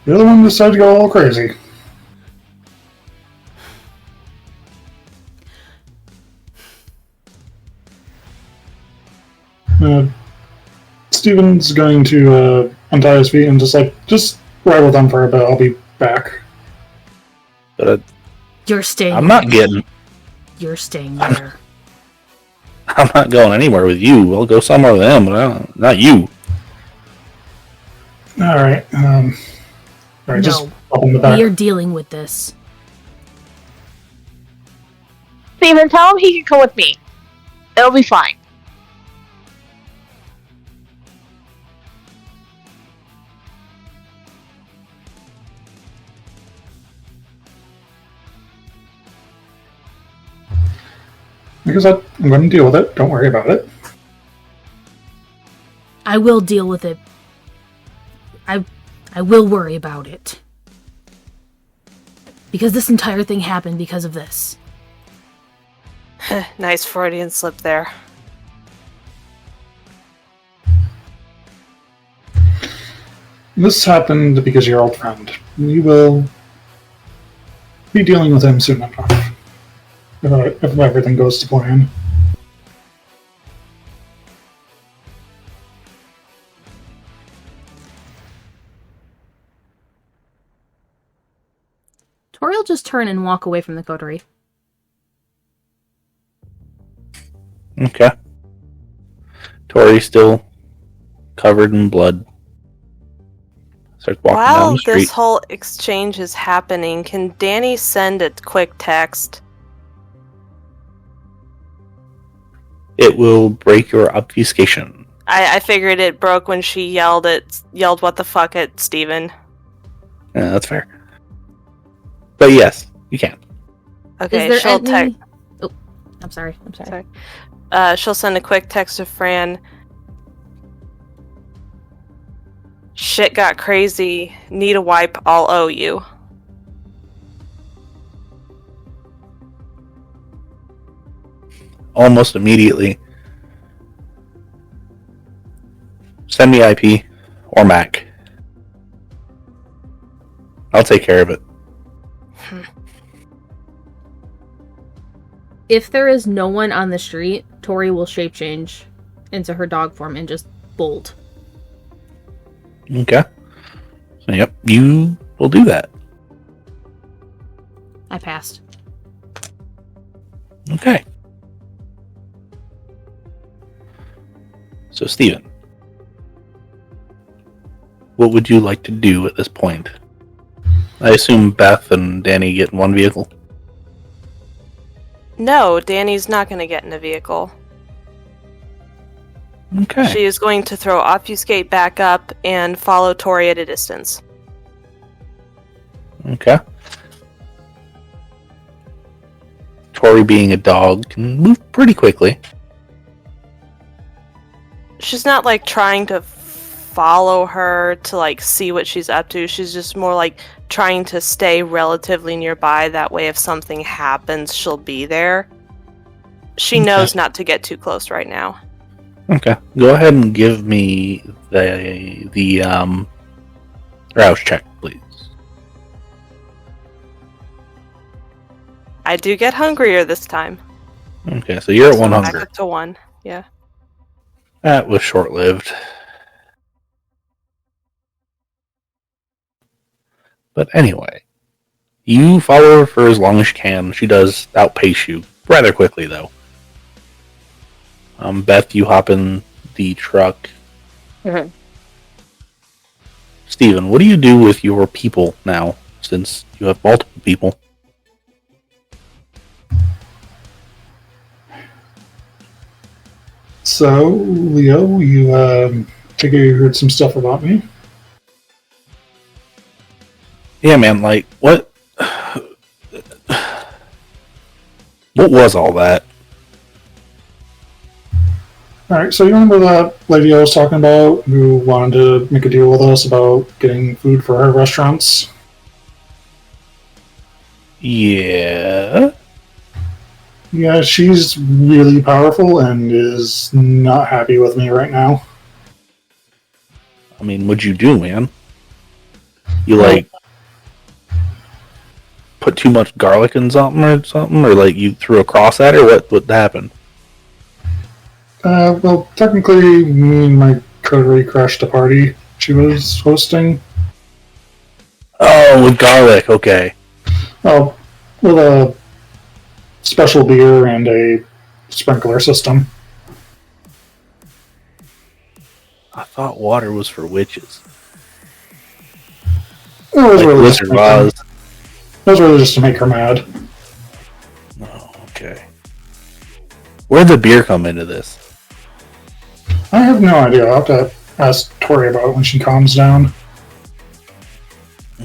The other one decided to go all crazy. Steven's going to untie his feet and just ride with them for a bit. I'll be back. But You're staying. You're staying there. I'm not going anywhere with you. We'll go somewhere with them, but not you. All right. Just No, up in the back. we are dealing with this. Steven, tell him he can come with me. It'll be fine. Because I'm going to deal with it. Don't worry about it. I will deal with it. I will worry about it. Because this entire thing happened because of this. Nice Freudian slip there. This happened because you're old friend. You will be dealing with him soon enough. If everything goes to plan. Tory will just turn and walk away from the coterie. Okay. Tory's still covered in blood. Starts walking down While the street. this whole exchange is happening, can Dani send a quick text? It will break your obfuscation. I figured it broke when she yelled what the fuck at Steven. Yeah, that's fair. But yes, you can. Okay, Is there she'll any... text. Oh, I'm sorry. Sorry. She'll send a quick text to Fran. Shit got crazy. Need a wipe. I'll owe you. Almost immediately. Send me IP or Mac. I'll take care of it. If there is no one on the street, Tory will shape change into her dog form and just bolt. Okay. So, yep, you will do that. I passed. Okay. So, Steven, what would you like to do at this point? I assume Beth and Dani get in one vehicle. No, Dani's not going to get in a vehicle. Okay. She is going to throw Obfuscate back up and follow Tory at a distance. Okay. Tory, being a dog, can move pretty quickly. she's not like trying to follow her to like see what she's up to. She's just more like trying to stay relatively nearby. That way, if something happens, she'll be there. She knows not to get too close right now. Okay. Go ahead and give me the rouse check, please. I do get hungrier this time. Okay, so you're at one Back hunger. up to 1. Yeah. That was short-lived. But anyway, you follow her for as long as you can. She does outpace you rather quickly, though. Beth, you hop in the truck. Mhm. Steven, what do you do with your people now, since you have multiple people? So, Leo, you take it you heard some stuff about me. Yeah, man, like, what was all that? Alright, so you remember that lady I was talking about who wanted to make a deal with us about getting food for her restaurants? Yeah. Yeah, she's really powerful and is not happy with me right now. I mean, what'd you do, man? You, like, put too much garlic in something? Or, like, you threw a cross at her? What happened? Well, technically, me and my coterie crashed a party she was hosting. Oh, with garlic, okay. Oh, with a special beer and a sprinkler system. I thought water was for witches. It was Like really Wizard of Oz. It was really just to make her mad. Oh, okay. Where'd the beer come into this? I have no idea. I'll have to ask Tory about it when she calms down.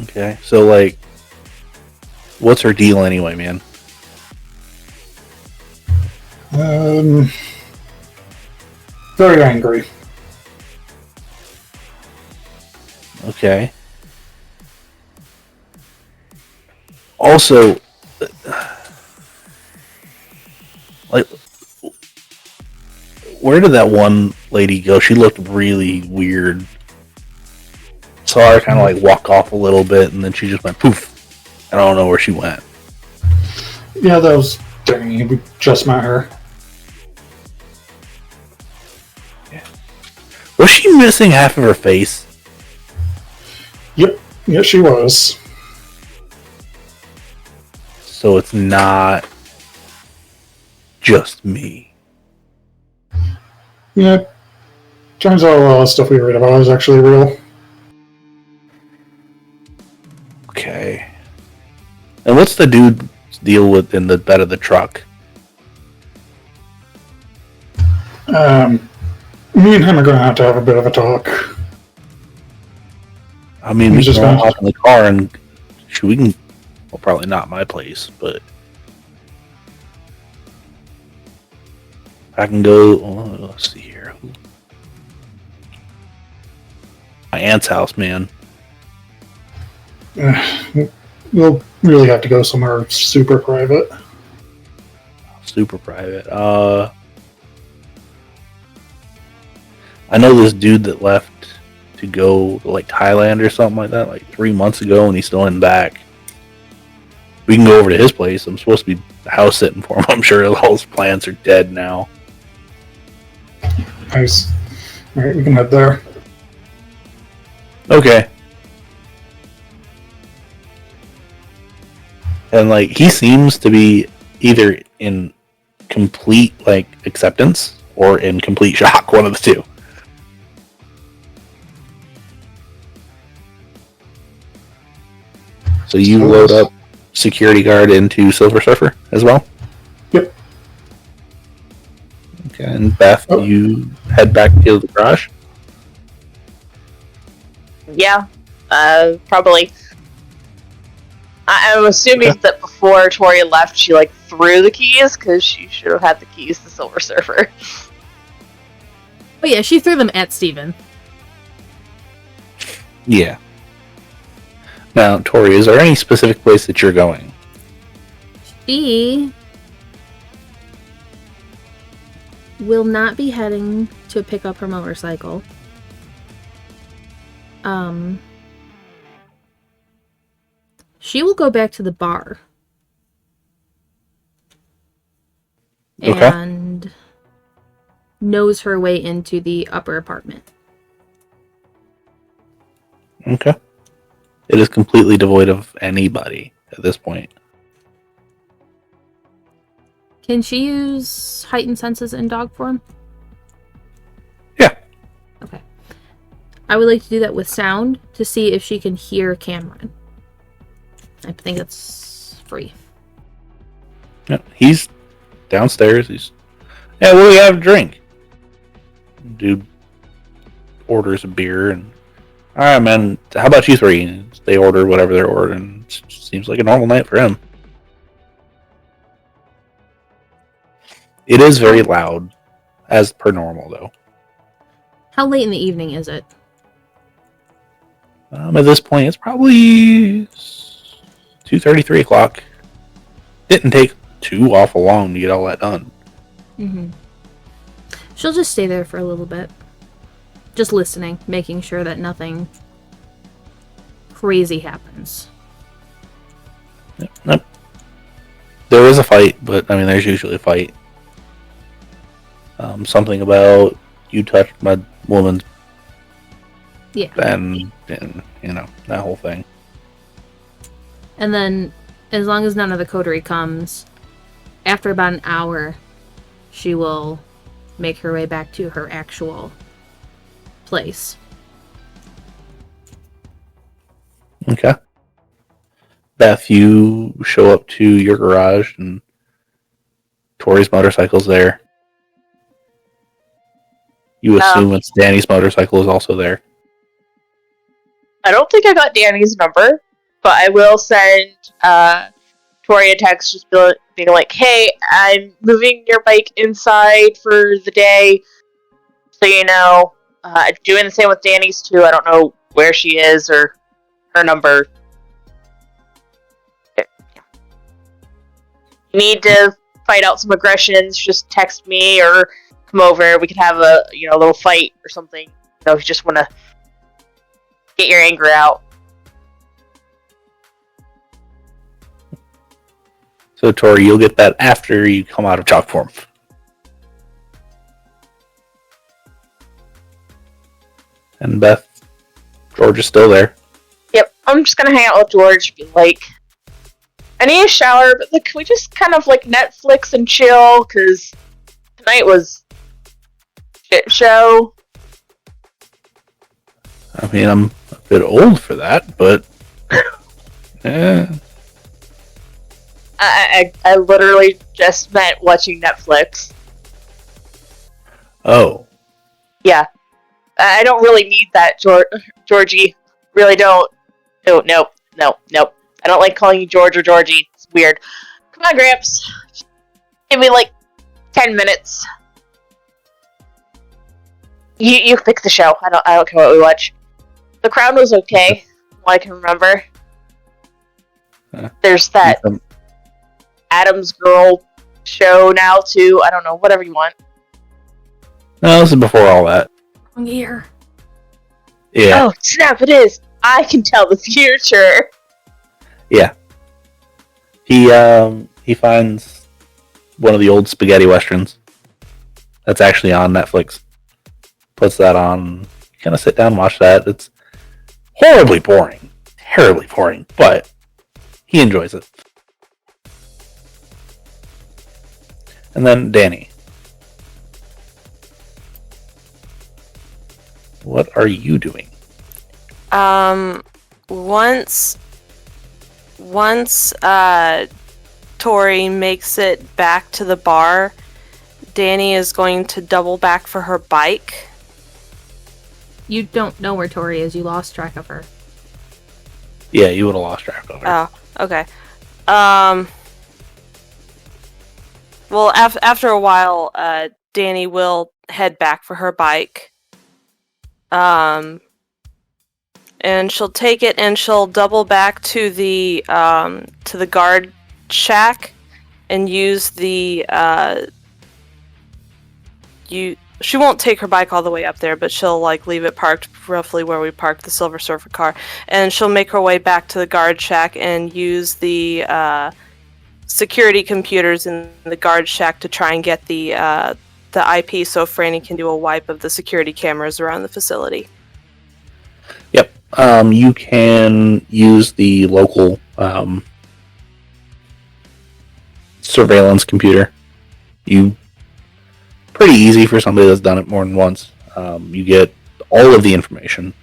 Okay, so, like, what's her deal anyway, man? Very angry. Okay. Also, like, where did that one lady go? She looked really weird. Saw her kind of like walk off a little bit, and then she just went poof. I don't know where she went. Yeah, that was Dani. We just met her. Was she missing half of her face? Yep. Yeah, she was. So it's not just me. Yeah. Turns out a lot of stuff we read about is actually real. Okay. And what's the dude's deal with in the bed of the truck? Me and him are going to have a bit of a talk. I mean, we can all hop in the car and we can. Well, probably not my place, but I can go. Well, let's see here. My aunt's house, man. We'll really have to go somewhere super private. Super private. I know this dude that left to go to like Thailand or something like that, like 3 months ago, and he's still in back. We can go over to his place. I'm supposed to be house sitting for him. I'm sure all his plants are dead now. Nice. Alright, we can head there. Okay. And like he seems to be either in complete like acceptance or in complete shock, one of the two. So you load up security guard into Silver Surfer as well? Yep. Okay, and Beth, you head back to the garage? Yeah, probably. I'm assuming that before Tory left, she like threw the keys because she should have had the keys to Silver Surfer. Oh yeah, she threw them at Steven. Yeah. Now, Tory, is there any specific place that you're going? She will not be heading to pick up her motorcycle. She will go back to the bar. Okay. And nose her way into the upper apartment. Okay. It is completely devoid of anybody at this point. Can she use heightened senses in dog form? Yeah. Okay. I would like to do that with sound to see if she can hear Cameron. I think it's free. Yeah, he's downstairs. Yeah, what do we have to drink? Dude orders a beer and, all right, man, how about you three? And they order whatever they're ordering. It seems like a normal night for him. It is very loud, as per normal, though. How late in the evening is it? At this point, it's probably 2:30, 3 o'clock. Didn't take too awful long to get all that done. Mm-hmm. She'll just stay there for a little bit. Just listening, making sure that nothing crazy happens. Yep. There is a fight, but, I mean, there's usually a fight. Something about you touched my woman's... Yeah. And, you know, that whole thing. And then, as long as none of the coterie comes, after about an hour, she will make her way back to her actual place. Okay. Beth, you show up to your garage and Tori's motorcycle's there. You assume it's Dani's motorcycle is also there. I don't think I got Dani's number, but I will send Tory a text just being like, hey, I'm moving your bike inside for the day, so you know. Doing the same with Dani's too. I don't know where she is or her number. You need to fight out some aggressions, just text me or come over. We could have a little fight or something. If you just want to get your anger out. So, Tori, you'll get that after you come out of chalk form. And Beth, George is still there. Yep, I'm just gonna hang out with George. Be like, I need a shower, but like, can we just kind of like Netflix and chill? Because tonight was shit show. I mean, I'm a bit old for that, but yeah. I literally just meant watching Netflix. Oh. Yeah. I don't really need that, Georgie. Really don't. Oh, nope. I don't like calling you George or Georgie. It's weird. Come on, Gramps. Give me like 10 minutes. You pick the show. I don't care what we watch. The Crown was okay. All I can remember. There's that Adam's Girl show now too. I don't know. Whatever you want. No, this is before all that. Year. Yeah. Oh, snap, it is. I can tell the future. Yeah. He finds one of the old spaghetti westerns that's actually on Netflix. Puts that on. Kind of sit down and watch that. It's horribly boring. Terribly boring. But he enjoys it. And then Dani. What are you doing? Once Tory makes it back to the bar, Dani is going to double back for her bike. You don't know where Tory is. You lost track of her. Yeah, you would have lost track of her. Oh, okay. Well, after a while, Dani will head back for her bike. And she'll take it and she'll double back to the guard shack and use the she won't take her bike all the way up there, but she'll like leave it parked roughly where we parked the Silver Surfer car, and she'll make her way back to the guard shack and use the security computers in the guard shack to try and get the IP so Franny can do a wipe of the security cameras around the facility. Yep. You can use the local surveillance computer. Pretty easy for somebody that's done it more than once. You get all of the information.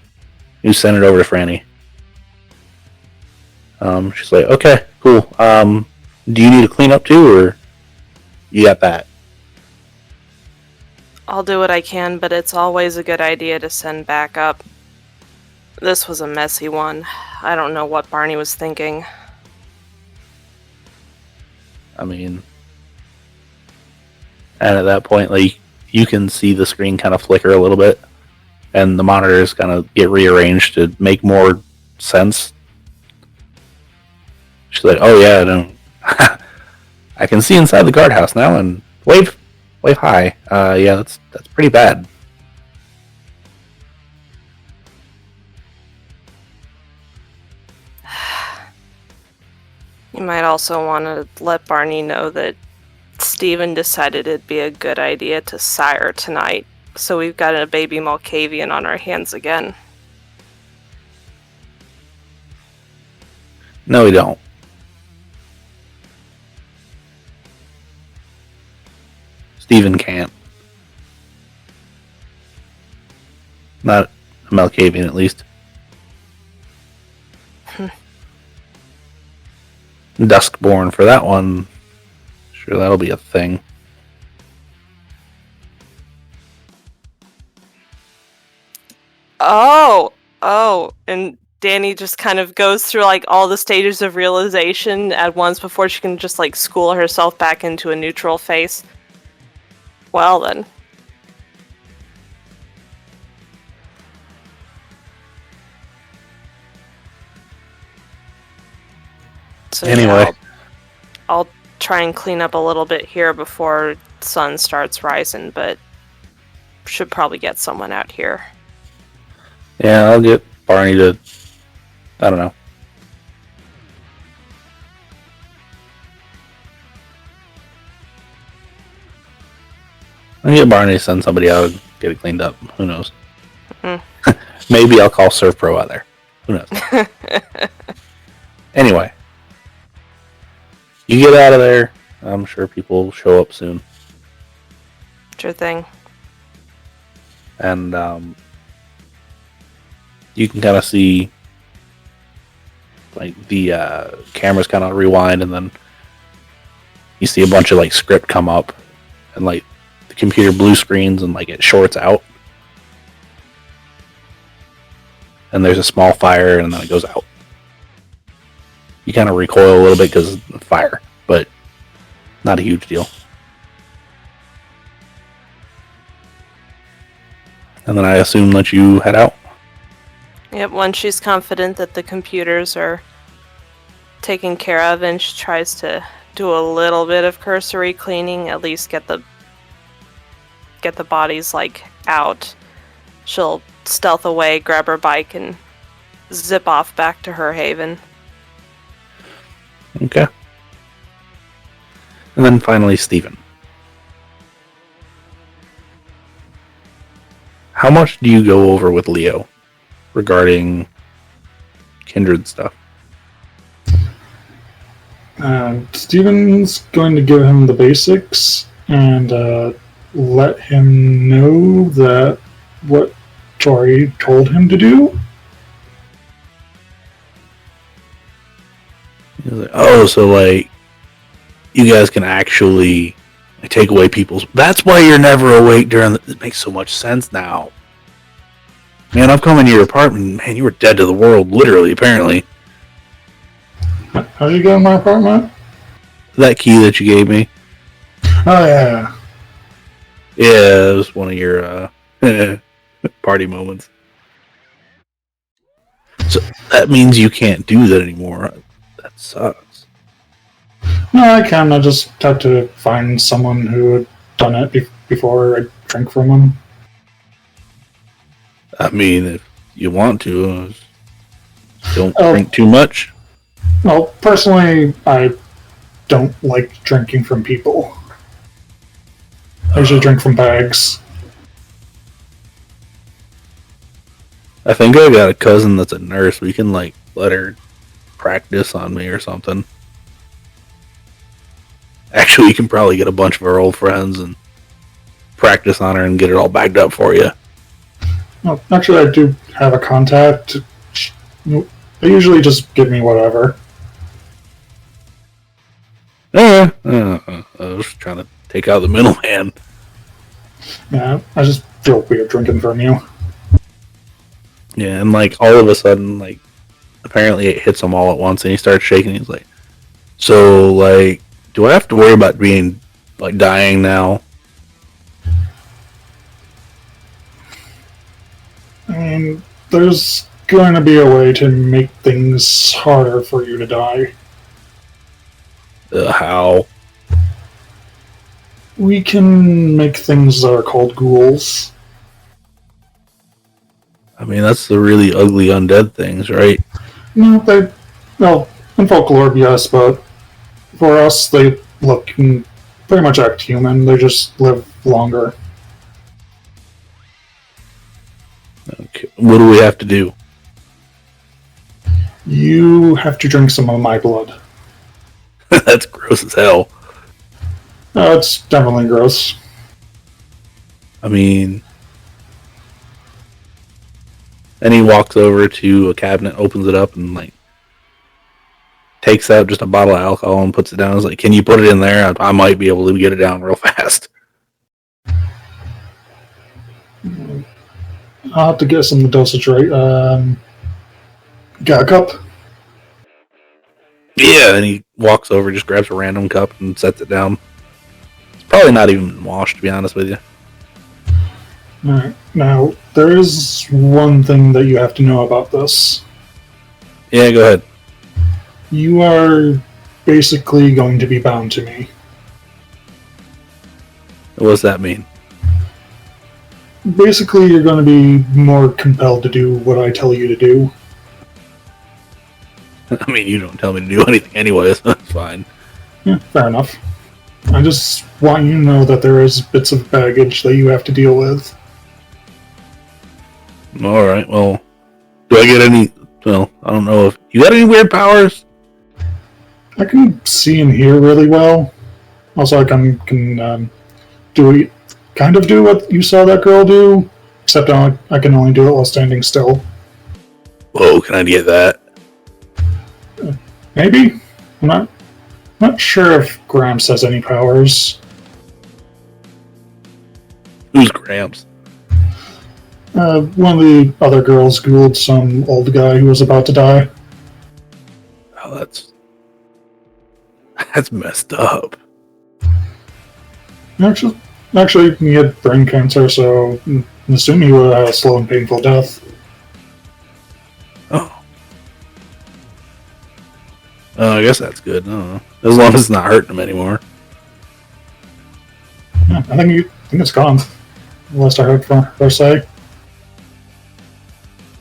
You send it over to Franny. She's like, okay, cool. Do you need to clean up too, or you got that? I'll do what I can, but it's always a good idea to send backup. This was a messy one. I don't know what Barney was thinking. I mean, and at that point, like, you can see the screen kind of flicker a little bit, and the monitors kind of get rearranged to make more sense. She's like, "Oh yeah, I can see inside the guardhouse now, and wave high. Yeah, that's pretty bad." You might also want to let Barney know that Steven decided it'd be a good idea to sire tonight, so we've got a baby Malkavian on our hands again. No, we don't. Steven can't. Not a Malkavian, at least. Duskborn for that one. Sure, that'll be a thing. Oh, and Dani just kind of goes through like all the stages of realization at once before she can just like school herself back into a neutral face. Well then. So anyway, yeah, I'll try and clean up a little bit here before sun starts rising, but should probably get someone out here. Yeah, I'll get Barney to, I don't know. I'll get Barney to send somebody out and get it cleaned up. Who knows? Mm-hmm. Maybe I'll call Surf Pro out there. Who knows? Anyway. You get out of there. I'm sure people will show up soon. Sure thing. And you can kind of see like the cameras kind of rewind, and then you see a bunch of like script come up, and like the computer blue screens, and like it shorts out, and there's a small fire, and then it goes out. You kind of recoil a little bit because of fire, but not a huge deal. And then I assume that you head out? Yep, once she's confident that the computers are taken care of, and she tries to do a little bit of cursory cleaning, at least get the bodies like out. She'll stealth away, grab her bike, and zip off back to her haven. Okay. And then finally, Steven. How much do you go over with Leo regarding kindred stuff? Steven's going to give him the basics and let him know that what Tory told him to do. He's like, oh, so like you guys can actually take away people's... That's why you're never awake during the... It makes so much sense now. Man, I've come into your apartment. Man, you were dead to the world, literally, apparently. How did you get in my apartment? That key that you gave me. Oh, yeah. Yeah, it was one of your party moments. So that means you can't do that anymore. That sucks. No, I can. I just had to find someone who had done it before I drink from them. I mean, if you want to, don't Oh. drink too much. Well, personally, I don't like drinking from people. I usually drink from bags. I think I got a cousin that's a nurse. We can like let her practice on me or something. Actually, you can probably get a bunch of our old friends and practice on her and get it all bagged up for you. No, actually, I do have a contact. They usually just give me whatever. I was trying to take out the middleman. Yeah, I just feel weird drinking from you. Yeah, and like all of a sudden, like apparently it hits him all at once, and he starts shaking. He's like, "So, like, do I have to worry about being like dying now?" I mean, there's going to be a way to make things harder for you to die. How? We can make things that are called ghouls. I mean, that's the really ugly undead things, right? No, in folklore, yes, but for us, they look and pretty much act human. They just live longer. Okay. What do we have to do? You have to drink some of my blood. That's gross as hell. It's definitely gross. I mean, and he walks over to a cabinet, opens it up, and like takes out just a bottle of alcohol and puts it down. He's like, "Can you put it in there? I might be able to get it down real fast." I'll have to get some of the dosage right. Got a cup? Yeah, and he walks over, just grabs a random cup and sets it down. It's probably not even washed, to be honest with you. Alright. Now, there is one thing that you have to know about this. Yeah, go ahead. You are basically going to be bound to me. What does that mean? Basically, you're going to be more compelled to do what I tell you to do. I mean, you don't tell me to do anything anyway, so that's fine. Yeah, fair enough. I just want you to know that there is bits of baggage that you have to deal with. Alright, well, do I get any... Well, I don't know if... You got any weird powers? I can see and hear really well. Also, I can do kind of do what you saw that girl do, except I can only do it while standing still. Whoa, can I get that? Maybe? I'm not sure if Gramps has any powers. Who's Gramps? One of the other girls ghouled some old guy who was about to die. Oh, that's messed up. Actually, he had brain cancer, so I'm assuming he would have had a slow and painful death. Oh. I guess that's good. I don't know. As long as it's not hurting him anymore. Yeah, I think it's gone. Last I heard from her say.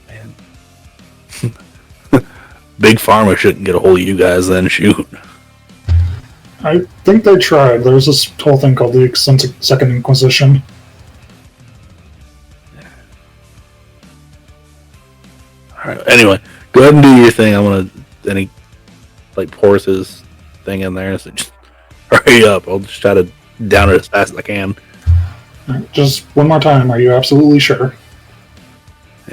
Man. Big Pharma shouldn't get a hold of you guys then, shoot. I think they tried. There's this whole thing called the Second Inquisition. Alright, anyway, go ahead and do your thing. I'm gonna... Then he, like, pours his thing in there and says, just hurry up. I'll just try to down it as fast as I can. Right, just one more time, are you absolutely sure?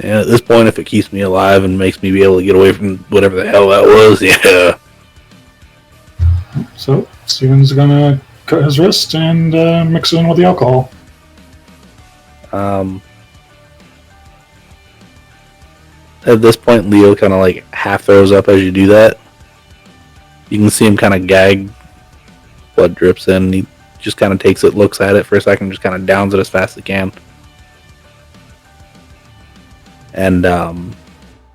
And at this point, if it keeps me alive and makes me be able to get away from whatever the hell that was, yeah. So, Steven's gonna cut his wrist and mix it in with the alcohol. At this point, Leo kind of like half throws up as you do that. You can see him kind of gag. Blood drips in. He just kind of takes it, looks at it for a second, just kind of downs it as fast as it can. And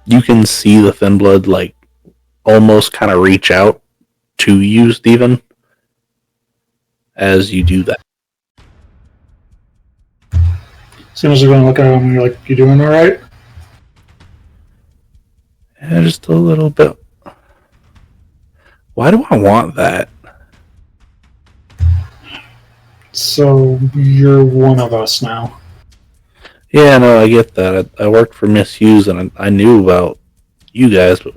you can see the thin blood like almost kind of reach out to you, Stephen, as you do that. As soon as you're going to look at him, you're like, "You doing all right?" Yeah, just a little bit. Why do I want that? So you're one of us now. Yeah, no, I get that. I worked for Miss Hughes, and I knew about you guys, but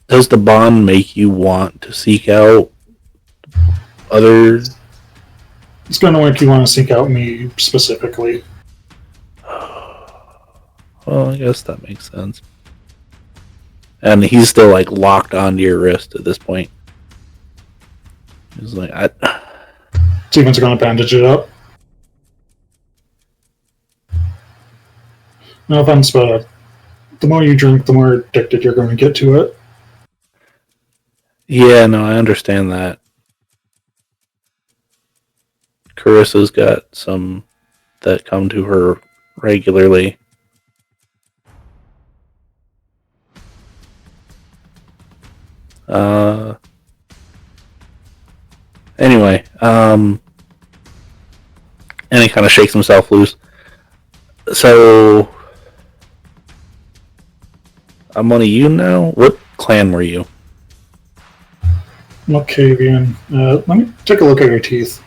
does the bond make you want to seek out other? It's going to make you want to seek out me specifically. Well, I guess that makes sense. And he's still like locked onto your wrist at this point. He's like, Steven's going to bandage it up. No offense, but the more you drink, the more addicted you're going to get to it. Yeah, no, I understand that. Carissa's got some that come to her regularly. Anyway, and he kind of shakes himself loose. So, I'm one of you now? What clan were you? Malkavian. Let me take a look at your teeth.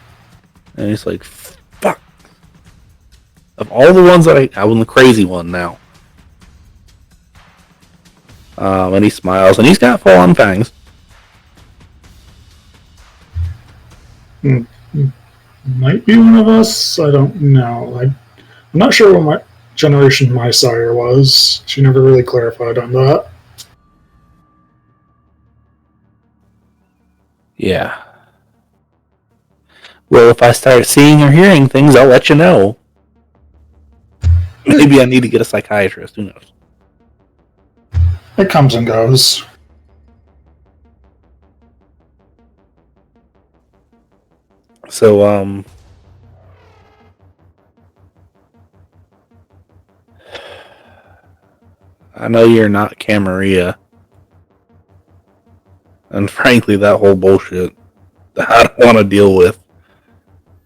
And he's like, fuck. Of all the ones that I'm the crazy one now. And he smiles, and he's got full-on fangs. Might be one of us. I don't know. I'm not sure what generation my sire was. She never really clarified on that. Yeah. Well, if I start seeing or hearing things, I'll let you know. Maybe I need to get a psychiatrist. Who knows? It comes and goes. So, I know you're not Camarilla. And frankly, that whole bullshit, I don't want to deal with.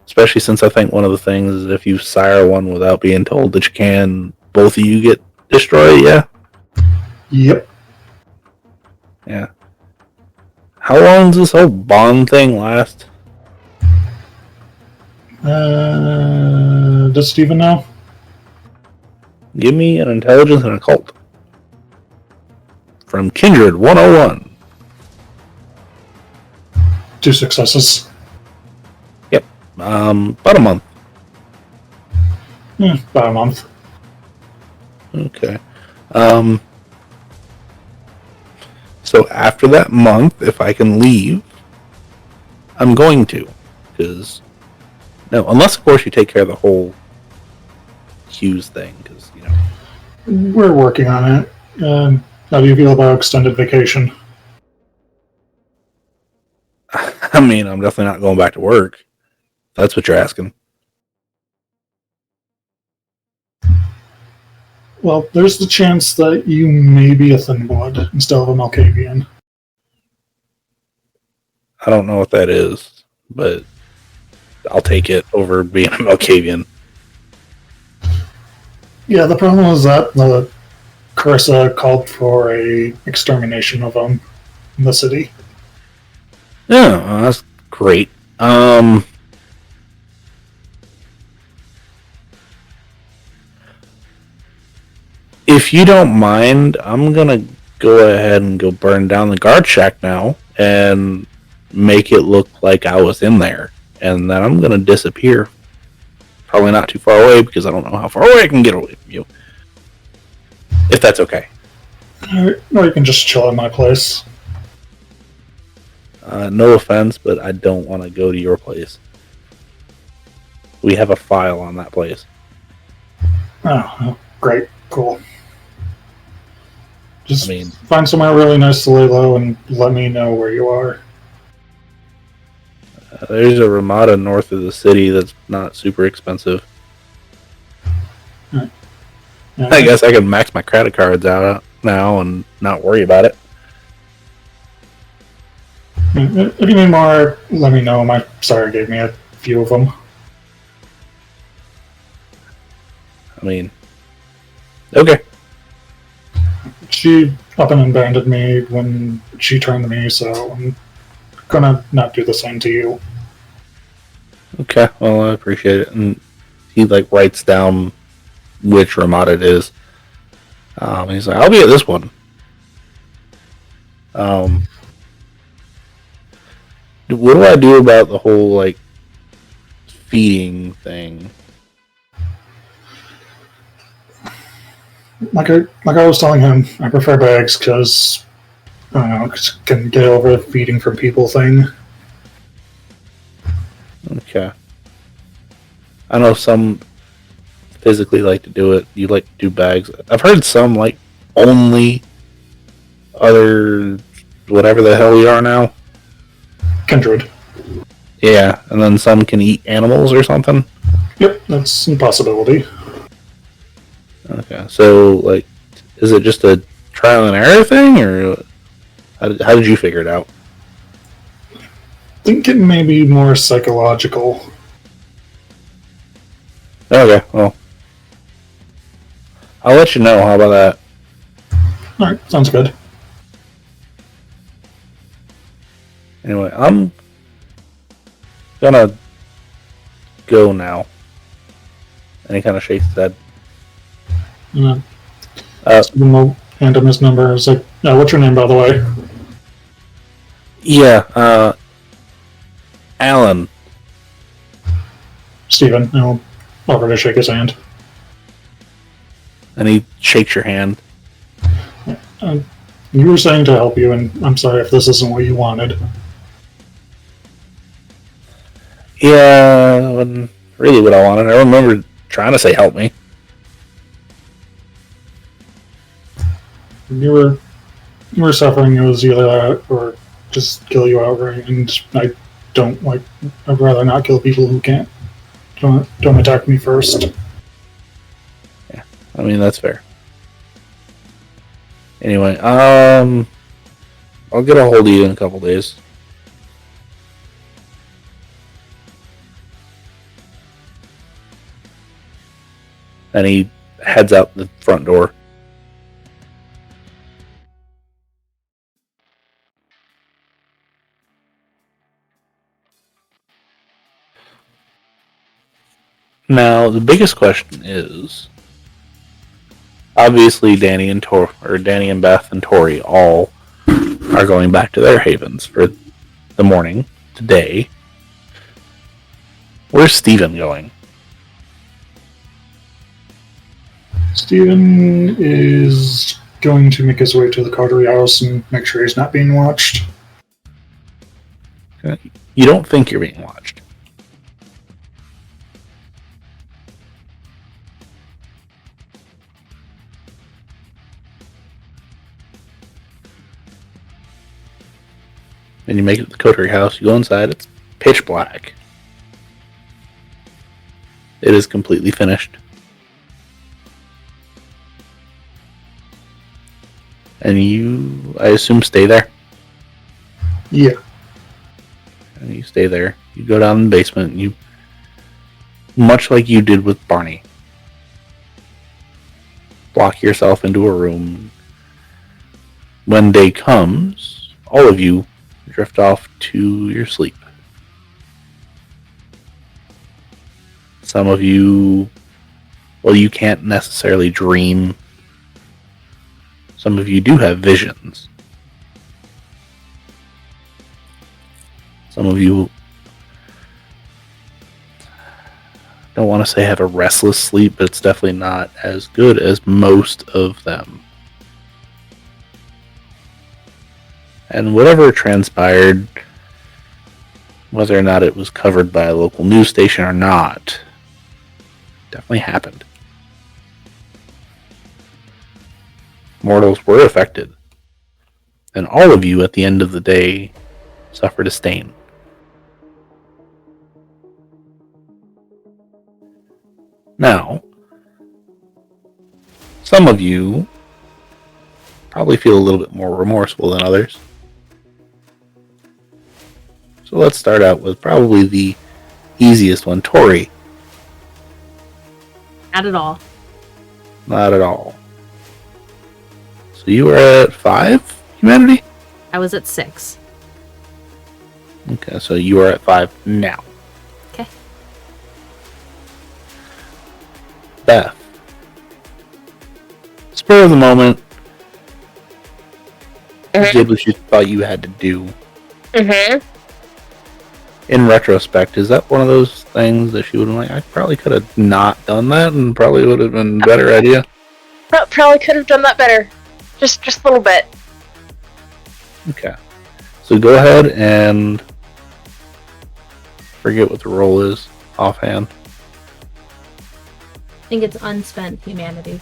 Especially since I think one of the things is if you sire one without being told that you can, both of you get destroyed, yeah? Yep. Yeah. How long does this whole bond thing last? Does Steven know? Give me an intelligence and occult. From Kindred 101. 2 successes. Yep. About a month. About a month. Okay. So after that month, if I can leave, I'm going to. Because, no, unless of course you take care of the whole Hughes thing, because, you know. We're working on it. How do you feel about extended vacation? I mean, I'm definitely not going back to work. That's what you're asking. Well, there's the chance that you may be a thin blood instead of a Malkavian. I don't know what that is, but I'll take it over being a Malkavian. Yeah, the problem is that Carissa called for a extermination of them in the city. Yeah, well, that's great. If you don't mind, I'm gonna go ahead and go burn down the guard shack now and make it look like I was in there, and then I'm gonna disappear. Probably not too far away because I don't know how far away I can get away from you. If that's okay. Or you can just chill at my place. No offense, but I don't want to go to your place. We have a file on that place. Oh, great. Cool. Just I mean, find somewhere really nice to lay low and let me know where you are. There's a Ramada north of the city that's not super expensive. Yeah. I guess I can max my credit cards out now and not worry about it. If you need more, let me know. My Sarah gave me a few of them. I mean, okay. She up and abandoned me when she turned to me, so I'm gonna not do the same to you. Okay, well, I appreciate it. And he, like, writes down which Ramada it is. He's like, I'll be at this one. What do I do about the whole, like, feeding thing? Like I was telling him, I prefer bags because I don't know, 'cause can get over the feeding from people thing. Okay. I know some physically like to do it. You like to do bags. I've heard some like only other whatever the hell we are now. Kindred. Yeah, and then some can eat animals or something. Yep, that's a possibility. Okay, so like, is it just a trial and error thing, or how did you figure it out? I think it may be more psychological. Okay, well, I'll let you know. How about that? Alright, sounds good. Anyway, I'm gonna go now. And he kind of shakes his head. Stephen will hand him his number. It's like, what's your name, by the way? Yeah, Alan. Stephen. I'll offer to shake his hand. And he shakes your hand. You were saying to help you, and I'm sorry if this isn't what you wanted. Yeah, wasn't really what I wanted. I remember trying to say help me. You were suffering. It was either that or just kill you outright. And I'd rather not kill people who can't. Don't attack me first. Yeah, I mean that's fair. Anyway, I'll get a hold of you in a couple days. And he heads out the front door. Now, the biggest question is, obviously Dani and Beth and Tory all are going back to their havens for the morning today. Where's Steven going? Steven is going to make his way to the Coterie house and make sure he's not being watched. You don't think you're being watched. And you make it to the Coterie house, you go inside, it's pitch black. It is completely finished. And you, I assume, stay there? Yeah. And you stay there. You go down in the basement, and you, much like you did with Barney, lock yourself into a room. When day comes, all of you drift off to your sleep. Some of you, well, you can't necessarily dream. Some of you do have visions. Some of you don't want to say have a restless sleep, but it's definitely not as good as most of them. And whatever transpired, whether or not it was covered by a local news station or not, definitely happened. Mortals were affected. And all of you, at the end of the day, suffered a stain. Now, some of you probably feel a little bit more remorseful than others. So let's start out with probably the easiest one, Tory. Not at all. Not at all. So you were at 5 humanity? I was at 6. Okay, so you are at 5 now. Okay. Beth. Spur of the moment. You did what you thought you had to do. Mm-hmm. In retrospect, is that one of those things that she would have like, I probably could have not done that and probably would have been a better idea? Probably could have done that better. Just a little bit. Okay. So go ahead and forget what the roll is offhand. I think it's unspent humanity.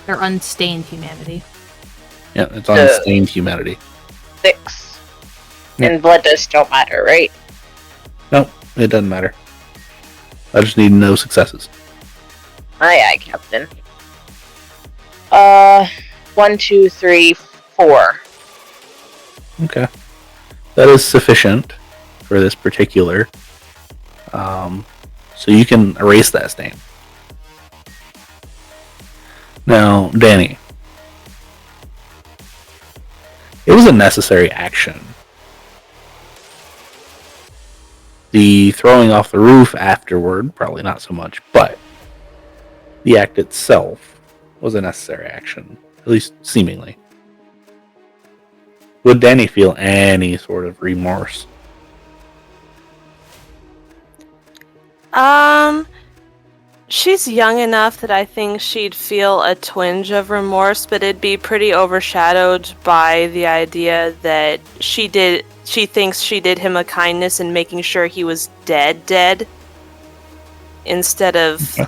Or unstained humanity. Yeah, it's unstained humanity. 6. Yeah. And blood tests don't matter, right? No, it doesn't matter. I just need no successes. Aye, aye, Captain. 1, 2, 3, 4. Okay. That is sufficient for this particular. So you can erase that stain. Now, Dani. It was a necessary action. The throwing off the roof afterward, probably not so much, but the act itself was a necessary action, at least seemingly. Would Dani feel any sort of remorse? She's young enough that I think she'd feel a twinge of remorse, but it'd be pretty overshadowed by the idea that she thinks she did him a kindness in making sure he was dead, instead of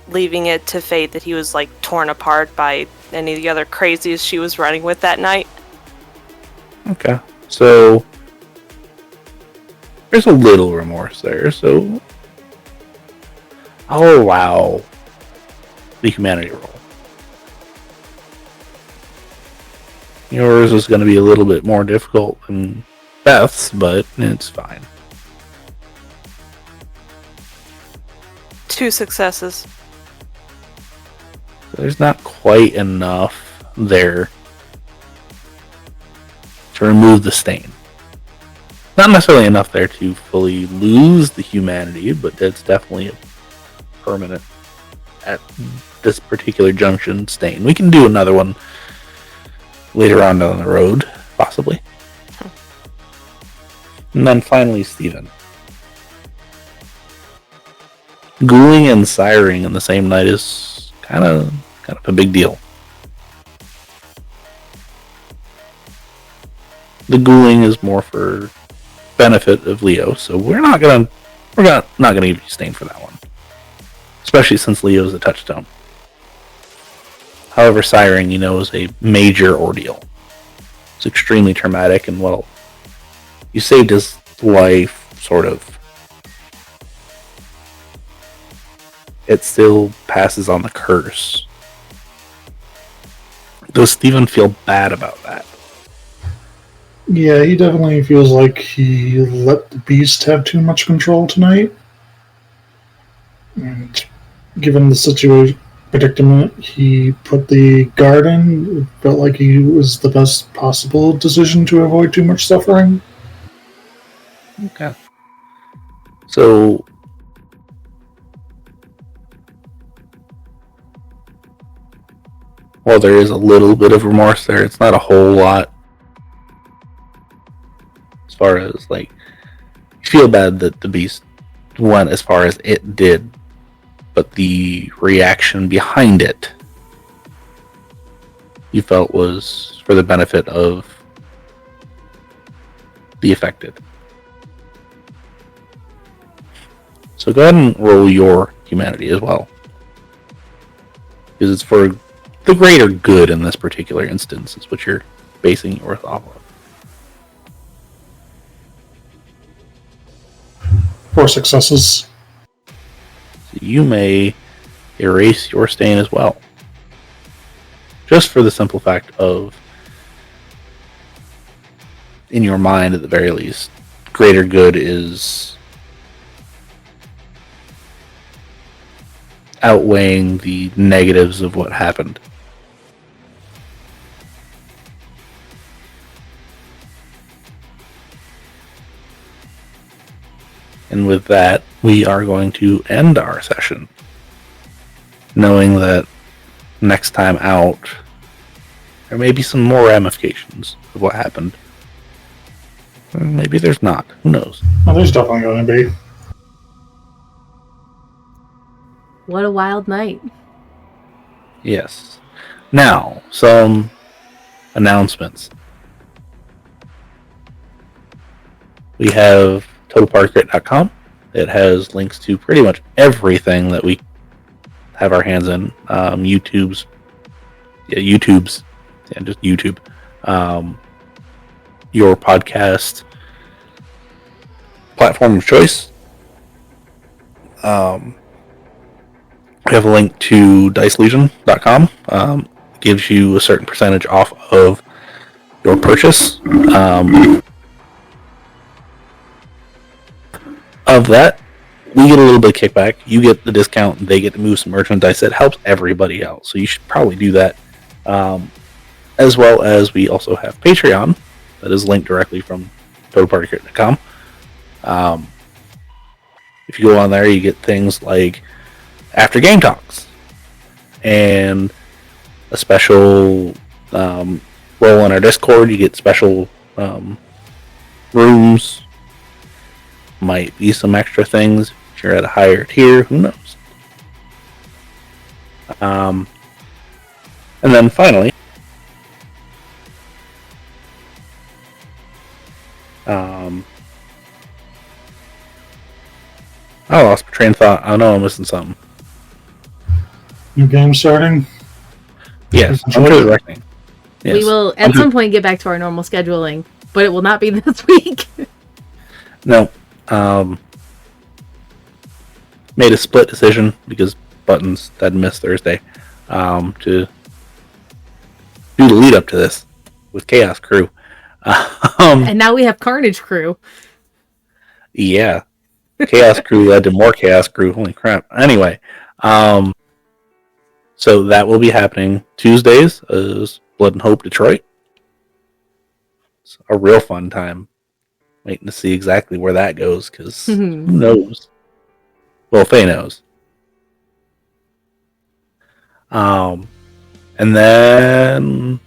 leaving it to fate that he was, like, torn apart by any of the other crazies she was running with that night. Okay, so there's a little remorse there, so I'll allow the humanity roll. Yours is going to be a little bit more difficult than Beth's, but it's fine. 2 successes. So there's not quite enough there to remove the stain. Not necessarily enough there to fully lose the humanity, but it's definitely a permanent at this particular junction stain. We can do another one later on down the road, possibly. And then finally, Steven. Ghouling and siring in the same night is kind of a big deal. The ghouling is more for benefit of Leo, so we're not gonna give you stain for that one. Especially since Leo's a touchstone. However, siring, is a major ordeal. It's extremely traumatic, and well, you saved his life, sort of. It still passes on the curse. Does Steven feel bad about that? Yeah, he definitely feels like he let the beast have too much control tonight. And given the predicament he put the guard in, it felt like he was the best possible decision to avoid too much suffering. Okay. So, while there is a little bit of remorse there, it's not a whole lot. As far as, like, you feel bad that the beast went as far as it did, but the reaction behind it you felt was for the benefit of the affected. So go ahead and roll your humanity as well, because it's for the greater good in this particular instance is what you're basing yours off of. 4 successes. you may erase your stain as well. Just for the simple fact of, in your mind at the very least, greater good is outweighing the negatives of what happened. And with that, we are going to end our session, knowing that next time out, there may be some more ramifications of what happened. Or maybe there's not. Who knows? Well, there's definitely going to be. What a wild night. Yes. Now, some announcements. We have TPKrit.com. It has links to pretty much everything that we have our hands in. YouTube's, just YouTube. Your podcast platform of choice. We have a link to DiceLegion.com. Gives you a certain percentage off of your purchase. Of that, we get a little bit of kickback. You get the discount, and they get to move some merchandise. It helps everybody out, so you should probably do that. As well as we also have Patreon, that is linked directly from TPKrit.com. If you go on there, you get things like after game talks and a special role on our Discord. You get special rooms. Might be some extra things if you're at a higher tier. Who knows? And then finally, I lost my train of thought. I know I'm missing something. New game starting? Yes, I'm directing. Yes. We will at some point get back to our normal scheduling, but it will not be this week. No. Made a split decision because Buttons had missed Thursday to do the lead up to this with Chaos Crew. And now we have Carnage Crew. Yeah. Chaos Crew led to more Chaos Crew. Holy crap. Anyway, so that will be happening Tuesdays as Blood and Hope Detroit. It's a real fun time. Waiting to see exactly where that goes, because who knows? Well, Faye knows. And then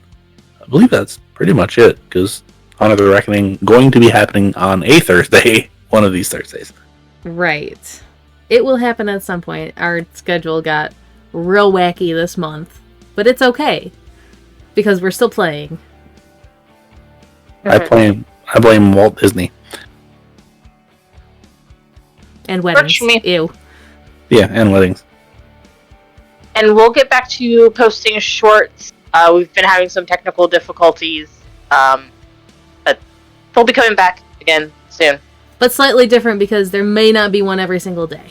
I believe that's pretty much it, because Honor the Reckoning going to be happening on a Thursday, one of these Thursdays. Right. It will happen at some point. Our schedule got real wacky this month, but it's okay because we're still playing. I blame Walt Disney. And weddings. Ew. Yeah, and weddings. And we'll get back to posting shorts. We've been having some technical difficulties, but they'll be coming back again soon. But slightly different because there may not be one every single day.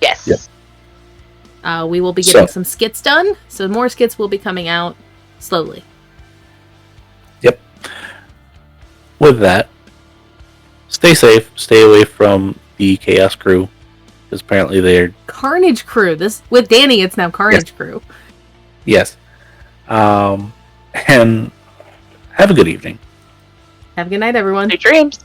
Yes. Yep. We will be getting some skits done, so more skits will be coming out slowly. Yep. With that, stay safe. Stay away from the Chaos Crew, because apparently they're Carnage Crew. This with Dani, it's now Carnage Crew. Yes. And have a good evening. Have a good night, everyone. Good dreams.